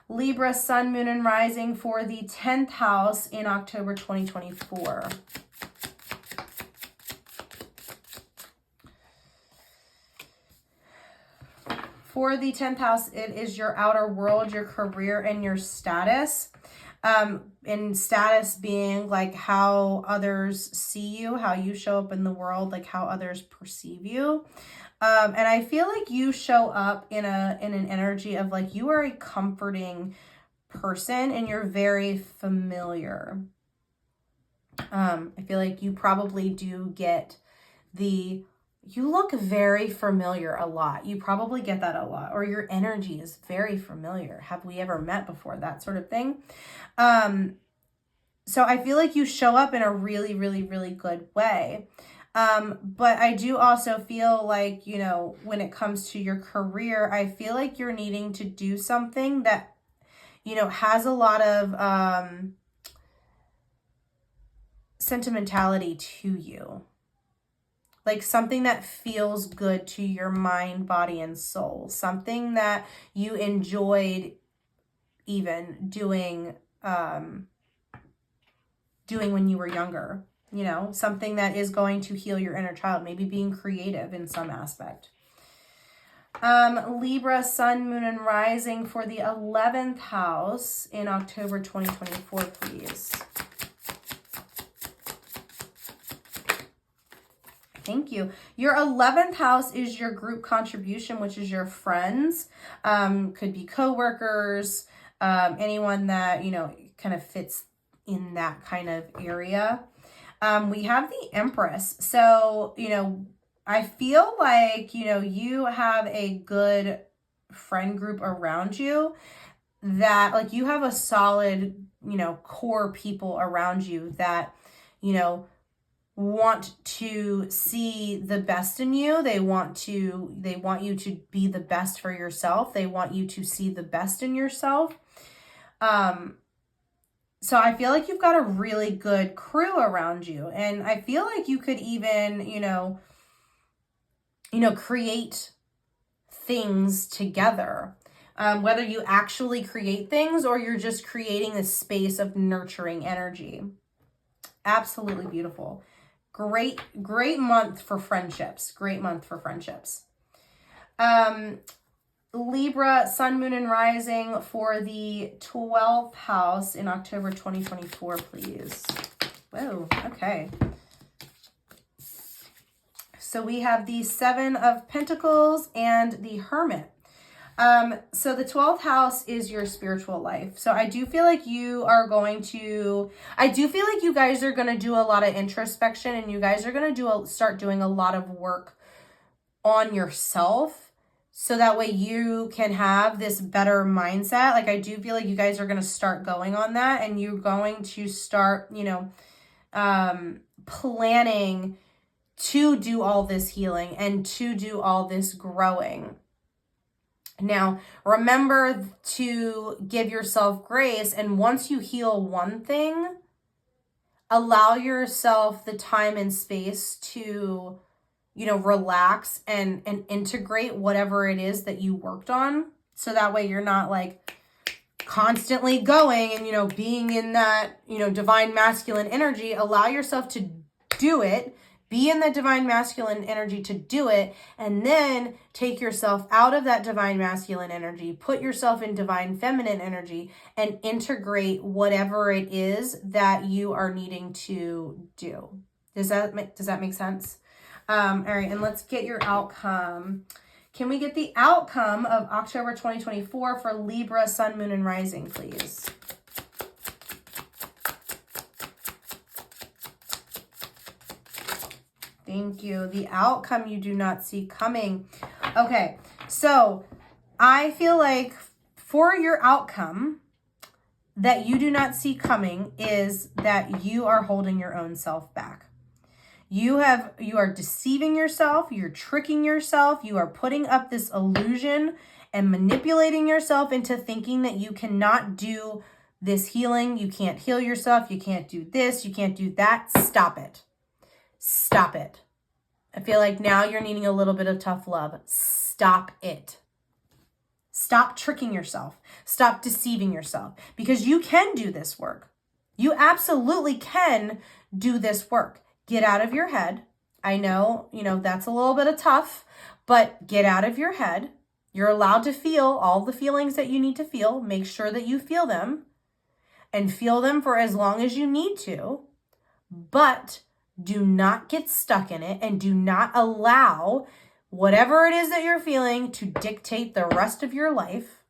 Speaker 1: Libra, sun, moon, and rising for the 10th house in October 2024. For the 10th house, it is your outer world, your career, and your status. And status being like how others see you, how you show up in the world, like how others perceive you. And I feel like you show up in an energy of like you are a comforting person and you're very familiar. I feel like you probably do get you look very familiar a lot. You probably get that a lot, or your energy is very familiar. Have we ever met before? That sort of thing. So I feel like you show up in a really, really, really good way. But I do also feel like, you know, when it comes to your career, I feel like you're needing to do something that, you know, has a lot of sentimentality to you. Like something that feels good to your mind, body, and soul. Something that you enjoyed even doing when you were younger. You know, something that is going to heal your inner child. Maybe being creative in some aspect. Libra, sun, moon, and rising for the 11th house in October 2024, please. Thank you. Your 11th house is your group contribution, which is your friends. Could be coworkers, anyone that, you know, kind of fits in that kind of area. We have the Empress. So, you know, I feel like, you know, you have a good friend group around you that, like, you have a solid, you know, core people around you that, you know, want to see the best in you. They want you to be the best for yourself. They want you to see the best in yourself. So I feel like you've got a really good crew around you. And I feel like you could even, you know, create things together. Whether you actually create things or you're just creating this space of nurturing energy. Absolutely beautiful. Great month for friendships. Great month for friendships. Libra, sun, moon, and rising for the 12th house in October 2024, please. Whoa, okay. So we have the 7 of Pentacles and the Hermit. So the 12th house is your spiritual life. So I do feel like you guys are going to do a lot of introspection, and you guys are going to start doing a lot of work on yourself. So that way you can have this better mindset. Like, I do feel like you guys are going to start going on that, and you're going to start, you know, planning to do all this healing and to do all this growing. Now, remember to give yourself grace. And once you heal one thing, allow yourself the time and space to, you know, relax and integrate whatever it is that you worked on. So that way you're not like constantly going and, you know, being in that, you know, divine masculine energy. Allow yourself to do it. Be in the divine masculine energy to do it, and then take yourself out of that divine masculine energy, put yourself in divine feminine energy, and integrate whatever it is that you are needing to do. Does that make sense? All right, and let's get your outcome. Can we get the outcome of October 2024 for Libra, sun, moon, and rising, please? Thank you. The outcome you do not see coming. Okay, so I feel like for your outcome that you do not see coming is that you are holding your own self back. You are deceiving yourself, you're tricking yourself, you are putting up this illusion and manipulating yourself into thinking that you cannot do this healing, you can't heal yourself, you can't do this, you can't do that. Stop it. Stop it. I feel like now you're needing a little bit of tough love. Stop it. Stop tricking yourself. Stop deceiving yourself, because you can do this work. You absolutely can do this work. Get out of your head. I know, that's a little bit of tough, but get out of your head. You're allowed to feel all the feelings that you need to feel. Make sure that you feel them and feel them for as long as you need to, but do not get stuck in it and do not allow whatever it is that you're feeling to dictate the rest of your life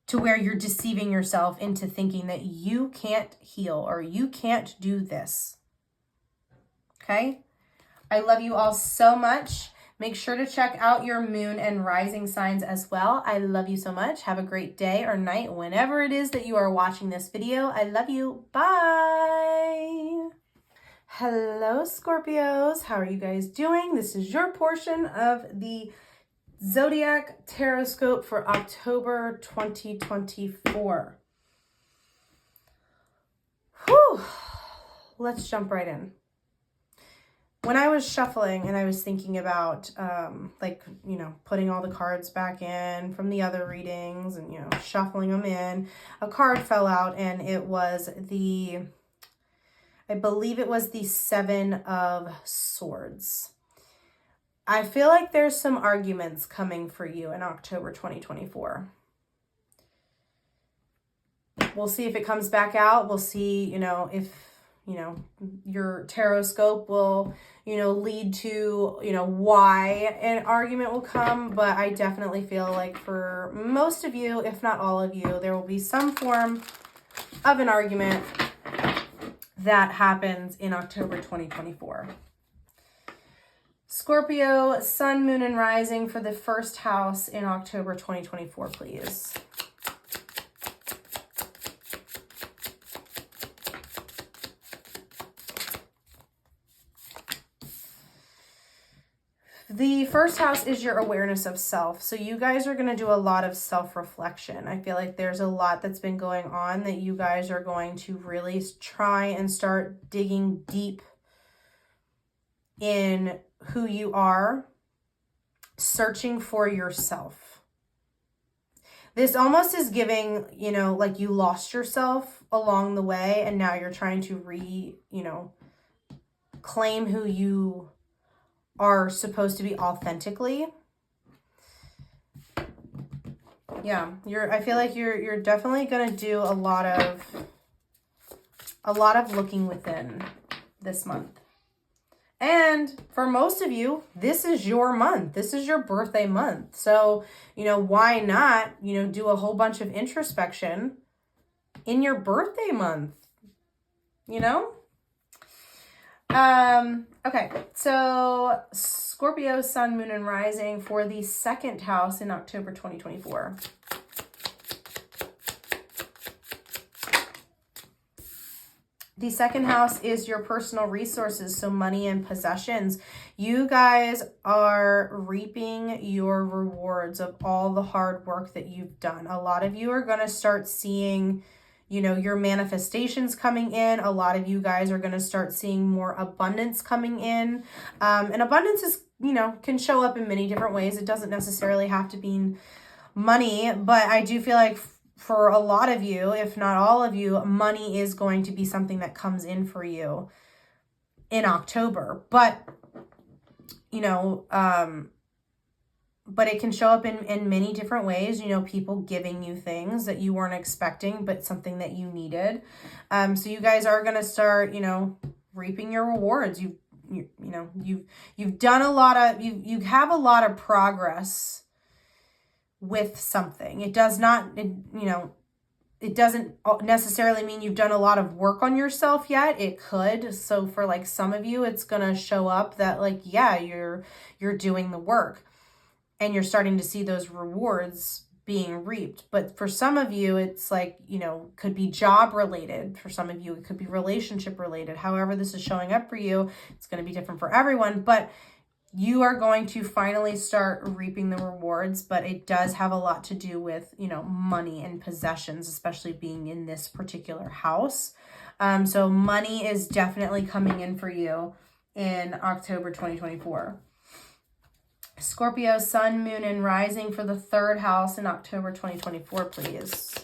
Speaker 1: to where you're deceiving yourself into thinking that you can't heal or you can't do this. Okay? I love you all so much. Make sure to check out your moon and rising signs as well. I love you so much. Have a great day or night whenever it is that you are watching this video. I love you. Bye. Hello, Scorpios. How are you guys doing? This is your portion of the Zodiac Taroscope for October 2024. Whew. Let's jump right in. When I was shuffling and I was thinking about, putting all the cards back in from the other readings and, shuffling them in, a card fell out, and it was I believe it was the Seven of Swords. I feel like there's some arguments coming for you in October 2024. We'll see if it comes back out. We'll see, if, your Taroscope will, lead to, why an argument will come. But I definitely feel like for most of you, if not all of you, there will be some form of an argument that happens in October 2024. Scorpio, Sun, Moon, and Rising for the first house in October 2024, please. The first house is your awareness of self. So you guys are going to do a lot of self-reflection. I feel like there's a lot that's been going on that you guys are going to really try and start digging deep in who you are, searching for yourself. This almost is giving, like you lost yourself along the way and now you're trying to claim who you are supposed to be authentically. Yeah, I feel like you're definitely going to do a lot of looking within this month. And for most of you, this is your month. This is your birthday month. So, why not, do a whole bunch of introspection in your birthday month, Okay, so Scorpio, Sun, Moon, and Rising for the second house in October 2024. The second house is your personal resources, so money and possessions. You guys are reaping your rewards of all the hard work that you've done. A lot of you are going to start seeing, your manifestations coming in. A lot of you guys are going to start seeing more abundance coming in. And abundance is, can show up in many different ways. It doesn't necessarily have to be money, but I do feel like for a lot of you, if not all of you, money is going to be something that comes in for you in October. But, but it can show up in many different ways, people giving you things that you weren't expecting, but something that you needed. So you guys are going to start, reaping your rewards. You've done a lot of, you have a lot of progress with something. It does not, it doesn't necessarily mean you've done a lot of work on yourself yet. It could. So for like some of you, it's going to show up that you're doing the work and you're starting to see those rewards being reaped. But for some of you, it's like, you know, could be job related. For some of you, it could be relationship related. However this is showing up for you, it's going to be different for everyone. But you are going to finally start reaping the rewards, but it does have a lot to do with, you know, money and possessions, especially being in this particular house. So money is definitely coming in for you in October 2024. Scorpio, sun, moon, and rising for the 3rd house in October 2024, please.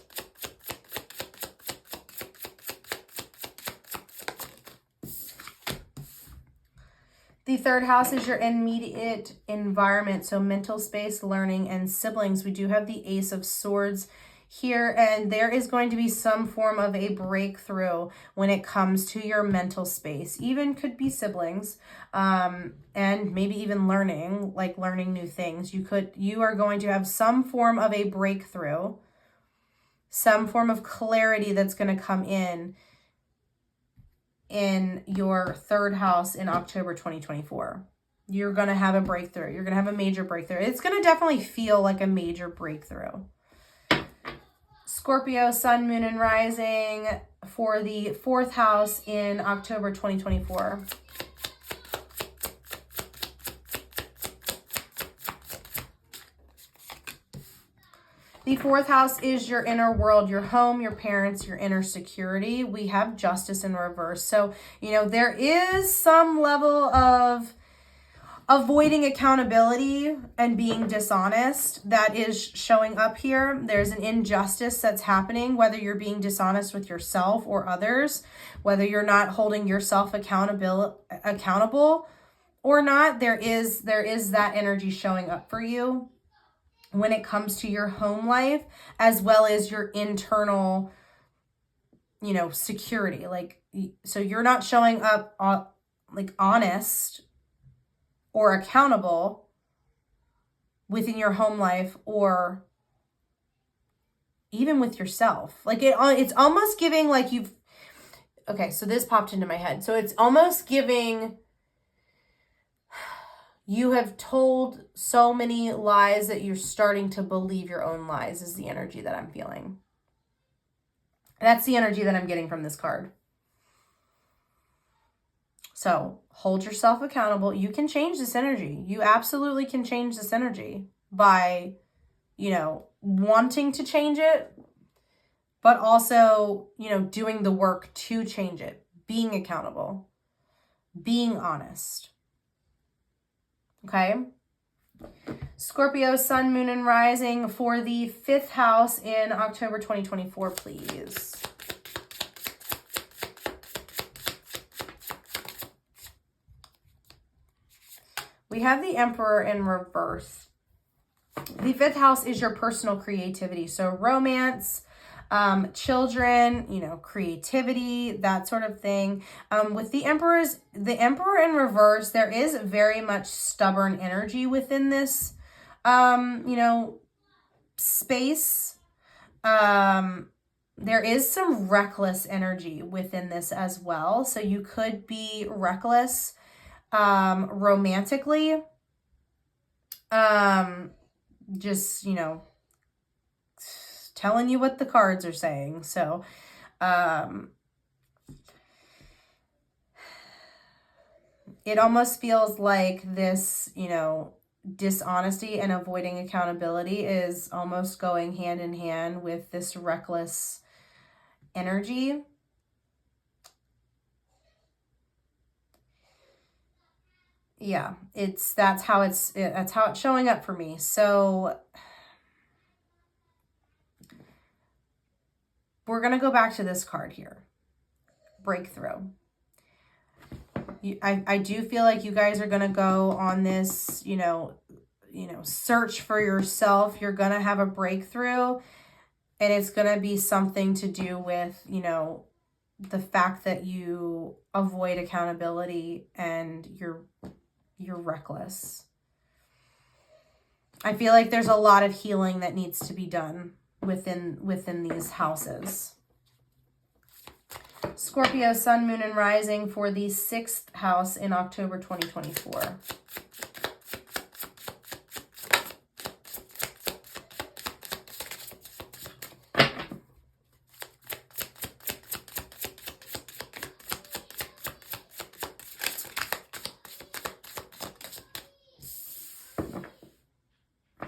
Speaker 1: The 3rd house is your immediate environment, so mental space, learning, and siblings. We do have the Ace of Swords here, and there is going to be some form of a breakthrough when it comes to your mental space. Even could be siblings, and maybe even learning, like learning new things. You are going to have some form of a breakthrough, some form of clarity that's going to come in your 3rd house in October 2024. You're going to have a breakthrough. You're going to have a major breakthrough. It's going to definitely feel like a major breakthrough. Scorpio, sun, moon, and rising for the 4th house in October 2024. The 4th house is your inner world, your home, your parents, your inner security. We have justice in reverse. So, you know, there is some level of avoiding accountability and being dishonest that is showing up here. There's an injustice that's happening, whether you're being dishonest with yourself or others, whether you're not holding yourself accountable or not. There is that energy showing up for you when it comes to your home life, as well as your internal, you know, security. Like, so you're not showing up like honest or accountable within your home life or even with yourself. Like it's almost giving like okay, so this popped into my head. So it's almost giving, you have told so many lies that you're starting to believe your own lies is the energy that I'm feeling. That's the energy that I'm getting from this card. So hold yourself accountable. You can change this energy. You absolutely can change this energy by, you know, wanting to change it, but also, you know, doing the work to change it, being accountable, being honest. Okay. Scorpio, sun, moon, and rising for the 5th house in October 2024, please. We have the Emperor in reverse. The 5th house is your personal creativity. So romance, children, you know, creativity, that sort of thing. With the Emperor in reverse, there is very much stubborn energy within this, you know, space. There is some reckless energy within this as well. So you could be reckless, romantically, just, you know, telling you what the cards are saying. So, it almost feels like this, you know, dishonesty and avoiding accountability is almost going hand in hand with this reckless energy. Yeah, that's how it's showing up for me. So we're going to go back to this card here. Breakthrough. I do feel like you guys are going to go on this, you know, search for yourself. You're going to have a breakthrough, and it's going to be something to do with, you know, the fact that you avoid accountability and you're reckless. I feel like there's a lot of healing that needs to be done within these houses. Scorpio, sun, moon, and rising for the 6th house in October 2024.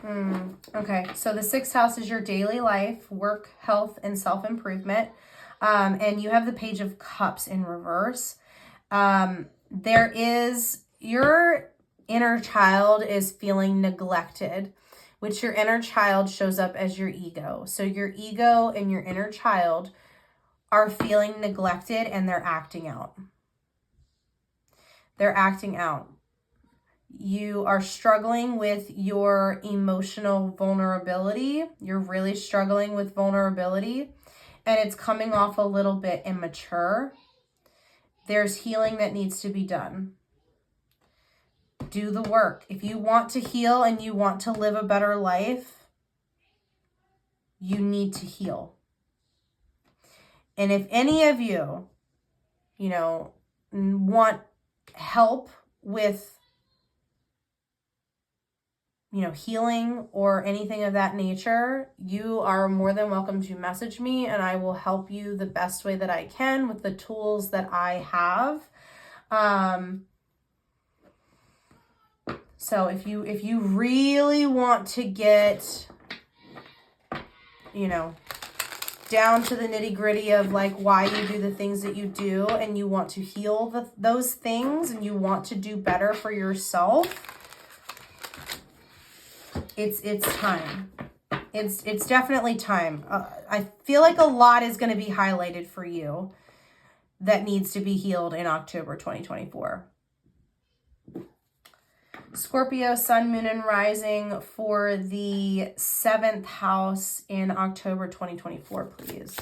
Speaker 1: Okay, so the 6th house is your daily life, work, health, and self-improvement. And you have the Page of Cups in reverse. There is, your inner child is feeling neglected, which your inner child shows up as your ego. So your ego and your inner child are feeling neglected and they're acting out. They're acting out. You are struggling with your emotional vulnerability. You're really struggling with vulnerability, and it's coming off a little bit immature. There's healing that needs to be done. Do the work. If you want to heal and you want to live a better life, you need to heal. And if any of you, want help with healing or anything of that nature, you are more than welcome to message me and I will help you the best way that I can with the tools that I have. So if you really want to get, down to the nitty gritty of like why you do the things that you do, and you want to heal those things and you want to do better for yourself, it's time. It's definitely time. I feel like a lot is going to be highlighted for you that needs to be healed in October 2024. Scorpio, Sun, Moon, and Rising for the 7th house in October 2024, please.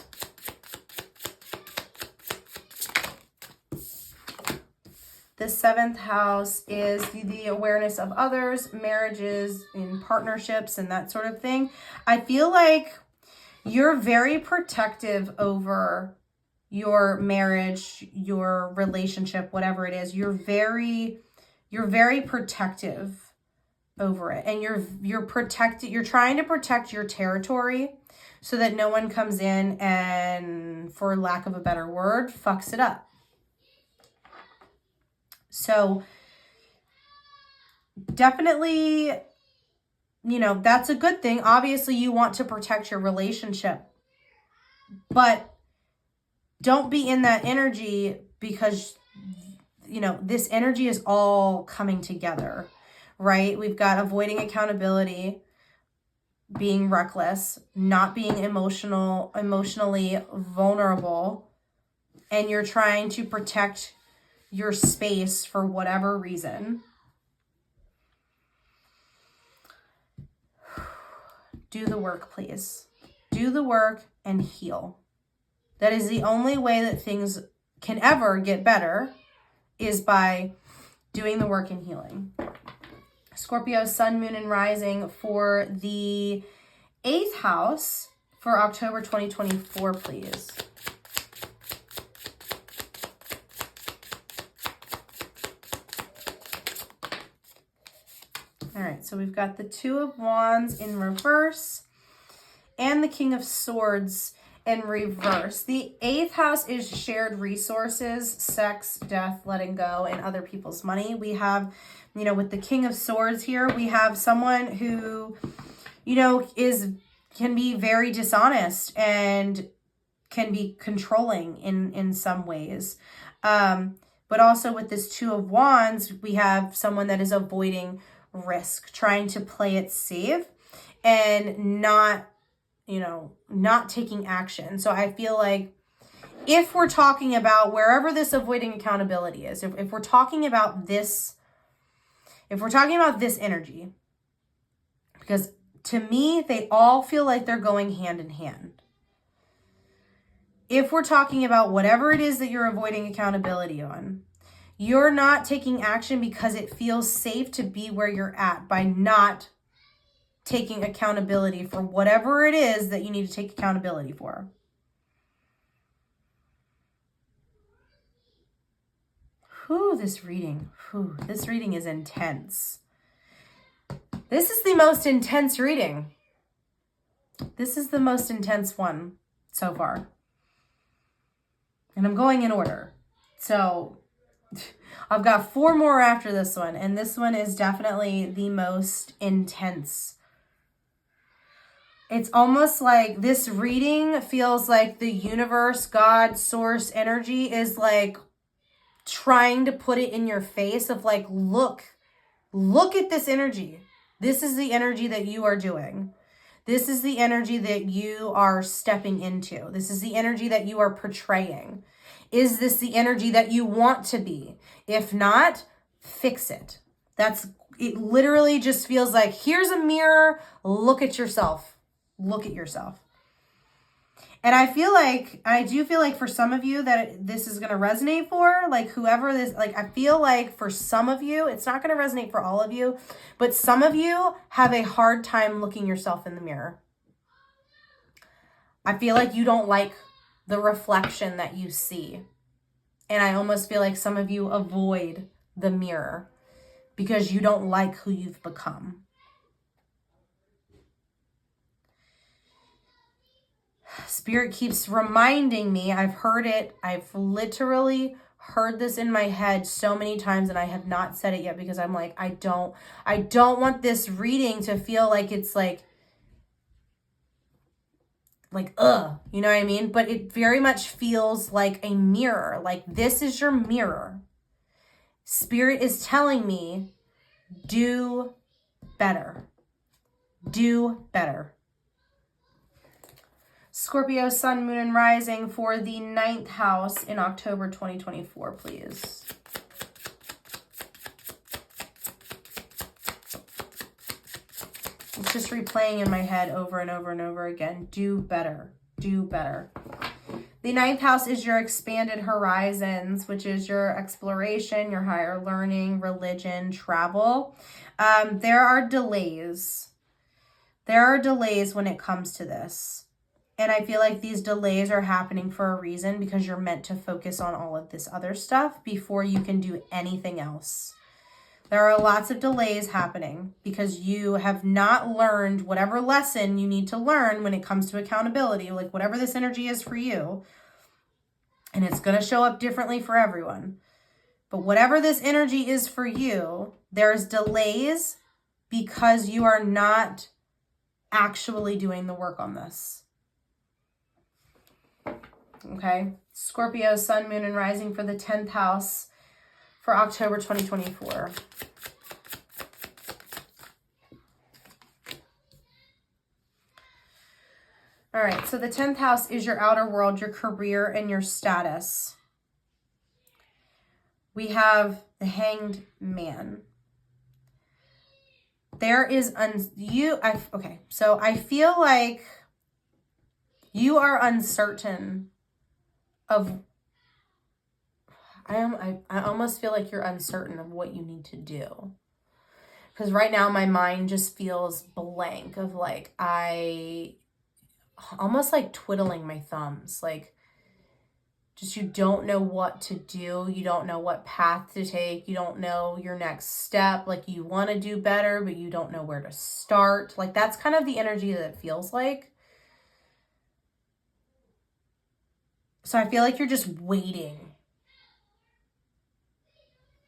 Speaker 1: The 7th house is the awareness of others, marriages, in partnerships, and that sort of thing. I feel like you're very protective over your marriage, your relationship, whatever it is. You're very protective over it. And you're trying to protect your territory so that no one comes in and, for lack of a better word, fucks it up. So definitely, that's a good thing. Obviously, you want to protect your relationship, but don't be in that energy because, this energy is all coming together, right? We've got avoiding accountability, being reckless, not being emotionally vulnerable, and you're trying to protect your space for whatever reason. Do the work, please. Do the work and heal. That is the only way that things can ever get better, is by doing the work and healing. Scorpio, Sun, Moon, and Rising for the 8th house for October 2024, please. All right, so we've got the 2 of Wands in reverse and the King of Swords in reverse. The 8th house is shared resources, sex, death, letting go, and other people's money. We have, with the King of Swords here, we have someone who, can be very dishonest and can be controlling in some ways. But also with this 2 of Wands, we have someone that is avoiding risk, trying to play it safe and not taking action. So I feel like if we're talking about wherever this avoiding accountability is, if we're talking about this energy, because to me, they all feel like they're going hand in hand. If we're talking about whatever it is that you're avoiding accountability on, you're not taking action because it feels safe to be where you're at by not taking accountability for whatever it is that you need to take accountability for. This reading is intense. This is the most intense reading. This is the most intense one so far. And I'm going in order. So I've got 4 more after this one, and this one is definitely the most intense It's almost like this reading feels like the universe, God, source energy is like trying to put it in your face of like, look at this energy. This is the energy that you are doing. This is the energy that you are stepping into. This is the energy that you are portraying. Is this the energy that you want to be? If not, fix it. It literally just feels like, here's a mirror, look at yourself. Look at yourself. And I do feel like for some of you that this is going to resonate for, like whoever this, like I feel like for some of you, it's not going to resonate for all of you, but some of you have a hard time looking yourself in the mirror. I feel like you don't like the reflection that you see. And I almost feel like some of you avoid the mirror because you don't like who you've become. Spirit keeps reminding me, I've heard it, I've literally heard this in my head so many times and I have not said it yet because I'm like, I don't want this reading to feel like it's like, you know what I mean? But it very much feels like a mirror. Like this is your mirror. Spirit is telling me, do better. Do better. Scorpio, Sun, Moon, and Rising for the 9th house in October 2024, please. It's just replaying in my head over and over and over again. Do better. Do better. The 9th house is your expanded horizons, which is your exploration, your higher learning, religion, travel. There are delays. There are delays when it comes to this. And I feel like these delays are happening for a reason because you're meant to focus on all of this other stuff before you can do anything else. There are lots of delays happening because you have not learned whatever lesson you need to learn when it comes to accountability, like whatever this energy is for you. And it's going to show up differently for everyone. But whatever this energy is for you, there's delays because you are not actually doing the work on this. Okay, Scorpio, Sun, Moon, and Rising for the 10th house for October 2024. All right, so the 10th house is your outer world, your career, and your status. We have the Hanged Man. There is, so I feel like you are uncertain of, I almost feel like you're uncertain of what you need to do. Because right now my mind just feels blank of like, almost like twiddling my thumbs. Like, just you don't know what to do. You don't know what path to take. You don't know your next step. Like you want to do better, but you don't know where to start. Like that's kind of the energy that it feels like. So I feel like you're just waiting.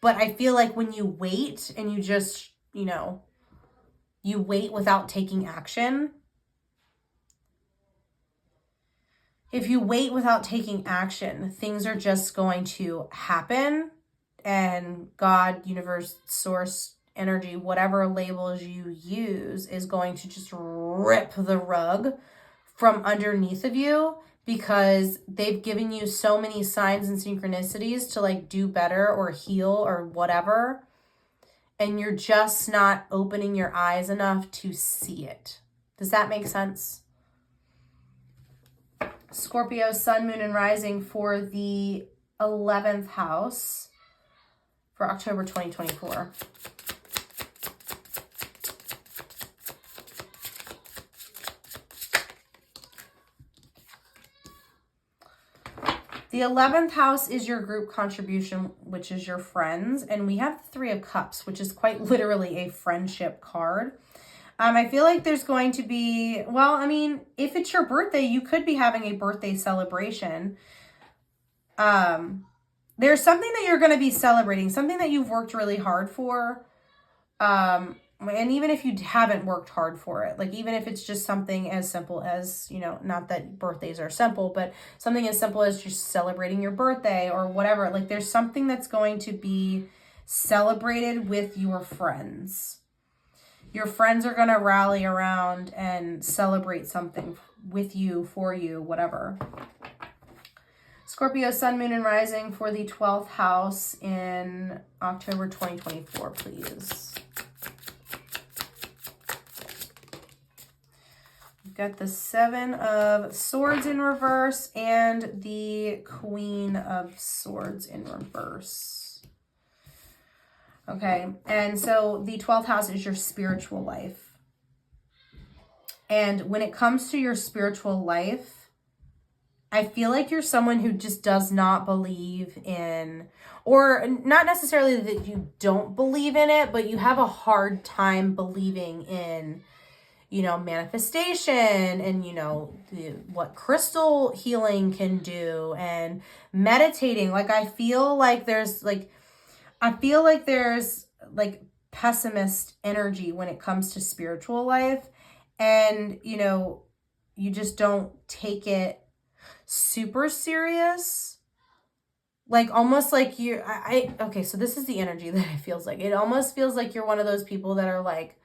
Speaker 1: But I feel like when you wait and you just, you wait without taking action. If you wait without taking action, things are just going to happen. And God, universe, source, energy, whatever labels you use is going to just rip the rug from underneath of you. Because they've given you so many signs and synchronicities to like do better or heal or whatever. And you're just not opening your eyes enough to see it. Does that make sense? Scorpio, Sun, Moon, and Rising for the 11th house for October 2024. The 11th house is your group contribution, which is your friends. And we have the 3 of Cups, which is quite literally a friendship card. I feel like there's going to be, if it's your birthday, you could be having a birthday celebration. There's something that you're going to be celebrating, something that you've worked really hard for. and even if you haven't worked hard for it, like even if it's just something as simple as, you know, not that birthdays are simple, but something as simple as just celebrating your birthday or whatever, like there's something that's going to be celebrated with your friends. Your friends are going to rally around and celebrate something with you, for you, whatever. Scorpio, Sun, Moon, and Rising for the 12th house in October 2024, please. We've got the 7 of Swords in reverse and the Queen of Swords in reverse. Okay, and so the 12th house is your spiritual life. And when it comes to your spiritual life, I feel like you're someone who just does not believe in, or not necessarily that you don't believe in it, but you have a hard time believing in, you know, manifestation and, you know, what crystal healing can do and meditating. Like, I feel like there's pessimist energy when it comes to spiritual life. And, you know, you just don't take it super serious, like almost like you're okay, so this is the energy that it feels like. It almost feels like you're one of those people that are like,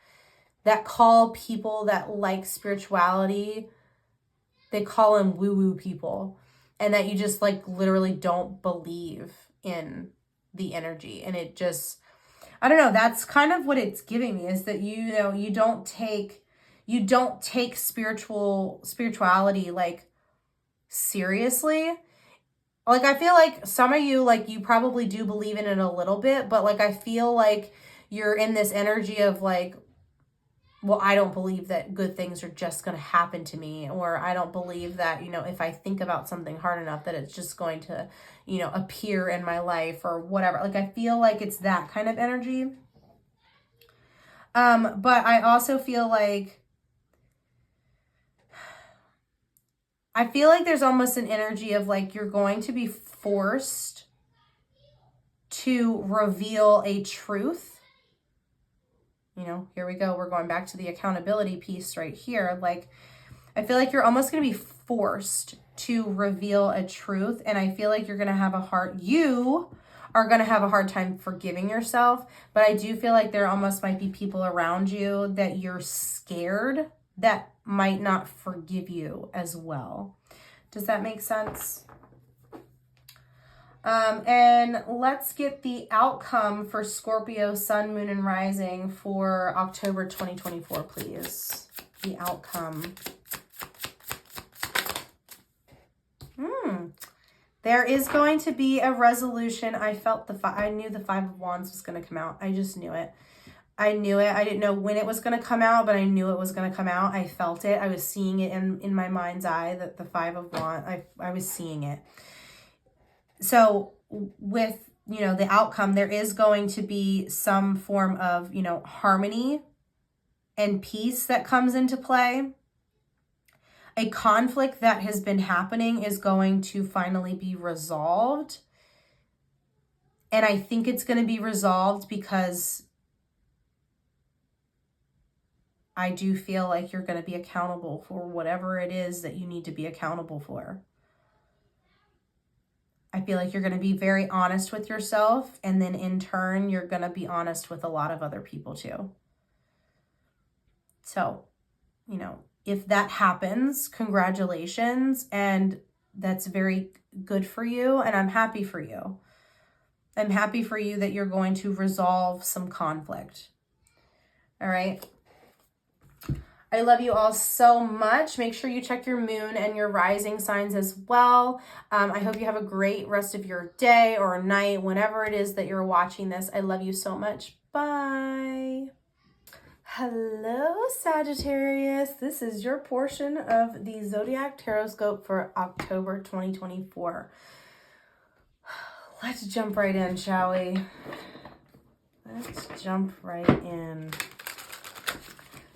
Speaker 1: that call people that like spirituality, they call them woo-woo people, and that you just like literally don't believe in the energy. And it just, I don't know, that's kind of what it's giving me, is that, you know, you don't take spirituality like seriously. Like, I feel like some of you, like, you probably do believe in it a little bit, but like I feel like you're in this energy of like, well, I don't believe that good things are just going to happen to me, or I don't believe that, you know, if I think about something hard enough that it's just going to, you know, appear in my life or whatever. Like, I feel like it's that kind of energy. But I also feel like there's almost an energy of like, you're going to be forced to reveal a truth. You know, here we go. We're going back to the accountability piece right here. Like, I feel like you're almost going to be forced to reveal a truth. And I feel like you are going to have a hard time forgiving yourself. But I do feel like there almost might be people around you that you're scared that might not forgive you as well. Does that make sense? And let's get the outcome for Scorpio, Sun, Moon, and Rising for October 2024, please. The outcome. There is going to be a resolution. I knew the 5 of Wands was going to come out. I just knew it. I knew it. I didn't know when it was going to come out, but I knew it was going to come out. I felt it. I was seeing it in my mind's eye, that the 5 of Wands, I was seeing it. So with, you know, the outcome, there is going to be some form of, you know, harmony and peace that comes into play. A conflict that has been happening is going to finally be resolved. And I think it's going to be resolved because I do feel like you're going to be accountable for whatever it is that you need to be accountable for. I feel like you're going to be very honest with yourself, and then in turn, you're going to be honest with a lot of other people too. So, you know, if that happens, congratulations, and that's very good for you, and I'm happy for you. I'm happy for you that you're going to resolve some conflict. All right. I love you all so much. Make sure you check your moon and your rising signs as well. I hope you have a great rest of your day or night, whenever it is that you're watching this. I love you so much. Bye. Hello, Sagittarius. This is your portion of the Zodiac Taroscope for October 2024. Let's jump right in, shall we? Let's jump right in.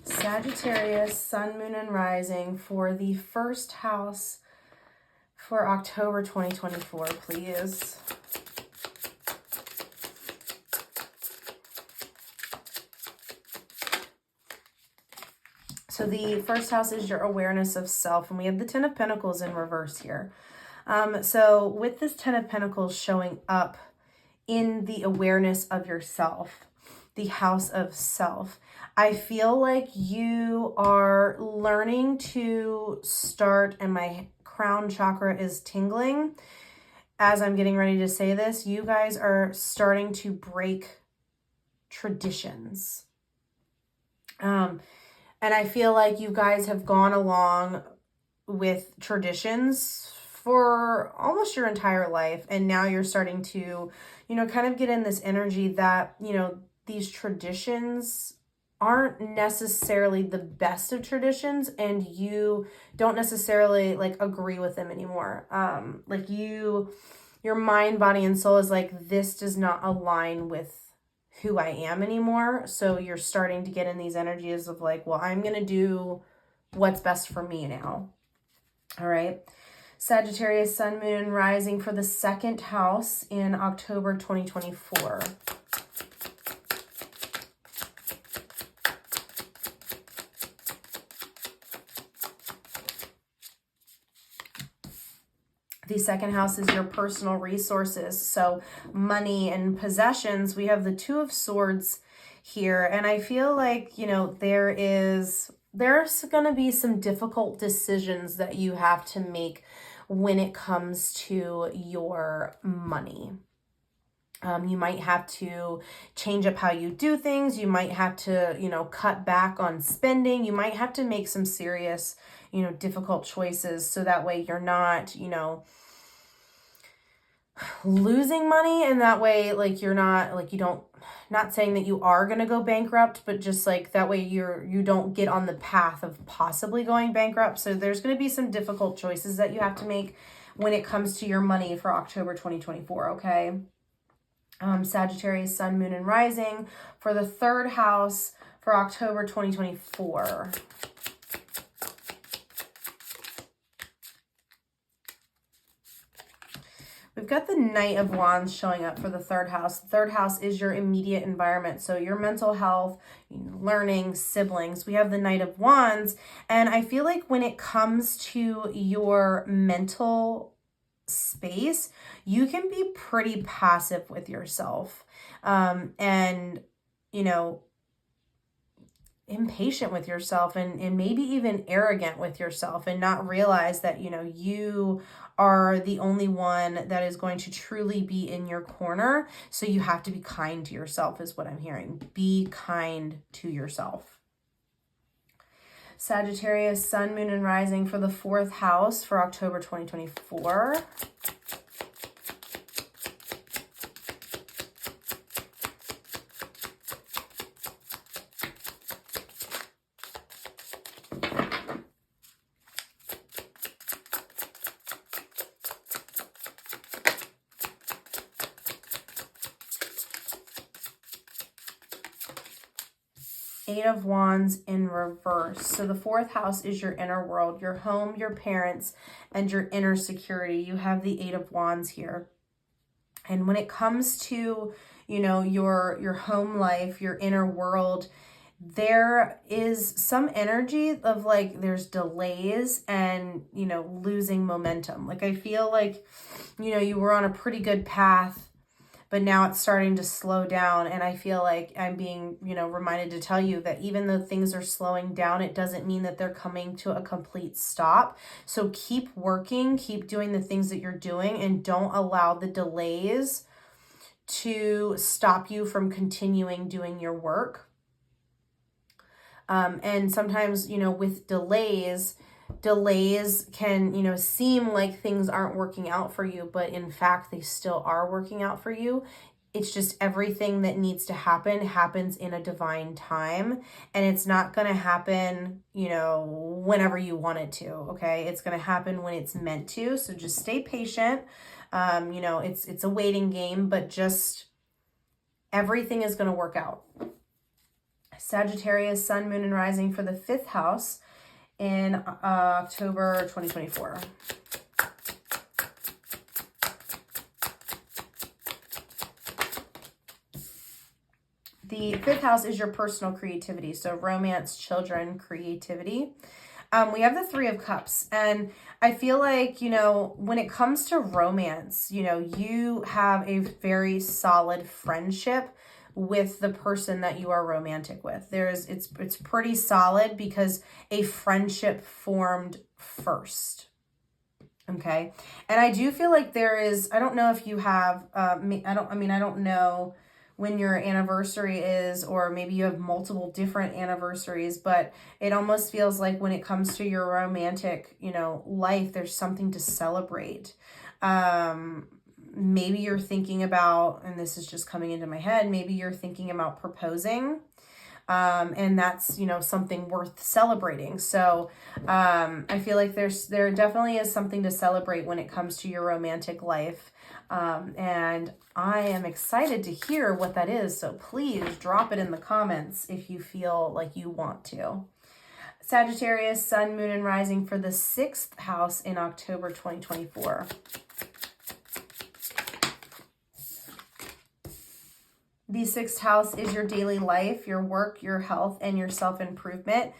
Speaker 1: Sagittarius, Sun, Moon, and Rising for the first house for October 2024, please. So the first house is your awareness of self, and we have the Ten of Pentacles in reverse here. So with this Ten of Pentacles showing up in the awareness of yourself, the house of self, I feel like you are learning to start, and my crown chakra is tingling as I'm getting ready to say this. You guys are starting to break traditions. And I feel like you guys have gone along with traditions for almost your entire life. And now you're starting to, you know, kind of get in this energy that, you know, these traditions aren't necessarily the best of traditions, and you don't necessarily like agree with them anymore. Like your mind, body, and soul is like, this does not align with who I am anymore. So you're starting to get in these energies of like, well, I'm going to do what's best for me now. All right. Sagittarius, Sun, Moon, and Rising for the second house in October 2024. The second house is your personal resources. So money and possessions. We have the Two of Swords here. And I feel like, you know, there's going to be some difficult decisions that you have to make when it comes to your money. You might have to change up how you do things. You might have to, you know, cut back on spending. You might have to make some serious, you know, difficult choices. So that way you're not, you know, losing money. And that way, like, you're not, like, not saying that you are going to go bankrupt, but just like that way you don't get on the path of possibly going bankrupt. So there's going to be some difficult choices that you have to make when it comes to your money for October 2024. Okay. Sagittarius, Sun, Moon, and Rising for the third house for October 2024. We've got the Knight of Wands showing up for the third house. The third house is your immediate environment. So your mental health, learning, siblings. We have the Knight of Wands. And I feel like when it comes to your mental space, you can be pretty passive with yourself. And, you know, impatient with yourself and maybe even arrogant with yourself, and not realize that, you know, you are the only one that is going to truly be in your corner. So you have to be kind to yourself is what I'm hearing. Be kind to yourself. Sagittarius, Sun, Moon, and Rising for the fourth house for October 2024. Eight of Wands in reverse. So the fourth house is your inner world, your home, your parents, and your inner security. You have the Eight of Wands here. And when it comes to, you know, your home life, your inner world, there is some energy of like there's delays and, you know, losing momentum. Like I feel like, you know, you were on a pretty good path, but now it's starting to slow down. And I feel like I'm being, you know, reminded to tell you that even though things are slowing down, it doesn't mean that they're coming to a complete stop. So keep working, keep doing the things that you're doing, and don't allow the delays to stop you from continuing doing your work. And sometimes, you know, with delays can, you know, seem like things aren't working out for you, but in fact, they still are working out for you. It's just everything that needs to happen happens in a divine time, and it's not going to happen, you know, whenever you want it to. Okay. It's going to happen when it's meant to. So just stay patient. You know, it's a waiting game, but just everything is going to work out. Sagittarius, Sun, Moon, and Rising for the fifth house in October 2024. The 5th house is your personal creativity. So romance, children, creativity. We have the 3 of Cups, and I feel like, you know, when it comes to romance, you know, you have a very solid friendship with the person that you are romantic with. It's pretty solid because a friendship formed first. Okay. And I do feel like there is, I don't know if you have, I don't know when your anniversary is, or maybe you have multiple different anniversaries, but it almost feels like when it comes to your romantic, you know, life, there's something to celebrate. Maybe you're thinking about, and this is just coming into my head, maybe you're thinking about proposing. And that's, you know, something worth celebrating. So I feel like there definitely is something to celebrate when it comes to your romantic life. And I am excited to hear what that is. So please drop it in the comments if you feel like you want to. Sagittarius, Sun, Moon, and Rising for the 6th house in October 2024. The 6th house is your daily life, your work, your health, and your self-improvement.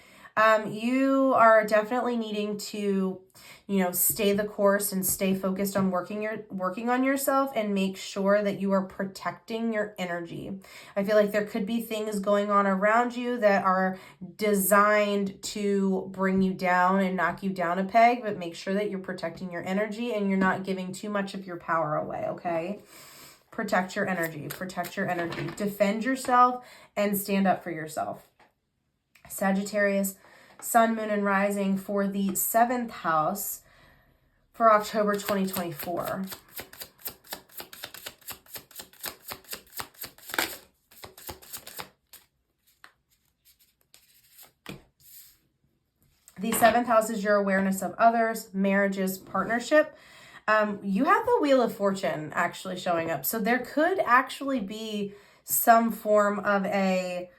Speaker 1: You are definitely needing to, you know, stay the course and stay focused on working on yourself and make sure that you are protecting your energy. I feel like there could be things going on around you that are designed to bring you down and knock you down a peg, but make sure that you're protecting your energy and you're not giving too much of your power away, okay? Protect your energy. Protect your energy. Defend yourself and stand up for yourself. Sagittarius, Sun, Moon, and Rising for the 7th house for October 2024. The 7th house is your awareness of others, marriages, partnership. You have the Wheel of Fortune actually showing up. So there could actually be some form of a,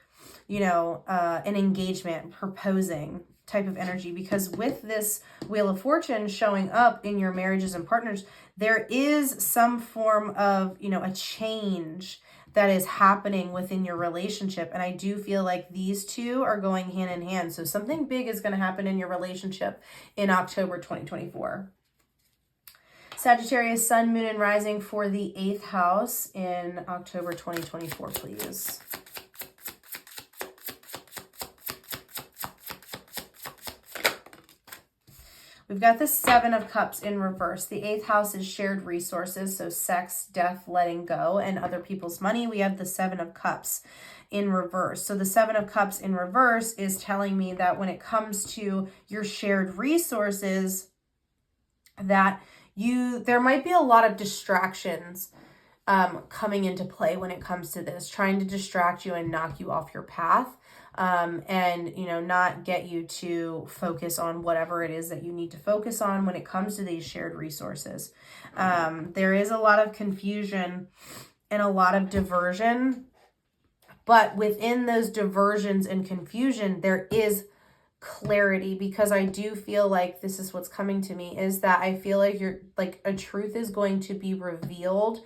Speaker 1: you know, an engagement, proposing type of energy, because with this Wheel of Fortune showing up in your marriages and partners, there is some form of, you know, a change that is happening within your relationship. And I do feel like these two are going hand in hand. So something big is going to happen in your relationship in October 2024. Sagittarius, Sun, Moon, and Rising for the 8th house in October 2024, please. We've got the 7 of Cups in reverse. The 8th house is shared resources, so sex, death, letting go, and other people's money. We have the 7 of Cups in reverse. So the 7 of Cups in reverse is telling me that when it comes to your shared resources, that there might be a lot of distractions coming into play when it comes to this, trying to distract you and knock you off your path, and, you know, not get you to focus on whatever it is that you need to focus on when it comes to these shared resources. There is a lot of confusion and a lot of diversion, but within those diversions and confusion, there is clarity, because I do feel like this is what's coming to me, is that I feel like a truth is going to be revealed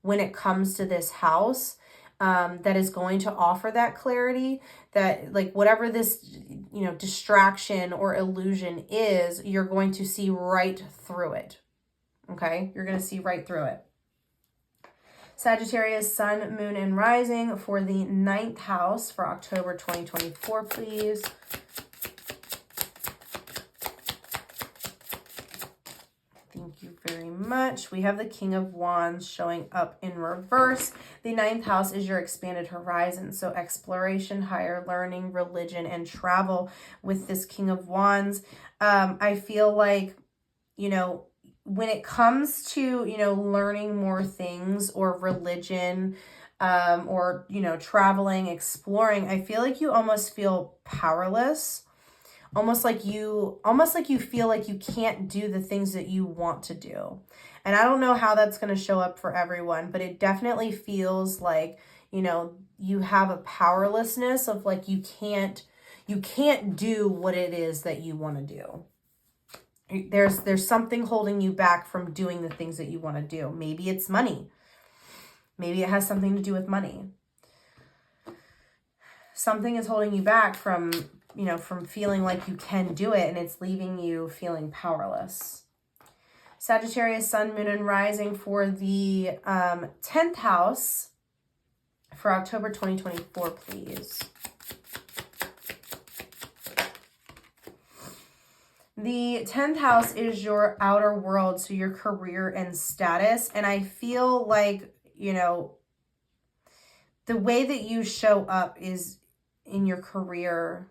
Speaker 1: when it comes to this house, that is going to offer that clarity, that like whatever this, you know, distraction or illusion is, you're going to see right through it. Okay. You're going to see right through it. Sagittarius, Sun, Moon, and Rising for the 9th house for October 2024, please. Thank you very much. We have the King of Wands showing up in reverse. The 9th house is your expanded horizon. So exploration, higher learning, religion, and travel with this King of Wands. I feel like, you know, when it comes to, you know, learning more things or religion, or, you know, traveling, exploring, I feel like you almost feel powerless. Almost like you feel like you can't do the things that you want to do. And I don't know how that's going to show up for everyone, but it definitely feels like, you know, you have a powerlessness of like, you can't do what it is that you want to do. There's something holding you back from doing the things that you want to do. Maybe it's money. Maybe it has something to do with money. something is holding you back from, you know, from feeling like you can do it, and it's leaving you feeling powerless. Sagittarius, Sun, Moon, and Rising for the 10th house for October 2024, please. The 10th house is your outer world, so your career and status. And I feel like, you know, the way that you show up is in your career,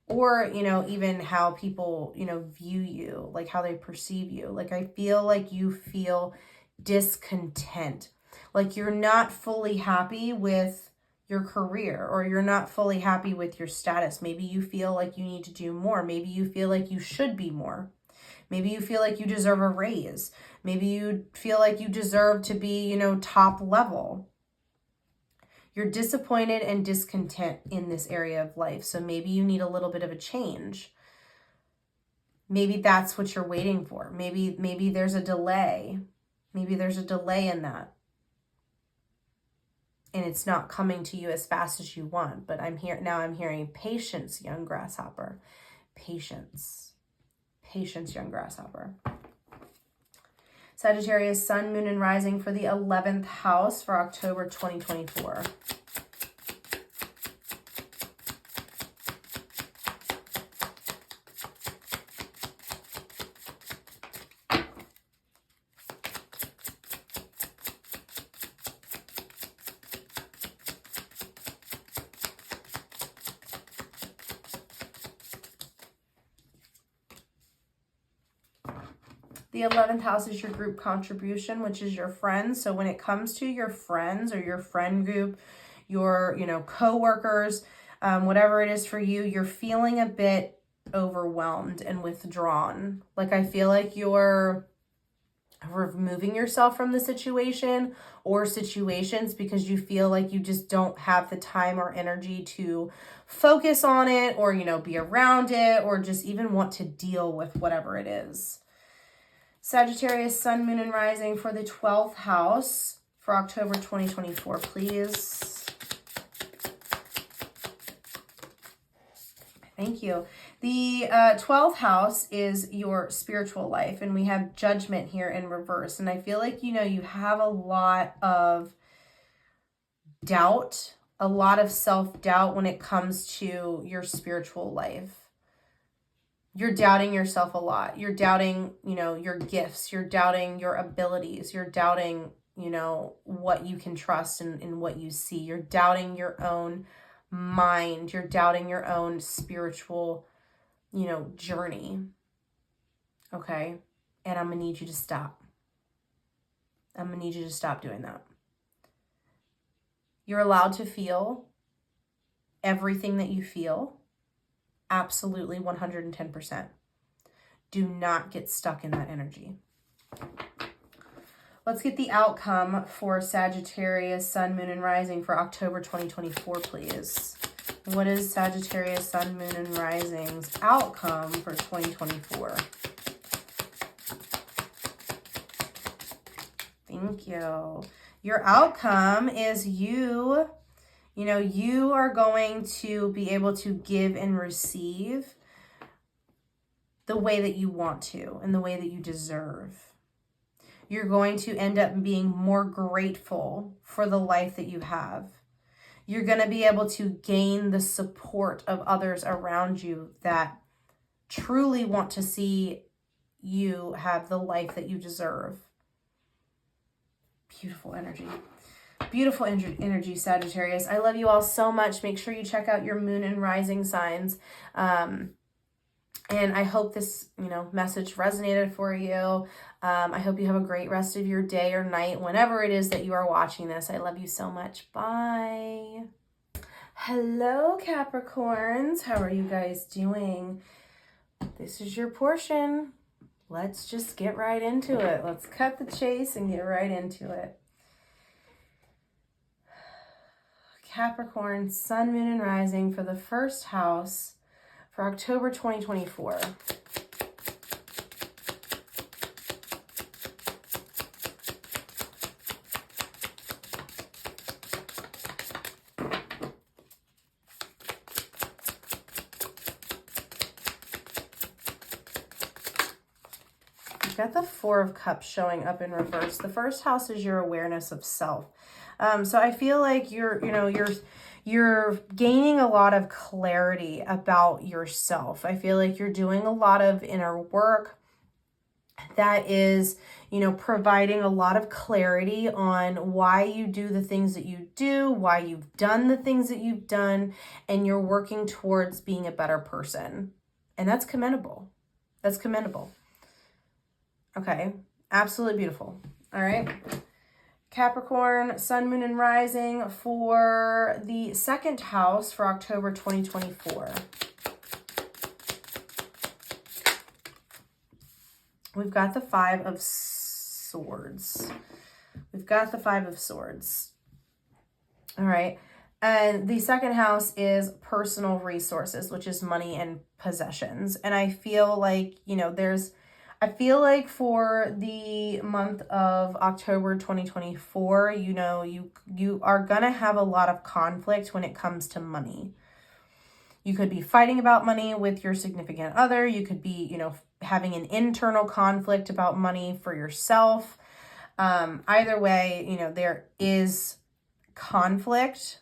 Speaker 1: or, you know, even how people, you know, view you, like how they perceive you. Like, I feel like you feel discontent, like you're not fully happy with your career, or you're not fully happy with your status. Maybe you feel like you need to do more. Maybe you feel like you should be more. Maybe you feel like you deserve a raise. Maybe you feel like you deserve to be, you know, top level. You're disappointed and discontent in this area of life. So maybe you need a little bit of a change. Maybe that's what you're waiting for. Maybe there's a delay. Maybe there's a delay in that. And it's not coming to you as fast as you want. But I'm hearing patience, young grasshopper. Patience. Patience, young grasshopper. Sagittarius, Sun, Moon, and Rising for the 11th house for October 2024. The 11th house is your group contribution, which is your friends. So when it comes to your friends or your friend group, your, you know, co-workers, whatever it is for you, you're feeling a bit overwhelmed and withdrawn. Like, I feel like you're removing yourself from the situation or situations because you feel like you just don't have the time or energy to focus on it, or, you know, be around it, or just even want to deal with whatever it is. Sagittarius, Sun, Moon, and Rising for the 12th house for October 2024, please. Thank you. The 12th house is your spiritual life, and we have Judgment here in reverse. And I feel like, you know, you have a lot of doubt, a lot of self-doubt when it comes to your spiritual life. You're doubting yourself a lot. You're doubting, you know, your gifts. You're doubting your abilities. You're doubting, you know, what you can trust and what you see. You're doubting your own mind. You're doubting your own spiritual, you know, journey. Okay? And I'm going to need you to stop. I'm going to need you to stop doing that. You're allowed to feel everything that you feel. Absolutely 110%. Do not get stuck in that energy. Let's get the outcome for Sagittarius, Sun, Moon, and Rising for October 2024, please. What is Sagittarius, Sun, Moon, and Rising's outcome for 2024? Thank you. Your outcome is you know, you are going to be able to give and receive the way that you want to and the way that you deserve. You're going to end up being more grateful for the life that you have. You're going to be able to gain the support of others around you that truly want to see you have the life that you deserve. Beautiful energy. Beautiful energy, Sagittarius. I love you all so much. Make sure you check out your moon and rising signs. And I hope this, you know, message resonated for you. I hope you have a great rest of your day or night, whenever it is that you are watching this. I love you so much. Bye. Hello, Capricorns. How are you guys doing? This is your portion. Let's just get right into it. Let's cut the chase and get right into it. Capricorn, Sun, Moon, and Rising for the first house for October 2024. got the Four of Cups showing up in reverse. The first house is your awareness of self. So I feel like you're gaining a lot of clarity about yourself. I feel like you're doing a lot of inner work that is, providing a lot of clarity on why you do the things that you do, why you've done the things that you've done, and you're working towards being a better person. And that's commendable. That's commendable. Okay, absolutely beautiful. All right. Capricorn, Sun, Moon, and Rising for the second house for October 2024. We've got the Five of Swords. We've got the Five of Swords. All right. And the second house is personal resources, which is money and possessions. And I feel like, I feel like for the month of October 2024, you are going to have a lot of conflict when it comes to money. You could be fighting about money with your significant other. You could be, having an internal conflict about money for yourself. Either way, there is conflict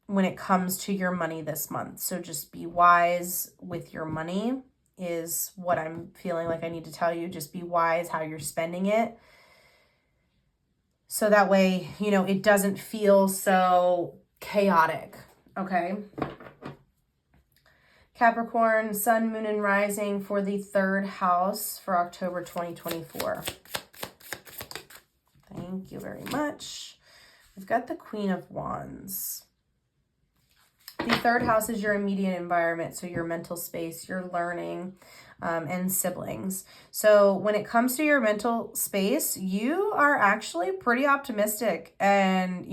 Speaker 1: when it comes to your money this month. So just be wise with your money is what I'm feeling like I need to tell you. Just be wise how you're spending it. So that way, it doesn't feel so chaotic. Okay. Capricorn, Sun, Moon, and Rising for the third house for October 2024. Thank you very much. We've got the Queen of Wands. The third house is your immediate environment, so your mental space, your learning, and siblings. So when it comes to your mental space, you are actually pretty optimistic, and,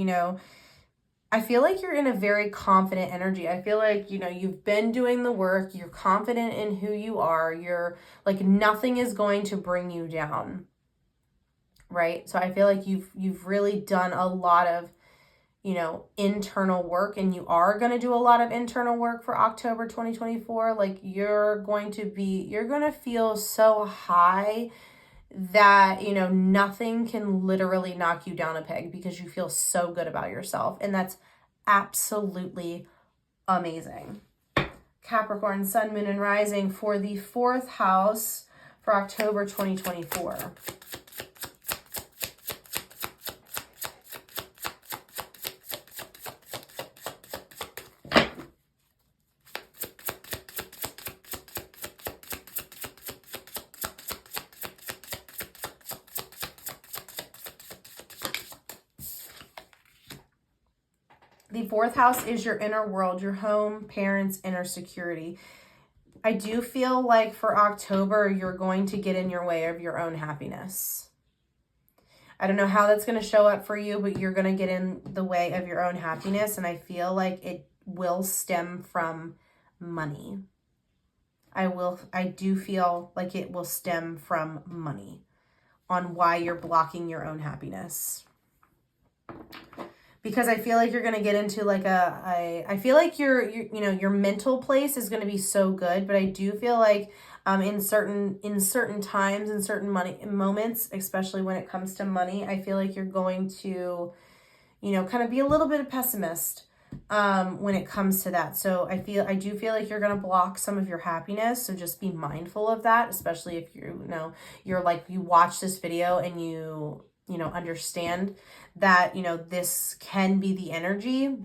Speaker 1: I feel like you're in a very confident energy. I feel like, you've been doing the work. You're confident in who you are. You're like, nothing is going to bring you down, right? So I feel like you've really done a lot of, internal work, and you are going to do a lot of internal work for October 2024. Like you're going to feel so high that, nothing can literally knock you down a peg because you feel so good about yourself. And that's absolutely amazing. Capricorn, Sun, Moon, and Rising for the fourth house for October 2024. The fourth house is your inner world, your home, parents, inner security. I do feel like for October, you're going to get in your way of your own happiness. I don't know how that's going to show up for you, but you're going to get in the way of your own happiness. And I feel like it will stem from money. I do feel like it will stem from money on why you're blocking your own happiness. Because I feel like you're going to get into like I feel like your mental place is going to be so good, but I do feel like in certain times, in certain money moments, especially when it comes to money, I feel like you're going to, kind of be a little bit of pessimist when it comes to that. So I do feel like you're going to block some of your happiness. So just be mindful of that, especially if you watch this video and you understand that, this can be the energy.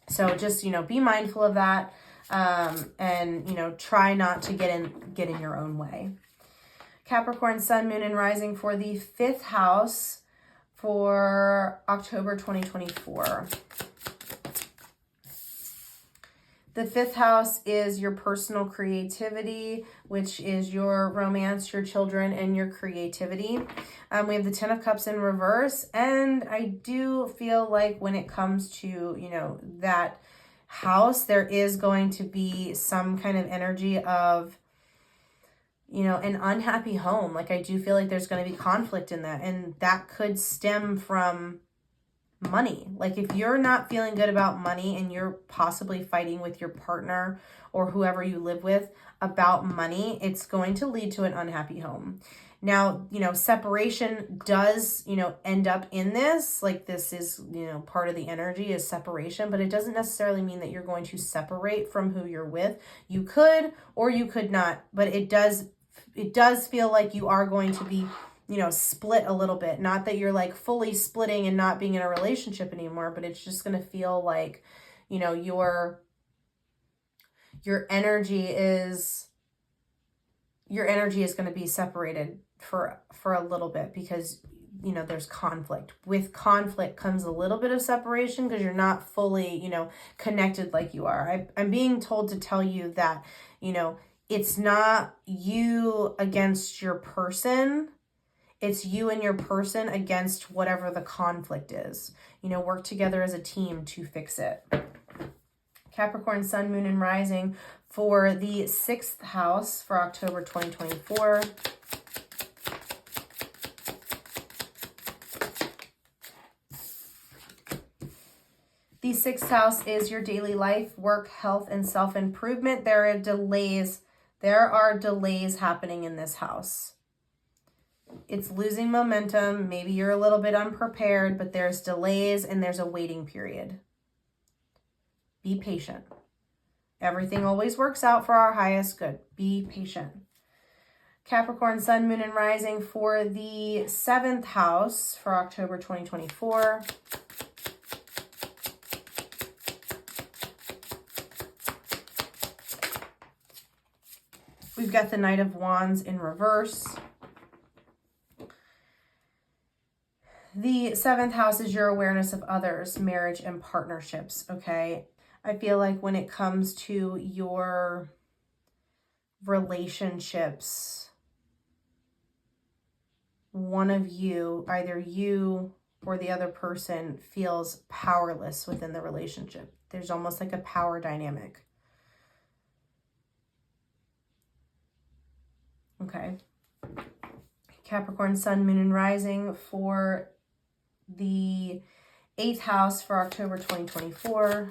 Speaker 1: So just, be mindful of that. And, try not to get in your own way. Capricorn, Sun, Moon, and Rising for the fifth house for October 2024. The fifth house is your personal creativity, which is your romance, your children, and your creativity. We have the Ten of Cups in reverse. And I do feel like when it comes to, that house, there is going to be some kind of energy of, an unhappy home. Like I do feel like there's going to be conflict in that. And that could stem from money. Like if you're not feeling good about money and you're possibly fighting with your partner or whoever you live with about money, it's going to lead to an unhappy home. Now, you know, separation does, you know, end up in this, like this is, you know, part of the energy is separation, but it doesn't necessarily mean that you're going to separate from who you're with. You could, or you could not, but it does feel like you are going to be, you know, split a little bit. Not that you're like fully splitting and not being in a relationship anymore, but it's just going to feel like, you know, your energy is going to be separated for a little bit because, you know, there's conflict. With conflict comes a little bit of separation because you're not fully, you know, connected like you are. I'm being told to tell you that, you know, it's not you against your person. It's you and your person against whatever the conflict is. You know, work together as a team to fix it. Capricorn, Sun, Moon, and Rising for the 6th house for October 2024. The 6th house is your daily life, work, health, and self-improvement. There are delays happening in this house. It's losing momentum. Maybe you're a little bit unprepared, but there's delays and there's a waiting period. Be patient. Everything always works out for our highest good. Be patient. Capricorn, Sun, Moon, and Rising for the 7th house for October 2024. We've got the Knight of Wands in reverse. The 7th house is your awareness of others, marriage, and partnerships, okay? I feel like when it comes to your relationships, one of you, either you or the other person, feels powerless within the relationship. There's almost like a power dynamic. Okay. Capricorn, Sun, Moon, and Rising for the 8th house for October 2024.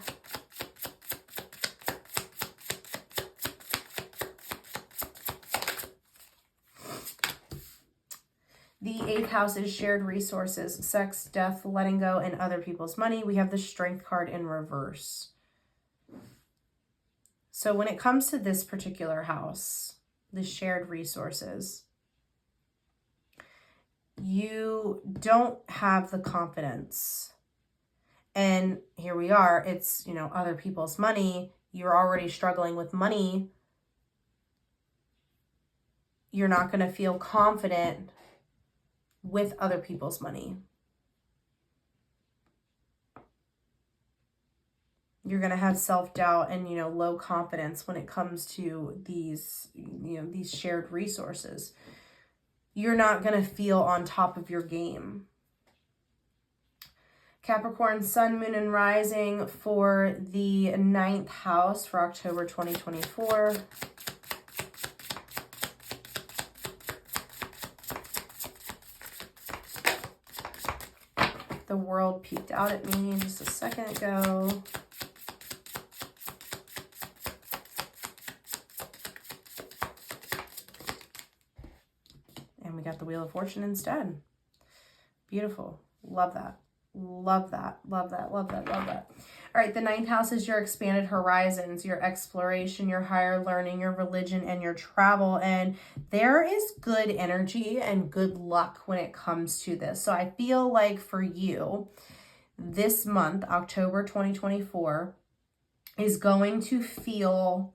Speaker 1: The 8th house is shared resources, sex, death, letting go, and other people's money. We have the Strength card in reverse. So when it comes to this particular house, the shared resources, you don't have the confidence. And here we are, it's, you know, other people's money. You're already struggling with money. You're not going to feel confident with other people's money. You're going to have self-doubt and, you know, low confidence when it comes to these, you know, these shared resources. You're not going to feel on top of your game. Capricorn, Sun, Moon, and Rising for the 9th house for October 2024. The world peeked out at me just a second ago. And we got the Wheel of Fortune instead. Beautiful. Love that. Love that. Love that. Love that. Love that. All right. The 9th house is your expanded horizons, your exploration, your higher learning, your religion, and your travel. And there is good energy and good luck when it comes to this. So I feel like for you, this month, October 2024, is going to feel,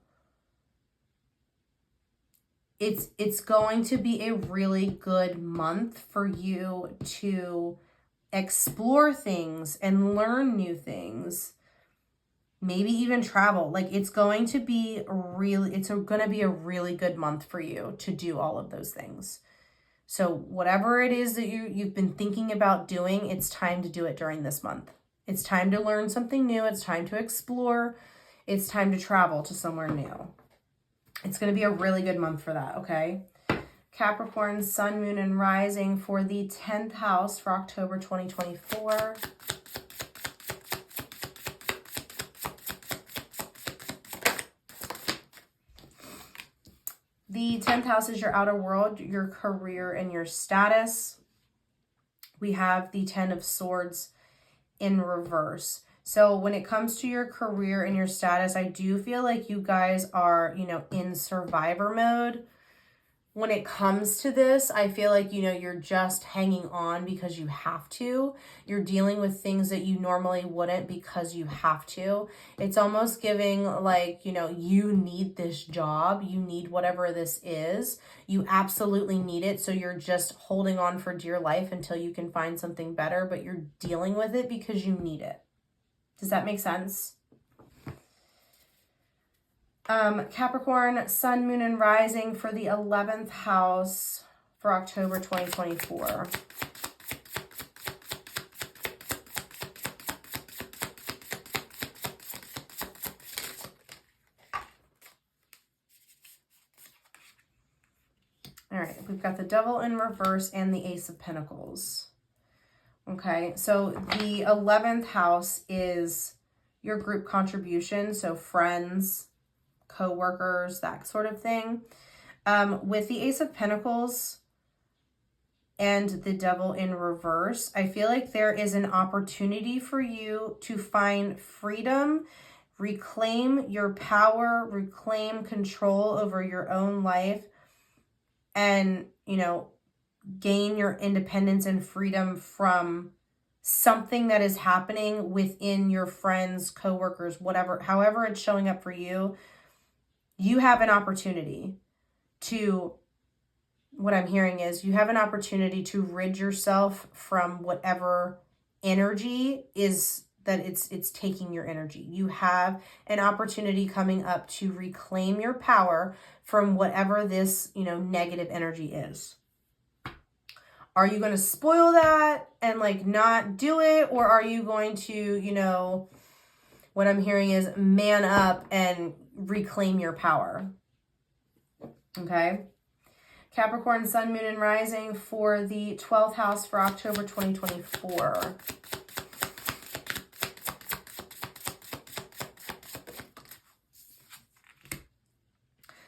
Speaker 1: it's going to be a really good month for you to explore things and learn new things, maybe even travel. Like it's going to be going to be a really good month for you to do all of those things. So whatever it is that you've been thinking about doing, it's time to do it during this month. It's time to learn something new. It's time to explore. It's time to travel to somewhere new. It's going to be a really good month for that, okay? Capricorn, Sun, Moon, and Rising for the 10th house for October 2024. The 10th house is your outer world, your career, and your status. We have the 10 of Swords in reverse. So when it comes to your career and your status, I do feel like you guys are, you know, in survivor mode. When it comes to this, I feel like, you know, you're just hanging on because you have to. You're dealing with things that you normally wouldn't because you have to. It's almost giving like, you know, you need this job. You need whatever this is. You absolutely need it. So you're just holding on for dear life until you can find something better, but you're dealing with it because you need it. Does that make sense? Capricorn, Sun, Moon, and Rising for the 11th house for October 2024. All right, we've got the Devil in reverse and the Ace of Pentacles. Okay, so the 11th house is your group contribution, so friends, co-workers, that sort of thing. With the Ace of Pentacles and the Devil in reverse, I feel like there is an opportunity for you to find freedom, reclaim your power, reclaim control over your own life, and, you know, gain your independence and freedom from something that is happening within your friends, co-workers, whatever, however it's showing up for you. You have an opportunity to, what I'm hearing is you have an opportunity to rid yourself from whatever energy is that it's taking your energy. You have an opportunity coming up to reclaim your power from whatever this, you know, negative energy is. Are you going to spoil that and like not do it? Or are you going to, you know, what I'm hearing is man up and reclaim your power? Okay. Capricorn, Sun, Moon, and Rising for the 12th house for October 2024.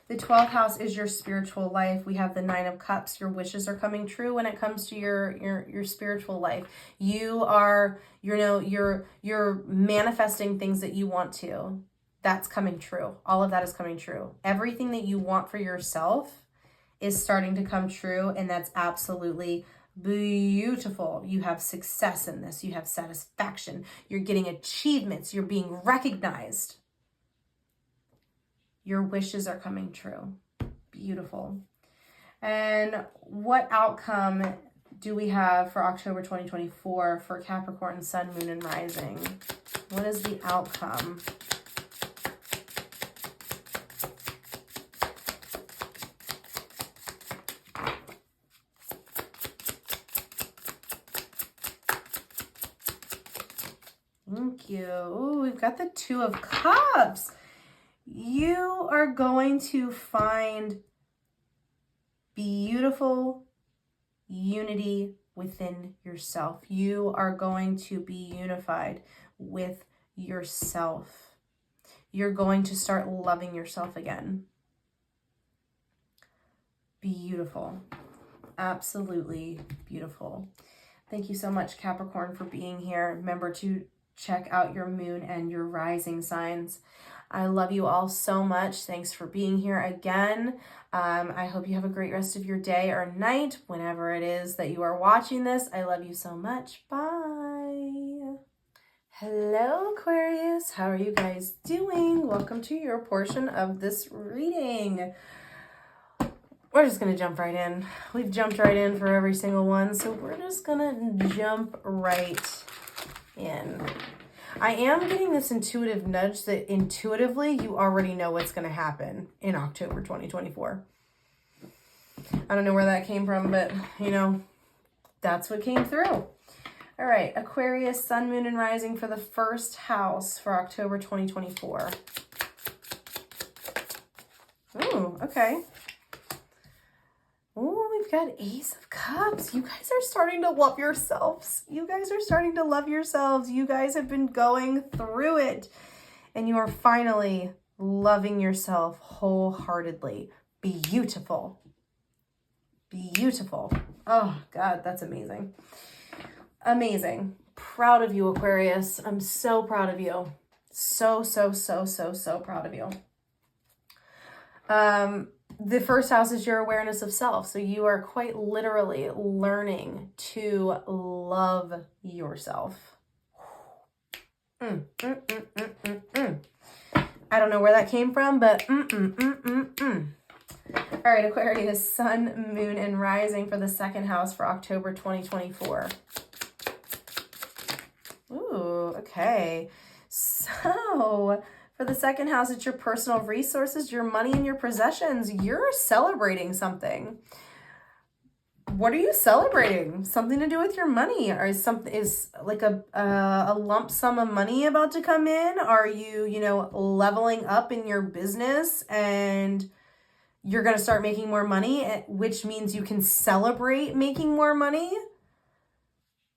Speaker 1: The 12th house is your spiritual life. We have the 9 of Cups. Your wishes are coming true when it comes to your spiritual life. You are, you know, you're manifesting things that you want to. That's coming true. All of that is coming true. Everything that you want for yourself is starting to come true, and that's absolutely beautiful. You have success in this. You have satisfaction. You're getting achievements. You're being recognized. Your wishes are coming true. Beautiful. And what outcome do we have for October 2024 for Capricorn, Sun, Moon, and Rising? What is the outcome? Thank you. Ooh, we've got the 2 of Cups. You are going to find beautiful unity within yourself. You are going to be unified with yourself. You're going to start loving yourself again. Beautiful. Absolutely beautiful. Thank you so much, Capricorn, for being here. Remember to check out your moon and your rising signs. I love you all so much. Thanks for being here again. I hope you have a great rest of your day or night, whenever it is that you are watching this. I love you so much. Bye. Hello, Aquarius. How are you guys doing? Welcome to your portion of this reading. We're just going to jump right in. We've jumped right in for every single one, so we're just going to jump right in. I am getting this intuitive nudge that intuitively you already know what's going to happen in October 2024. I don't know where that came from, but, you know, that's what came through. All right, Aquarius, Sun, Moon, and Rising for the first house for October 2024. Ooh, okay. Oh, we've got Ace of Cups. You guys are starting to love yourselves. You guys are starting to love yourselves. You guys have been going through it, and you are finally loving yourself wholeheartedly. Beautiful. Beautiful. Oh, God, that's amazing. Amazing. Proud of you, Aquarius. I'm so proud of you. So proud of you. The first house is your awareness of self. So you are quite literally learning to love yourself. I don't know where that came from, but All right, Aquarius, sun, moon, and rising for the second house for October 2024. Ooh, okay. So for the second house, it's your personal resources, your money, and your possessions. You're celebrating something. What are you celebrating? Something to do with your money? Or is like a lump sum of money about to come in? Are you, leveling up in your business and you're going to start making more money, which means you can celebrate making more money?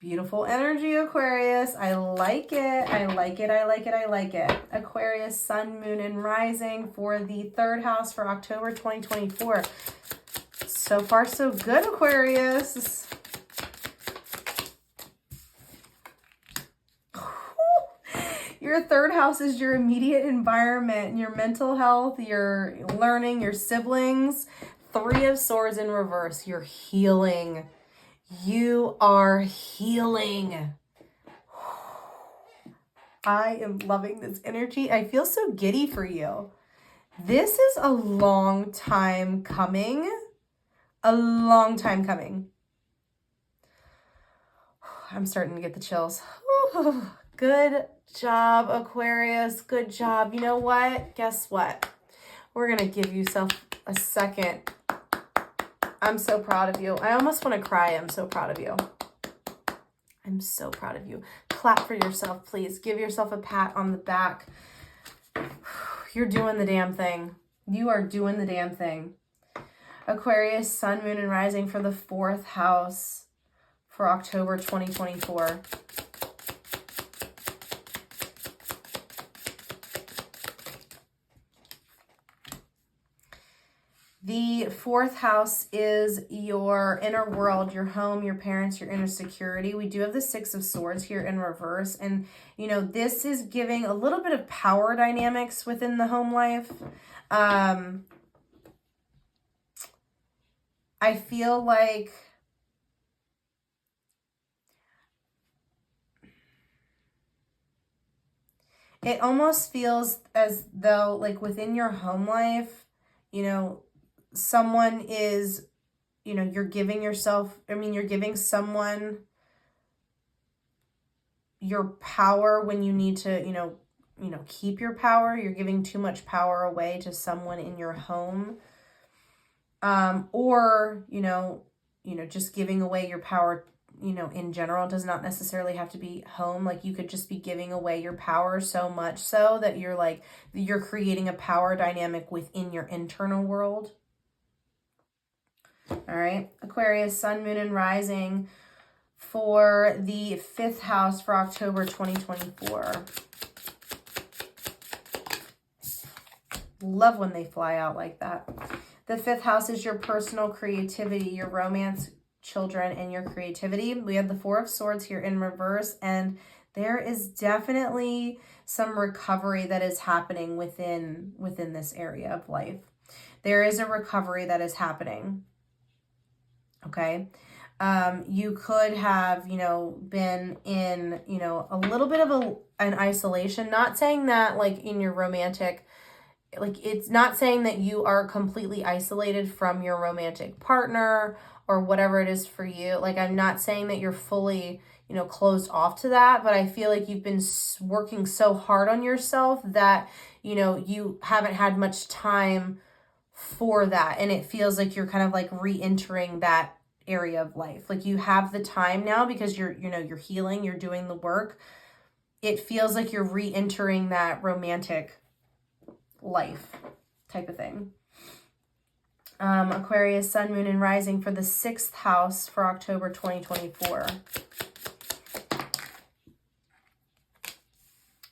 Speaker 1: Beautiful energy, Aquarius. I like it. I like it. I like it. I like it. Aquarius, sun, moon, and rising for the third house for October 2024. So far, so good, Aquarius. Your third house is your immediate environment, your mental health, your learning, your siblings. Three of Swords in reverse. You're healing. You are healing. I am loving this energy. I feel so giddy for you. This is a long time coming. A long time coming. I'm starting to get the chills. Good job, Aquarius. Good job. You know what? Guess what? We're going to give yourself a second. I'm so proud of you. I almost want to cry. I'm so proud of you. I'm so proud of you. Clap for yourself, please. Give yourself a pat on the back. You're doing the damn thing. You are doing the damn thing. Aquarius, sun, moon, and rising for the fourth house for October 2024. The fourth house is your inner world, your home, your parents, your inner security. We do have the Six of Swords here in reverse. And, this is giving a little bit of power dynamics within the home life. I feel like it almost feels as though, like, within your home life, someone is, you're giving someone your power when you need to, keep your power. You're giving too much power away to someone in your home. Or, just giving away your power, in general. It does not necessarily have to be home. Like, you could just be giving away your power so much so that you're creating a power dynamic within your internal world. All right, Aquarius, sun, moon, and rising for the fifth house for October 2024. Love when they fly out like that. The fifth house is your personal creativity, your romance, children, and your creativity. We have the Four of Swords here in reverse, and there is definitely some recovery that is happening within this area of life. There is a recovery that is happening. Okay. You could have, been in, a little bit of an isolation, not saying that like in your romantic, like it's not saying that you are completely isolated from your romantic partner or whatever it is for you. Like, I'm not saying that you're fully, closed off to that, but I feel like you've been working so hard on yourself that, you haven't had much time for that. And it feels like you're kind of like re-entering that area of life. Like, you have the time now because you're healing, you're doing the work. It feels like you're re-entering that romantic life type of thing. Aquarius, sun, moon, and rising for the sixth house for October 2024.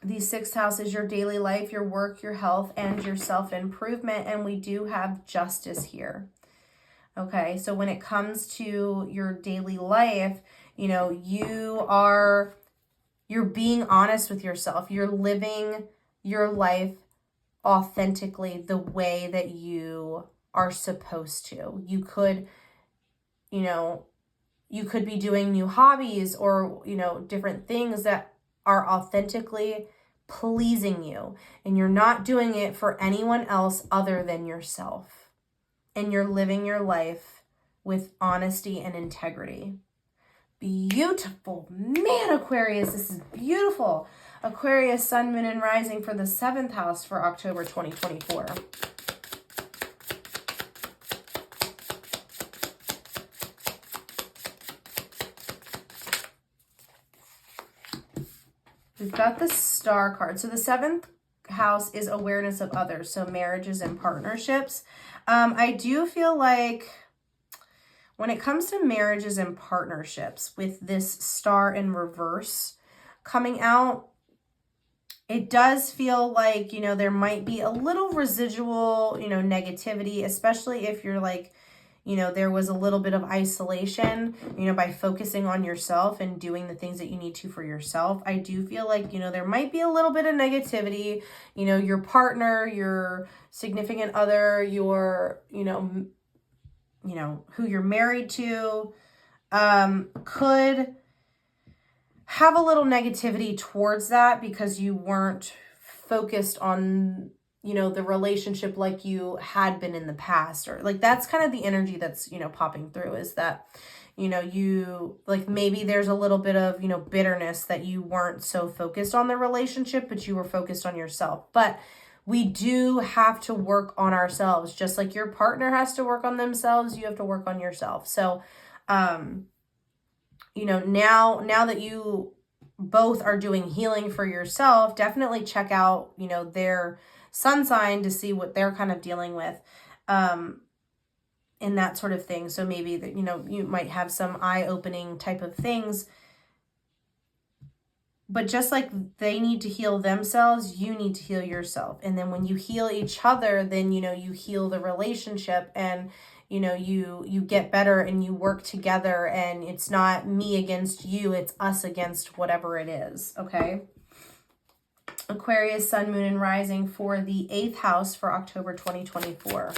Speaker 1: The 6th house is your daily life, your work, your health, and your self-improvement. And we do have justice here. Okay, so when it comes to your daily life, you know, you're being honest with yourself. You're living your life authentically the way that you are supposed to. You could, you know, you could be doing new hobbies or, you know, different things that are authentically pleasing you. And you're not doing it for anyone else other than yourself. And you're living your life with honesty and integrity. Beautiful. Man, Aquarius, this is beautiful. Aquarius, Sun, Moon, and Rising for the 7th house for October 2024. We've got the Star card. So the 7th house is awareness of others, so marriages and partnerships. I do feel like when it comes to marriages and partnerships with this Star in reverse coming out, it does feel like, you know, there might be a little residual, you know, negativity, especially if you're like, you know, there was a little bit of isolation, you know, by focusing on yourself and doing the things that you need to for yourself. I do feel like, you know, there might be a little bit of negativity, you know, your partner, your significant other, your, you know, who you're married to, could have a little negativity towards that because you weren't focused on, you know, the relationship like you had been in the past, or like that's kind of the energy that's, you know, popping through, is that, you know, you like maybe there's a little bit of, you know, bitterness that you weren't so focused on the relationship, but you were focused on yourself. But we do have to work on ourselves, just like your partner has to work on themselves. You have to work on yourself. So, you know, now that you both are doing healing for yourself, definitely check out, you know, their sun sign to see what they're kind of dealing with, in that sort of thing. So maybe that, you know, you might have some eye-opening type of things, but just like they need to heal themselves, you need to heal yourself. And then when you heal each other, then, you know, you heal the relationship, and, you know, you get better and you work together, and it's not me against you, it's us against whatever it is. Okay. Aquarius, Sun, Moon, and Rising for the 8th house for October 2024.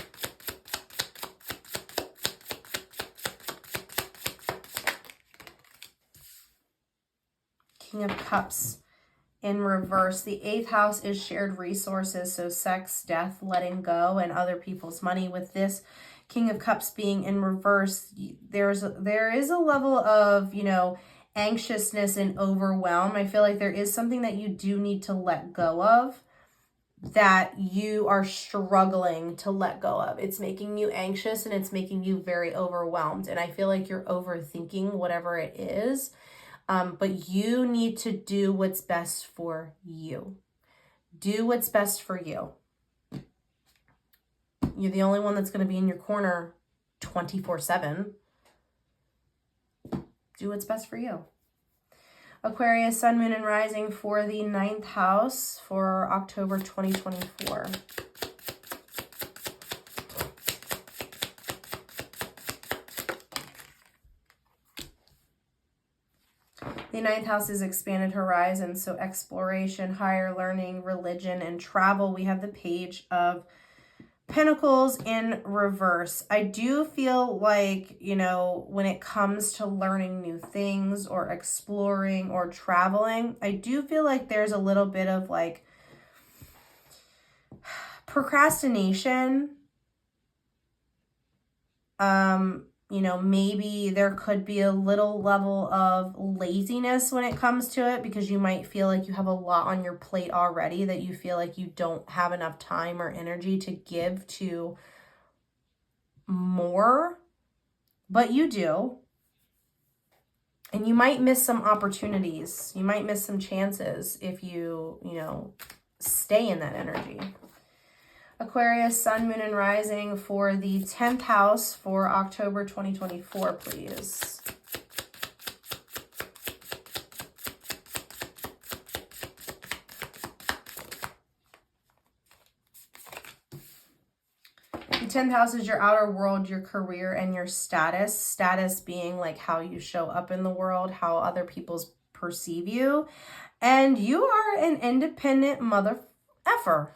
Speaker 1: King of Cups in reverse. The 8th house is shared resources, so sex, death, letting go, and other people's money. With this King of Cups being in reverse, there is a level of, you know, anxiousness and overwhelm. I feel like there is something that you do need to let go of, that you are struggling to let go of. It's making you anxious and it's making you very overwhelmed. And I feel like you're overthinking whatever it is. But you need to do what's best for you. Do what's best for you. You're the only one that's going to be in your corner 24/7. Do what's best for you. Aquarius, Sun, Moon, and Rising for the 9th house for October 2024. The 9th house is expanded horizons, so exploration, higher learning, religion, and travel. We have the Page of Pentacles in reverse. I do feel like, you know, when it comes to learning new things or exploring or traveling, I do feel like there's a little bit of like procrastination. You know, maybe there could be a little level of laziness when it comes to it, because you might feel like you have a lot on your plate already, that you feel like you don't have enough time or energy to give to more, but you do. And you might miss some opportunities. You might miss some chances if you know, stay in that energy. Aquarius, Sun, Moon, and Rising for the 10th house for October 2024, please. 10th house is your outer world, your career, and your status. Status being like how you show up in the world, how other people perceive you. And you are an independent mother effer.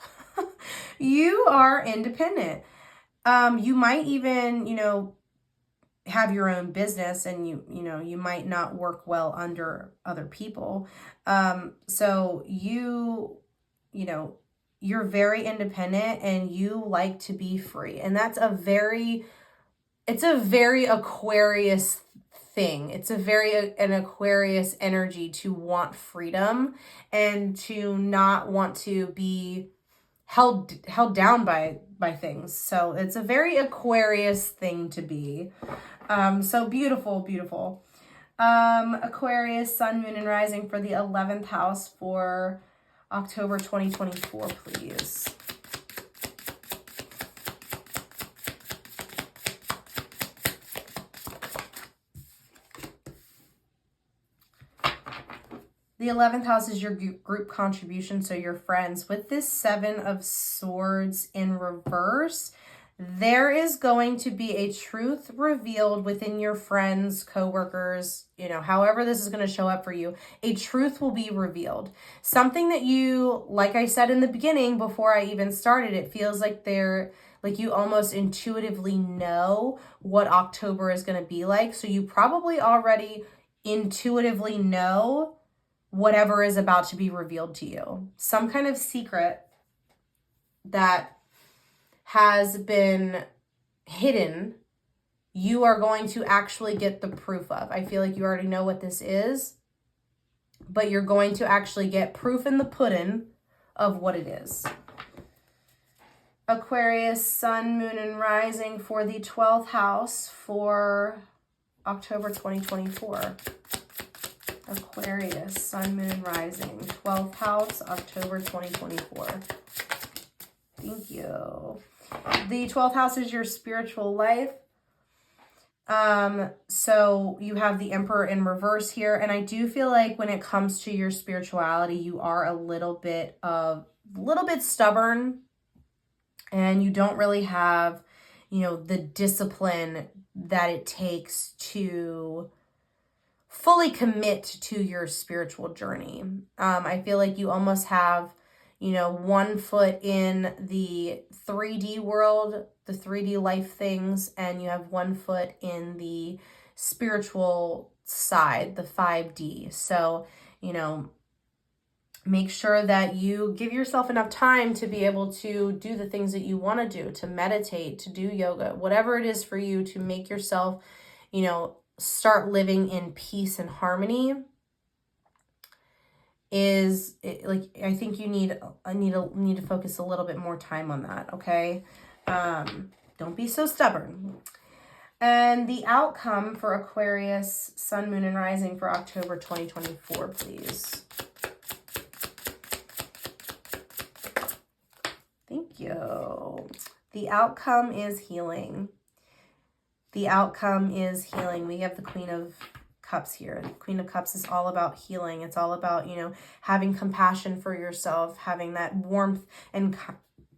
Speaker 1: You are independent. You might even, have your own business, and you might not work well under other people. So you're very independent and you like to be free. And that's it's a very Aquarius thing. It's an Aquarius energy to want freedom and to not want to be held down by things. So it's a very Aquarius thing to be. So beautiful, beautiful. Aquarius, sun, moon, and rising for the 11th house for October 2024, please. The 11th house is your group contribution, so your friends. With this 7 of Swords in reverse, there is going to be a truth revealed within your friends, coworkers, however this is going to show up for you. A truth will be revealed. Something that you, like I said in the beginning, before I even started, it feels like you almost intuitively know what October is going to be like. So you probably already intuitively know whatever is about to be revealed to you. Some kind of secret that has been hidden, you are going to actually get the proof of. I feel like you already know what this is, but you're going to actually get proof in the pudding of what it is. Aquarius, sun, moon, and rising for the 12th house for October 2024. Aquarius, sun, moon, and rising, 12th house, October 2024. Thank you. The 12th house is your spiritual life. So you have the Emperor in reverse here. And I do feel like when it comes to your spirituality, you are a little bit stubborn, and you don't really have, the discipline that it takes to fully commit to your spiritual journey. I feel like you almost have, one foot in the 3D world, the 3D life things, and you have one foot in the spiritual side, the 5D. So, make sure that you give yourself enough time to be able to do the things that you want to do, to meditate, to do yoga, whatever it is for you, to make yourself, start living in peace and harmony. I think you need to focus a little bit more time on that, okay? Don't be so stubborn. And the outcome for Aquarius, sun, moon, and rising for October 2024, please. Thank you. The outcome is healing. The outcome is healing. We have the Queen of Cups here. The Queen of Cups is all about healing. It's all about, having compassion for yourself, having that warmth and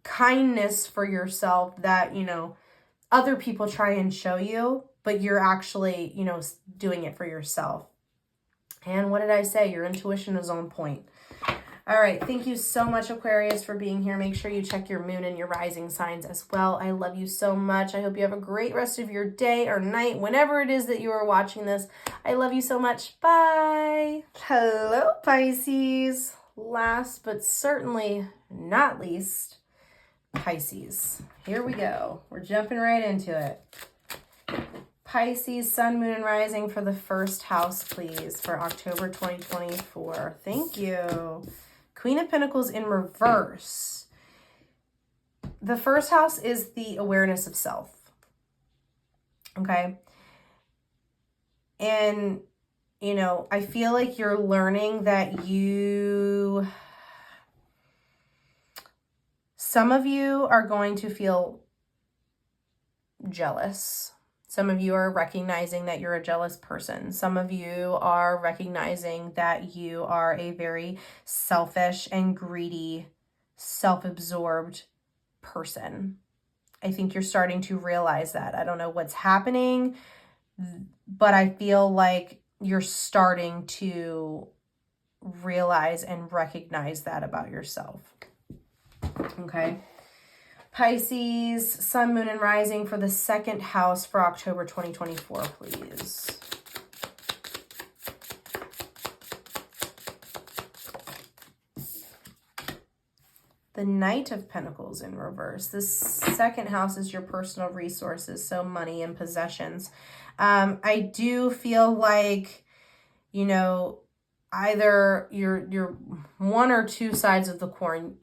Speaker 1: kindness for yourself that, other people try and show you, but you're actually, doing it for yourself. And what did I say? Your intuition is on point. All right. Thank you so much, Aquarius, for being here. Make sure you check your moon and your rising signs as well. I love you so much. I hope you have a great rest of your day or night, whenever it is that you are watching this. I love you so much. Bye. Hello, Pisces. Last but certainly not least, Pisces. Here we go. We're jumping right into it. Pisces, sun, moon, and rising for the first house, please, for October 2024. Thank you. Queen of Pentacles in reverse. The first house is the awareness of self. Okay. And, I feel like you're learning that some of you are going to feel jealous. Some of you are recognizing that you're a jealous person. Some of you are recognizing that you are a very selfish and greedy, self-absorbed person. I think you're starting to realize that. I don't know what's happening, but I feel like you're starting to realize and recognize that about yourself. Okay. Pisces, Sun, Moon, and Rising for the second house for October 2024, please. The Knight of Pentacles in reverse. The second house is your personal resources, so money and possessions. I do feel like, you know, either you're one or two sides of the coin.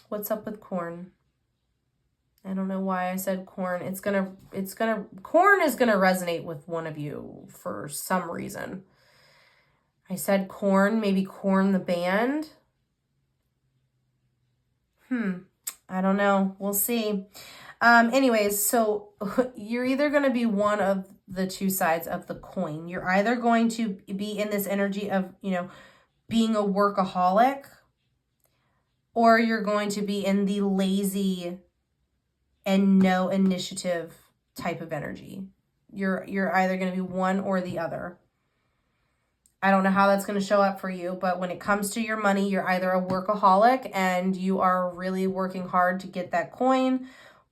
Speaker 1: What's up with corn? I don't know why I said corn. Corn is gonna resonate with one of you for some reason. I said corn, maybe Corn the band. I don't know. We'll see. Anyways, so you're either going to be one of the two sides of the coin. You're either going to be in this energy of, you know, being a workaholic, or you're going to be in the lazy and no initiative type of energy. You're either going to be one or the other. I don't know how that's going to show up for you, but when it comes to your money, you're either a workaholic and you are really working hard to get that coin,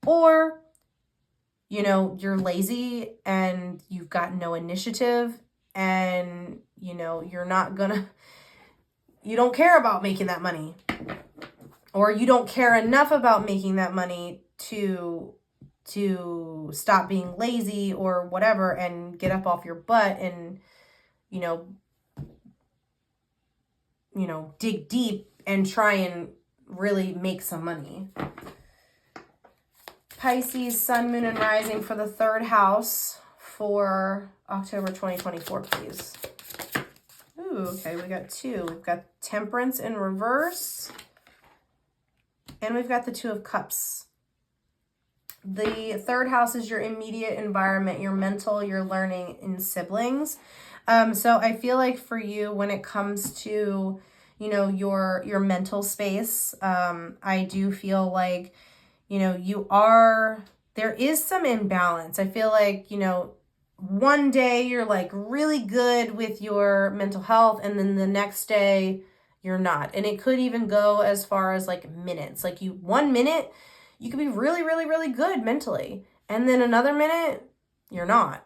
Speaker 1: or, you know, you're lazy and you've got no initiative and, you know, you don't care about making that money, or you don't care enough about making that money to stop being lazy or whatever and get up off your butt and, you know, dig deep and try and really make some money. Pisces, Sun, Moon, and Rising for the third house for October 2024, please. Ooh, okay, we got two. We've got Temperance in reverse, and we've got the Two of Cups. The third house is your immediate environment, your mental, your learning, and siblings. So I feel like for you, when it comes to, you know, your mental space, I do feel like, you know, there is some imbalance. I feel like, you know, one day you're like really good with your mental health, and then the next day you're not. And it could even go as far as like minutes. Like 1 minute, you could be really, really, really good mentally, and then another minute you're not.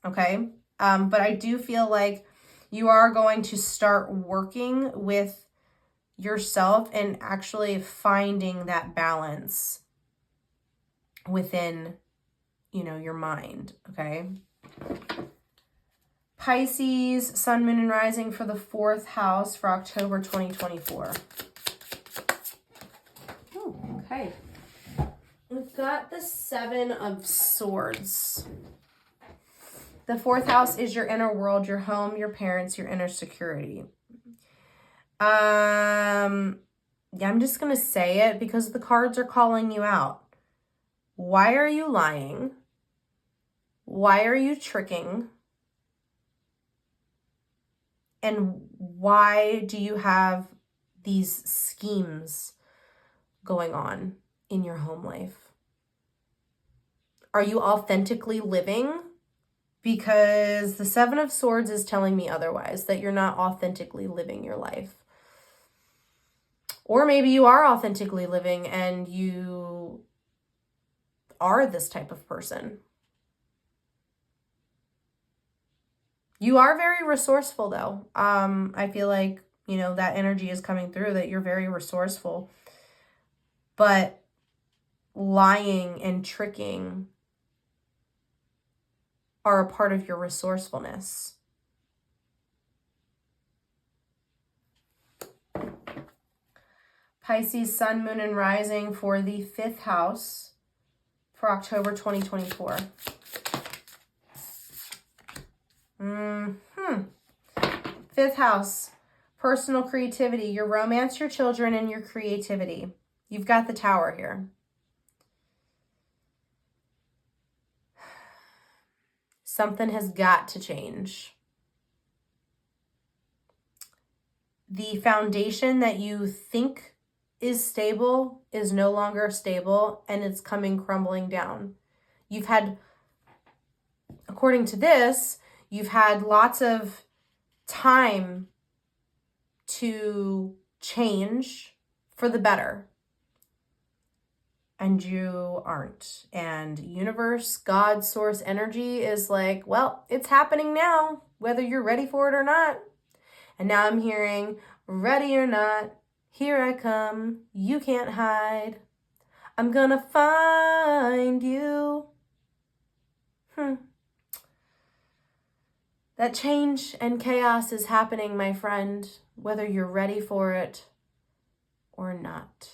Speaker 1: Okay. But I do feel like you are going to start working with yourself and actually finding that balance within, you know, your mind. Okay. Pisces, Sun, Moon, and Rising for the fourth house for October 2024. Oh, okay. We've got the Seven of Swords. The fourth house is your inner world, your home, your parents, your inner security. Yeah, I'm just going to say it because the cards are calling you out. Why are you lying? Why are you tricking? And why do you have these schemes going on in your home life? Are you authentically living? Because the Seven of Swords is telling me otherwise, that you're not authentically living your life. Or maybe you are authentically living and you are this type of person. You are very resourceful though. I feel like, you know, that energy is coming through, that you're very resourceful. But lying and tricking are a part of your resourcefulness. Pisces, Sun, Moon, and Rising for the fifth house for October 2024. Fifth house, personal creativity, your romance, your children, and your creativity. You've got the Tower here. Something has got to change. The foundation that you think is stable is no longer stable, and it's coming crumbling down. You've had, according to this, you've had lots of time to change for the better. And you aren't. And universe, God, source energy is like, well, it's happening now, whether you're ready for it or not. And now I'm hearing, ready or not, here I come, you can't hide. I'm gonna find you. That change and chaos is happening, my friend, whether you're ready for it or not.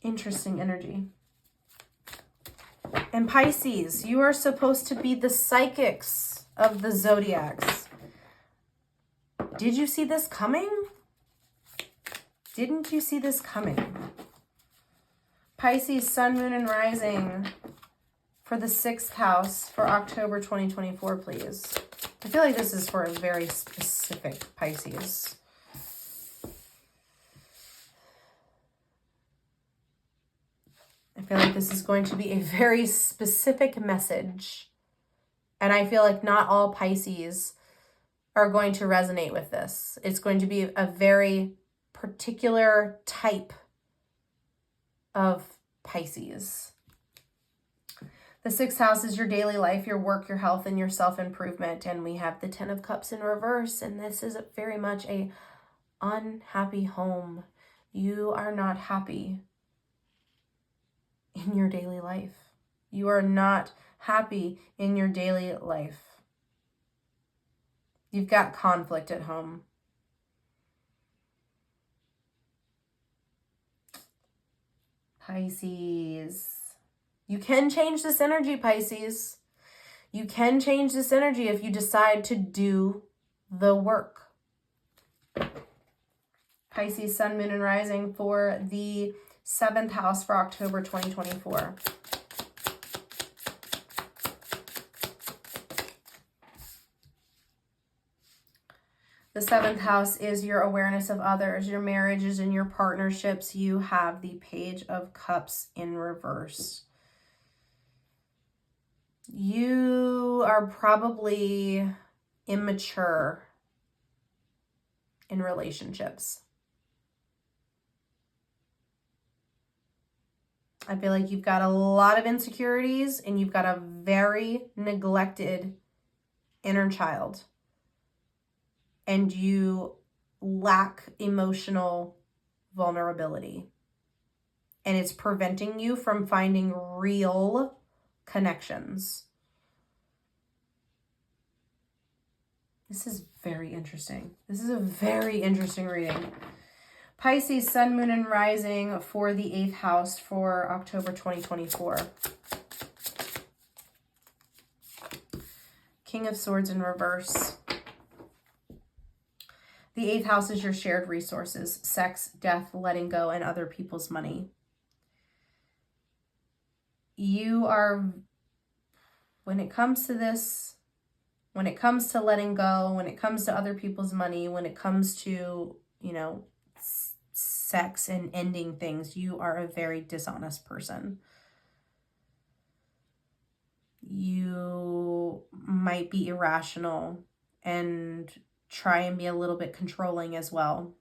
Speaker 1: Interesting energy. And Pisces, you are supposed to be the psychics of the zodiacs. Did you see this coming? Didn't you see this coming? Pisces, sun, moon, and rising for the 6th house for October 2024, please. I feel like this is for a very specific Pisces. I feel like this is going to be a very specific message. And I feel like not all Pisces are going to resonate with this. It's going to be a very particular type of Pisces. The 6th house is your daily life, your work, your health, and your self-improvement. And we have the 10 of Cups in reverse. And this is very much a unhappy home. You are not happy in your daily life. You are not happy in your daily life. You've got conflict at home. Pisces. You can change this energy, Pisces. You can change this energy if you decide to do the work. Pisces, sun, moon, and rising for the 7th house for October 2024. The 7th house is your awareness of others, your marriages, and your partnerships. You have the Page of Cups in reverse. You are probably immature in relationships. I feel like you've got a lot of insecurities and you've got a very neglected inner child. And you lack emotional vulnerability. And it's preventing you from finding real connections. This is very interesting. This is a very interesting reading. Pisces, sun, moon, and rising for the 8th house for October 2024. King of Swords in reverse. The 8th house is your shared resources, sex, death, letting go, and other people's money. You are, when it comes to this, when it comes to letting go, when it comes to other people's money, when it comes to, sex and ending things, you are a very dishonest person. You might be irrational and try and be a little bit controlling as well.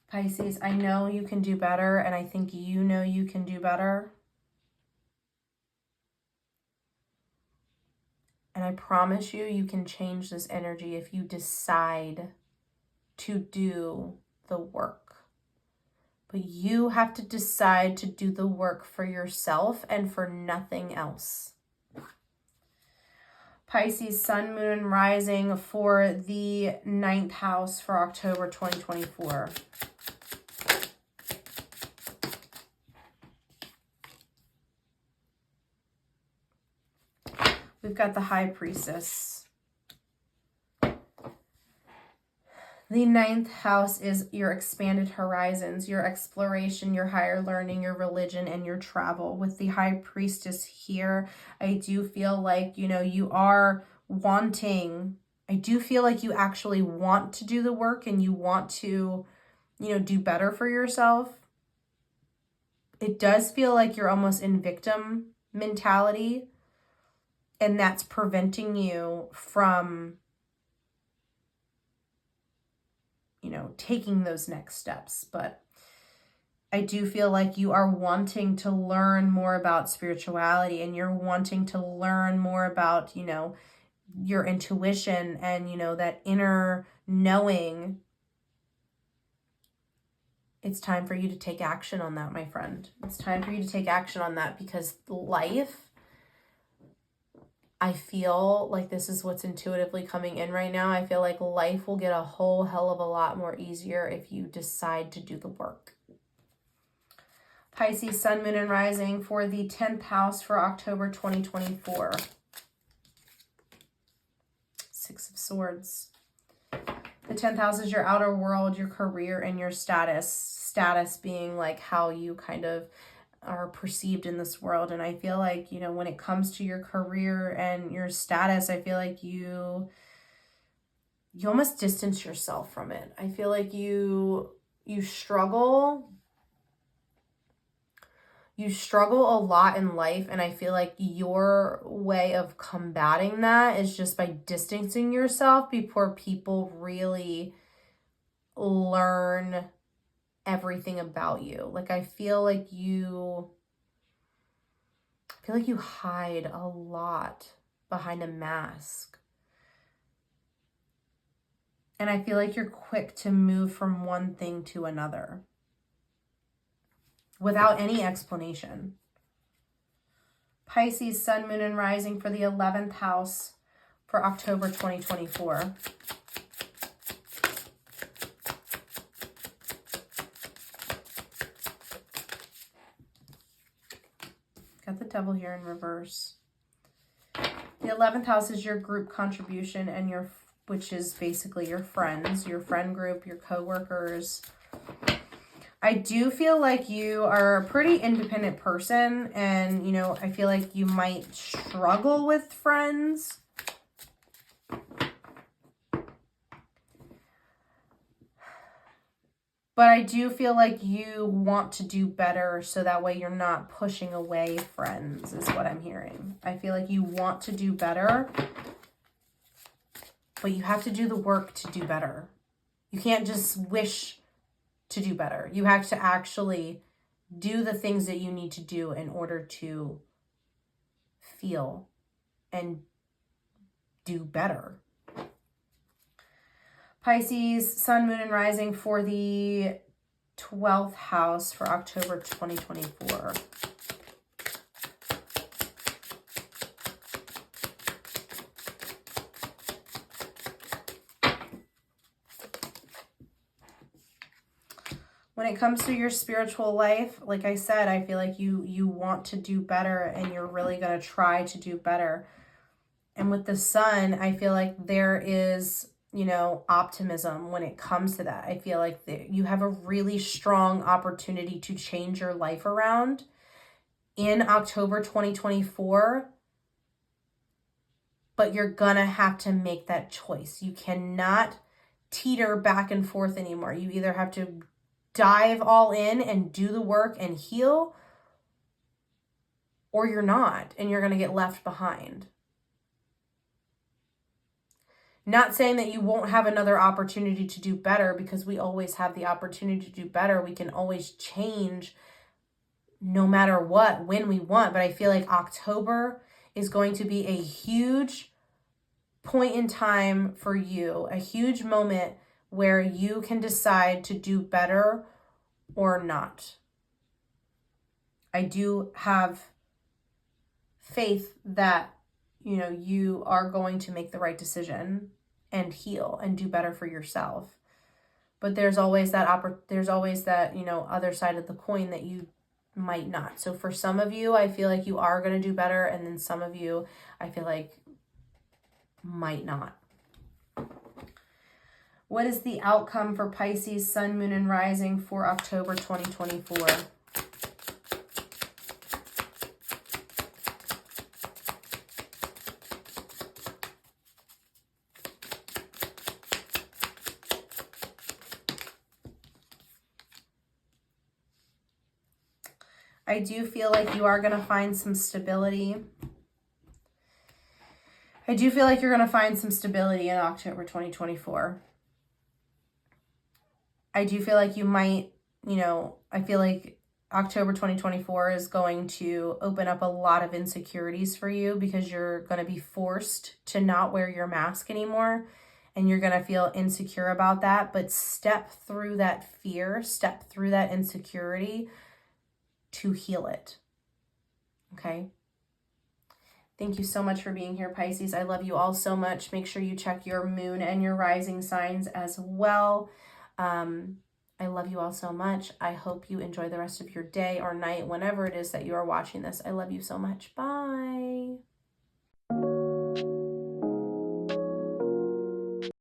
Speaker 1: Pisces, I know you can do better, and I think you know you can do better. And I promise you, you can change this energy if you decide to do the work. But you have to decide to do the work for yourself and for nothing else. Pisces, sun, moon, and rising for the 9th house for October 2024. We've got the High Priestess. The 9th house is your expanded horizons, your exploration, your higher learning, your religion, and your travel. With the High Priestess here, I do feel like, you are wanting, I do feel like you actually want to do the work and you want to, do better for yourself. It does feel like you're almost in victim mentality, and that's preventing you from taking those next steps. But I do feel like you are wanting to learn more about spirituality, and you're wanting to learn more about, your intuition and, that inner knowing. It's time for you to take action on that, my friend. It's time for you to take action on that, because life, I feel like this is what's intuitively coming in right now. I feel like life will get a whole hell of a lot more easier if you decide to do the work. Pisces, Sun, Moon, and Rising for the 10th house for October 2024. 6 of Swords. The 10th house is your outer world, your career, and your status. Status being like how you kind of are perceived in this world. And I feel like, when it comes to your career and your status, I feel like you almost distance yourself from it. I feel like you struggle. You struggle a lot in life, and I feel like your way of combating that is just by distancing yourself before people really learn everything about you. Like, I feel like you hide a lot behind a mask. And I feel like you're quick to move from one thing to another without any explanation. Pisces, Sun, Moon, and Rising for the 11th house for October 2024. Got the Devil here in reverse. The 11th house is your group contribution and which is basically your friends, your friend group, your coworkers. I do feel like you are a pretty independent person, and, I feel like you might struggle with friends. But I do feel like you want to do better, so that way you're not pushing away friends, is what I'm hearing. I feel like you want to do better, but you have to do the work to do better. You can't just wish to do better. You have to actually do the things that you need to do in order to feel and do better. Pisces, Sun, Moon, and Rising for the 12th house for October 2024. When it comes to your spiritual life, like I said, I feel like you want to do better, and you're really going to try to do better. And with the Sun, I feel like there is, optimism when it comes to that. I feel like you have a really strong opportunity to change your life around in October 2024, but you're going to have to make that choice. You cannot teeter back and forth anymore. You either have to dive all in and do the work and heal, or you're not, and you're going to get left behind. Not saying that you won't have another opportunity to do better, because we always have the opportunity to do better. We can always change no matter what, when we want. But I feel like October is going to be a huge point in time for you, a huge moment where you can decide to do better or not. I do have faith that you are going to make the right decision and heal and do better for yourself. But there's always that other side of the coin that you might not. So for some of you, I feel like you are going to do better, and then some of you, I feel like, might not. What is the outcome for Pisces, Sun, Moon, and Rising for October 2024? I do feel like you are going to find some stability. I do feel like you're going to find some stability in October 2024. I do feel like you might, you know, I feel like October 2024 is going to open up a lot of insecurities for you because you're going to be forced to not wear your mask anymore. And you're going to feel insecure about that. But step through that fear, step through that insecurity to heal it. Okay? Thank you so much for being here, Pisces. I love you all so much. Make sure you check your moon and your rising signs as well. I love you all so much. I hope you enjoy the rest of your day or night, whenever it is that you are watching this. I love you so much. Bye.